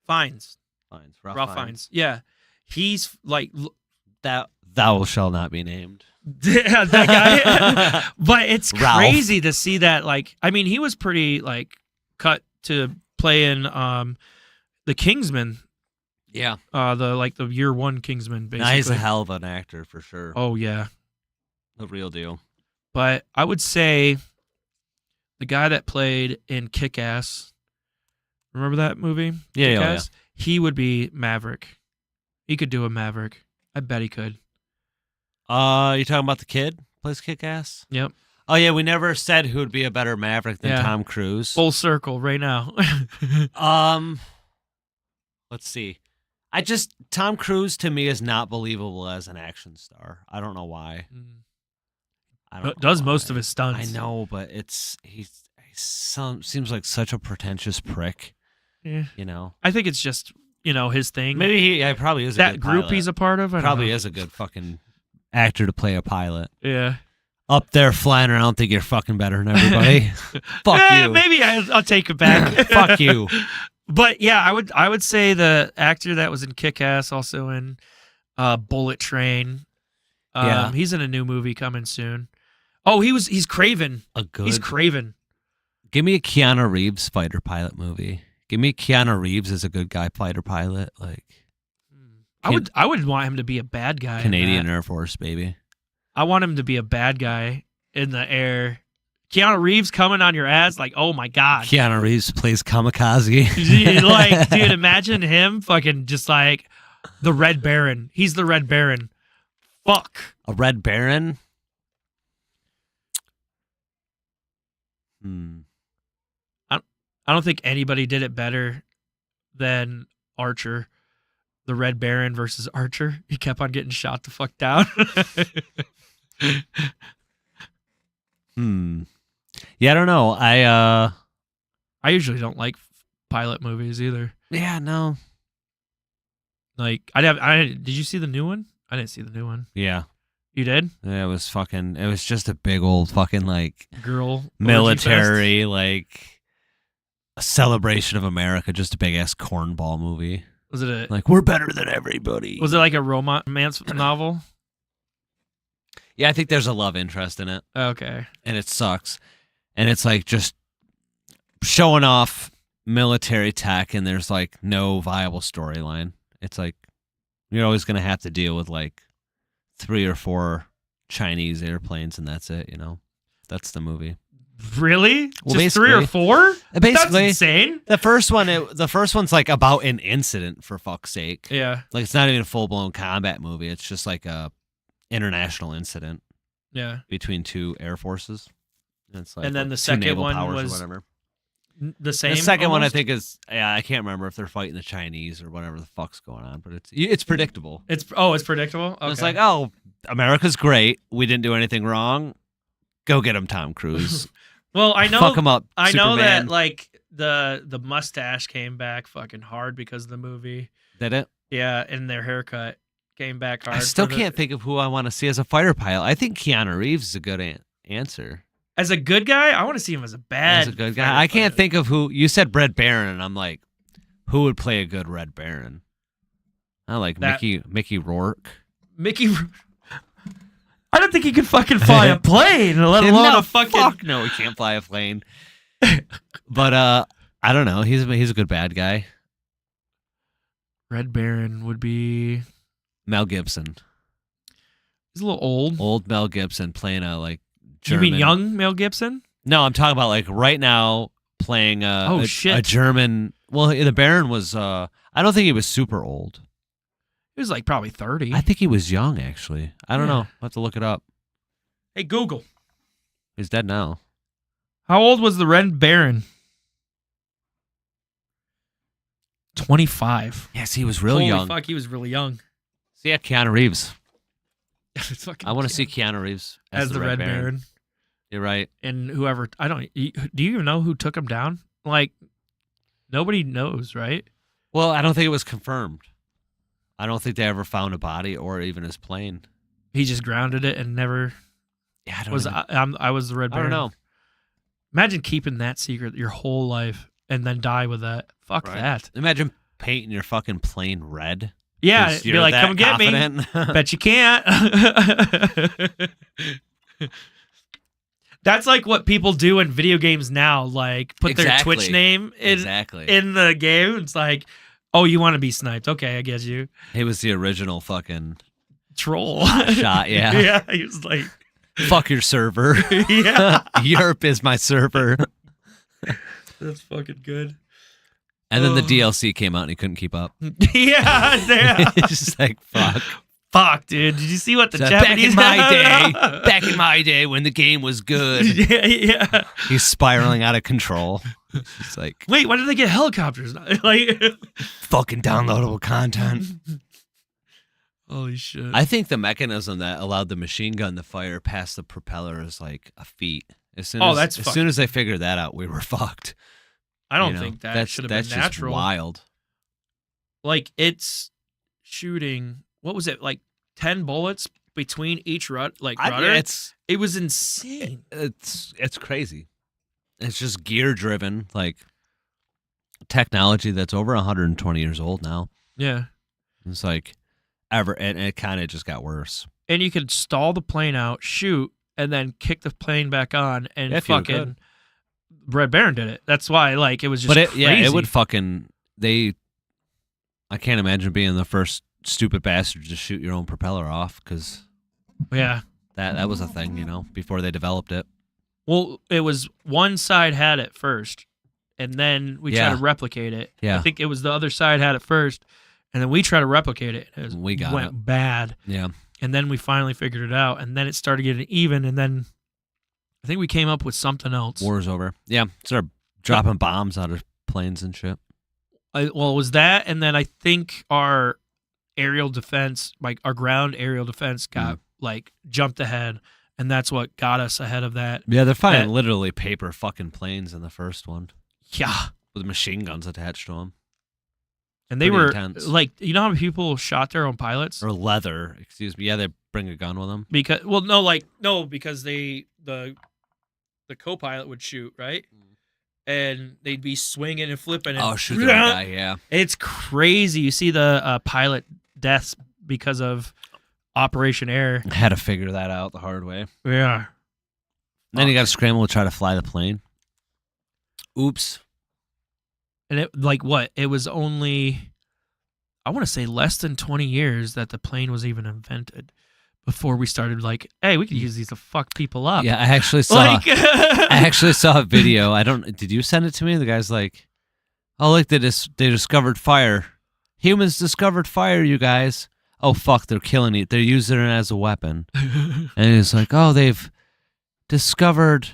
Fines. Fiennes. Ralph Fiennes. Yeah, he's like, Thou shall not be named. Yeah, that guy. But it's Ralph. crazy to see that. Like, I mean, he was pretty like cut to play in the Kingsman. Yeah. The year one Kingsman. Basically, Nah, he's a hell of an actor for sure. Oh yeah, The real deal. but I would say the guy that played in Kick-Ass. Remember that movie? Yeah, yeah, Kick-Ass? He would be Maverick. He could do a Maverick. I bet he could. You talking about the kid plays Kick-Ass? Yep. Oh yeah, we never said who would be a better Maverick than Yeah. Tom Cruise. Full circle right now. Let's see. Tom Cruise to me is not believable as an action star. I don't know why. I don't know Does why. most of his stunts. I know, but seems like such a pretentious prick. Yeah. You know. I think it's just his thing. Maybe he probably is a that good group pilot. he's a part of. I don't Probably know. is a good fucking actor to play a pilot. Yeah. Up there flying around, think you're fucking better than everybody. Fuck you. Maybe I'll take it back. Fuck you. But yeah, I would say the actor that was in Kick-Ass, also in Bullet Train. Yeah. He's in a new movie coming soon. Oh, he's Craven. He's Craven. Give me a Keanu Reeves fighter pilot movie. Give me Keanu Reeves as a good guy fighter pilot, like I would want him to be a bad guy. in Canadian that. Air Force, baby. I want him to be a bad guy in the air. Keanu Reeves coming on your ass, like, oh my god. Keanu Reeves plays kamikaze. Like, dude, imagine him fucking just like the Red Baron. He's the Red Baron. Fuck. A Red Baron. I don't think anybody did it better than Archer. The Red Baron versus Archer. He kept on getting shot the fuck down. Yeah, I don't know. I usually don't like pilot movies either. Yeah, no. Like did you see the new one? I didn't see the new one. Yeah. You did? Yeah, it was just a big old fucking like Girl military, like a celebration of America, just a big ass cornball movie. Was it a Like, we're better than everybody. Was it like a romance novel? Yeah, I think there's a love interest in it. Okay. And it sucks. And it's like just showing off military tech, and there's like no viable storyline. It's like you're always going to have to deal with like 3 or 4 Chinese airplanes, and that's it, you know? That's the movie. Really? Well, Just 3 or 4? Basically, That's insane. The first one's like about an incident, for fuck's sake. Yeah. Like, it's not even a full-blown combat movie. It's just like a international incident. Yeah. Between 2 air forces. It's like, And then the 2 second naval one powers or was whatever. the same. The second one, I almost? think, is I can't remember if they're fighting the Chinese or whatever the fuck's going on, but it's predictable. It's predictable. Okay. It's like, oh, America's great. We didn't do anything wrong. Go get him, Tom Cruise. Well, I know. Fuck him up. I know that Superman. like the mustache came back fucking hard because of the movie. Did it? Yeah, and their haircut came back hard. I still for the- can't think of who I want to see as a fighter pilot. I think Keanu Reeves is a good answer. As a good guy, I want to see him as a bad. As a good guy, I can't think of who. You said Red Baron, and I'm like, who would play a good Red Baron? I like That- Mickey Rourke. Mickey. I don't think he could fucking fly a plane, let alone No, a fucking. fuck no, he can't fly a plane. But I don't know. He's a good bad guy. Red Baron would be. Mel Gibson. He's a little old. Old Mel Gibson playing a like German. You mean young Mel Gibson? No, I'm talking about like right now playing Oh, a shit. German. Well, the Baron was. I don't think he was super old. He was like probably 30. I think he was young actually. I don't Yeah. know. I'll have to look it up. Hey Google, He's dead now. how old was the Red Baron? 25. Yes, he was real Holy young. fuck, he was really young. So yeah, Keanu Reeves. It's fucking I want to see Keanu Reeves as the Red Baron. You're right. And whoever do you even know who took him down? Like nobody knows, right? Well, I don't think it was confirmed. I don't think they ever found a body or even his plane. He just grounded it and never. Yeah, I don't was. even- I was the Red I Baron. don't know. Imagine keeping that secret your whole life and then die with that. Fuck Right. that. Imagine painting your fucking plane red. Yeah, 'Cause be you're like, that come get confident. me. Bet you can't. That's like what people do in video games now. Like put their Twitch Exactly. name in the game. It's like, oh, you want to be sniped? Okay, I guess you. He was the original fucking Troll. shot. Yeah. Yeah, he was like, Fuck your server. Yeah. Europe is my server. that's fucking good. And then the DLC came out and he couldn't keep up. Yeah, damn. It's just like, fuck. Fuck, dude. Did you see what the So Japanese back in my day when the game was good. yeah. He's spiraling out of control. It's like, Wait, why did they get helicopters? Like, fucking downloadable content. holy shit. I think the mechanism that allowed the machine gun to fire past the propeller is like a feat. As soon as they figured that out, we were fucked. I don't You know, think that that's should have been natural. Just wild. Like it's shooting. What was it? Like 10 bullets between each rudder. It was insane. It's crazy. It's just gear driven, like technology that's over 120 years old now. Yeah. It's like and it kind of just got worse. And you could stall the plane out, shoot, and then kick the plane back on, and If you fucking could. Red Baron did it. That's why, like, it was just crazy. it would fucking I can't imagine being the first stupid bastard to shoot your own propeller off because Yeah. that was a thing, before they developed it. Well, it was one side had it first, and then we tried to replicate it. Yeah. I think it was the other side had it first, and then we tried to replicate it. And it went bad. Yeah. And then we finally figured it out, and then it started getting even, and then I think we came up with something else. War's over. Yeah. Started dropping bombs out of planes and shit. Well, it was that, and then I think our aerial defense, like our ground aerial defense, got like jumped ahead, and that's what got us ahead of that. Yeah, they're finding literally paper fucking planes in the first one. Yeah. With machine guns attached to them. And they Pretty were intense. like, you know how many people shot their own pilots? Or leather, excuse me. Yeah, they bring a gun with them. Because because the co-pilot would shoot, right? And they'd be swinging and flipping. And Shoot the guy, yeah. It's crazy. You see the pilot deaths because of Operation Air. Had to figure that out the hard way. Yeah. Then you got to scramble to try to fly the plane. Oops. And it like what? It was only, I want to say less than 20 years that the plane was even invented before we started like, hey, we could use these to fuck people up. Yeah, I actually saw a video. Did you send it to me? The guy's like, oh, look, they discovered fire. Humans discovered fire, you guys. Oh, fuck, they're killing it. They're using it as a weapon. And he's like, oh, they've discovered,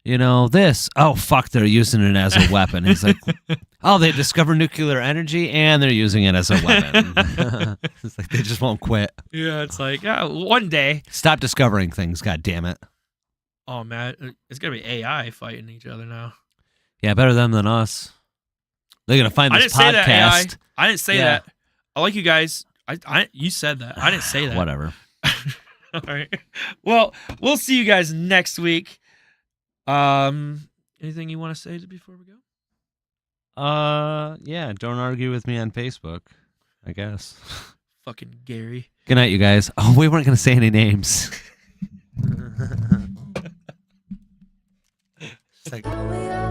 this. Oh, fuck, they're using it as a weapon. He's like, oh, they discovered nuclear energy and they're using it as a weapon. It's like they just won't quit. Yeah, it's like, one day. Stop discovering things, god damn it. Oh, man, it's going to be AI fighting each other now. Yeah, better them than us. They're going to find this podcast. Say that, AI. I didn't say that. I like you guys. You said that. I didn't say that. Whatever. All right. Well, we'll see you guys next week. Anything you want to say before we go? Yeah, don't argue with me on Facebook, I guess. Fucking Gary. Good night, you guys. Oh, we weren't going to say any names. We are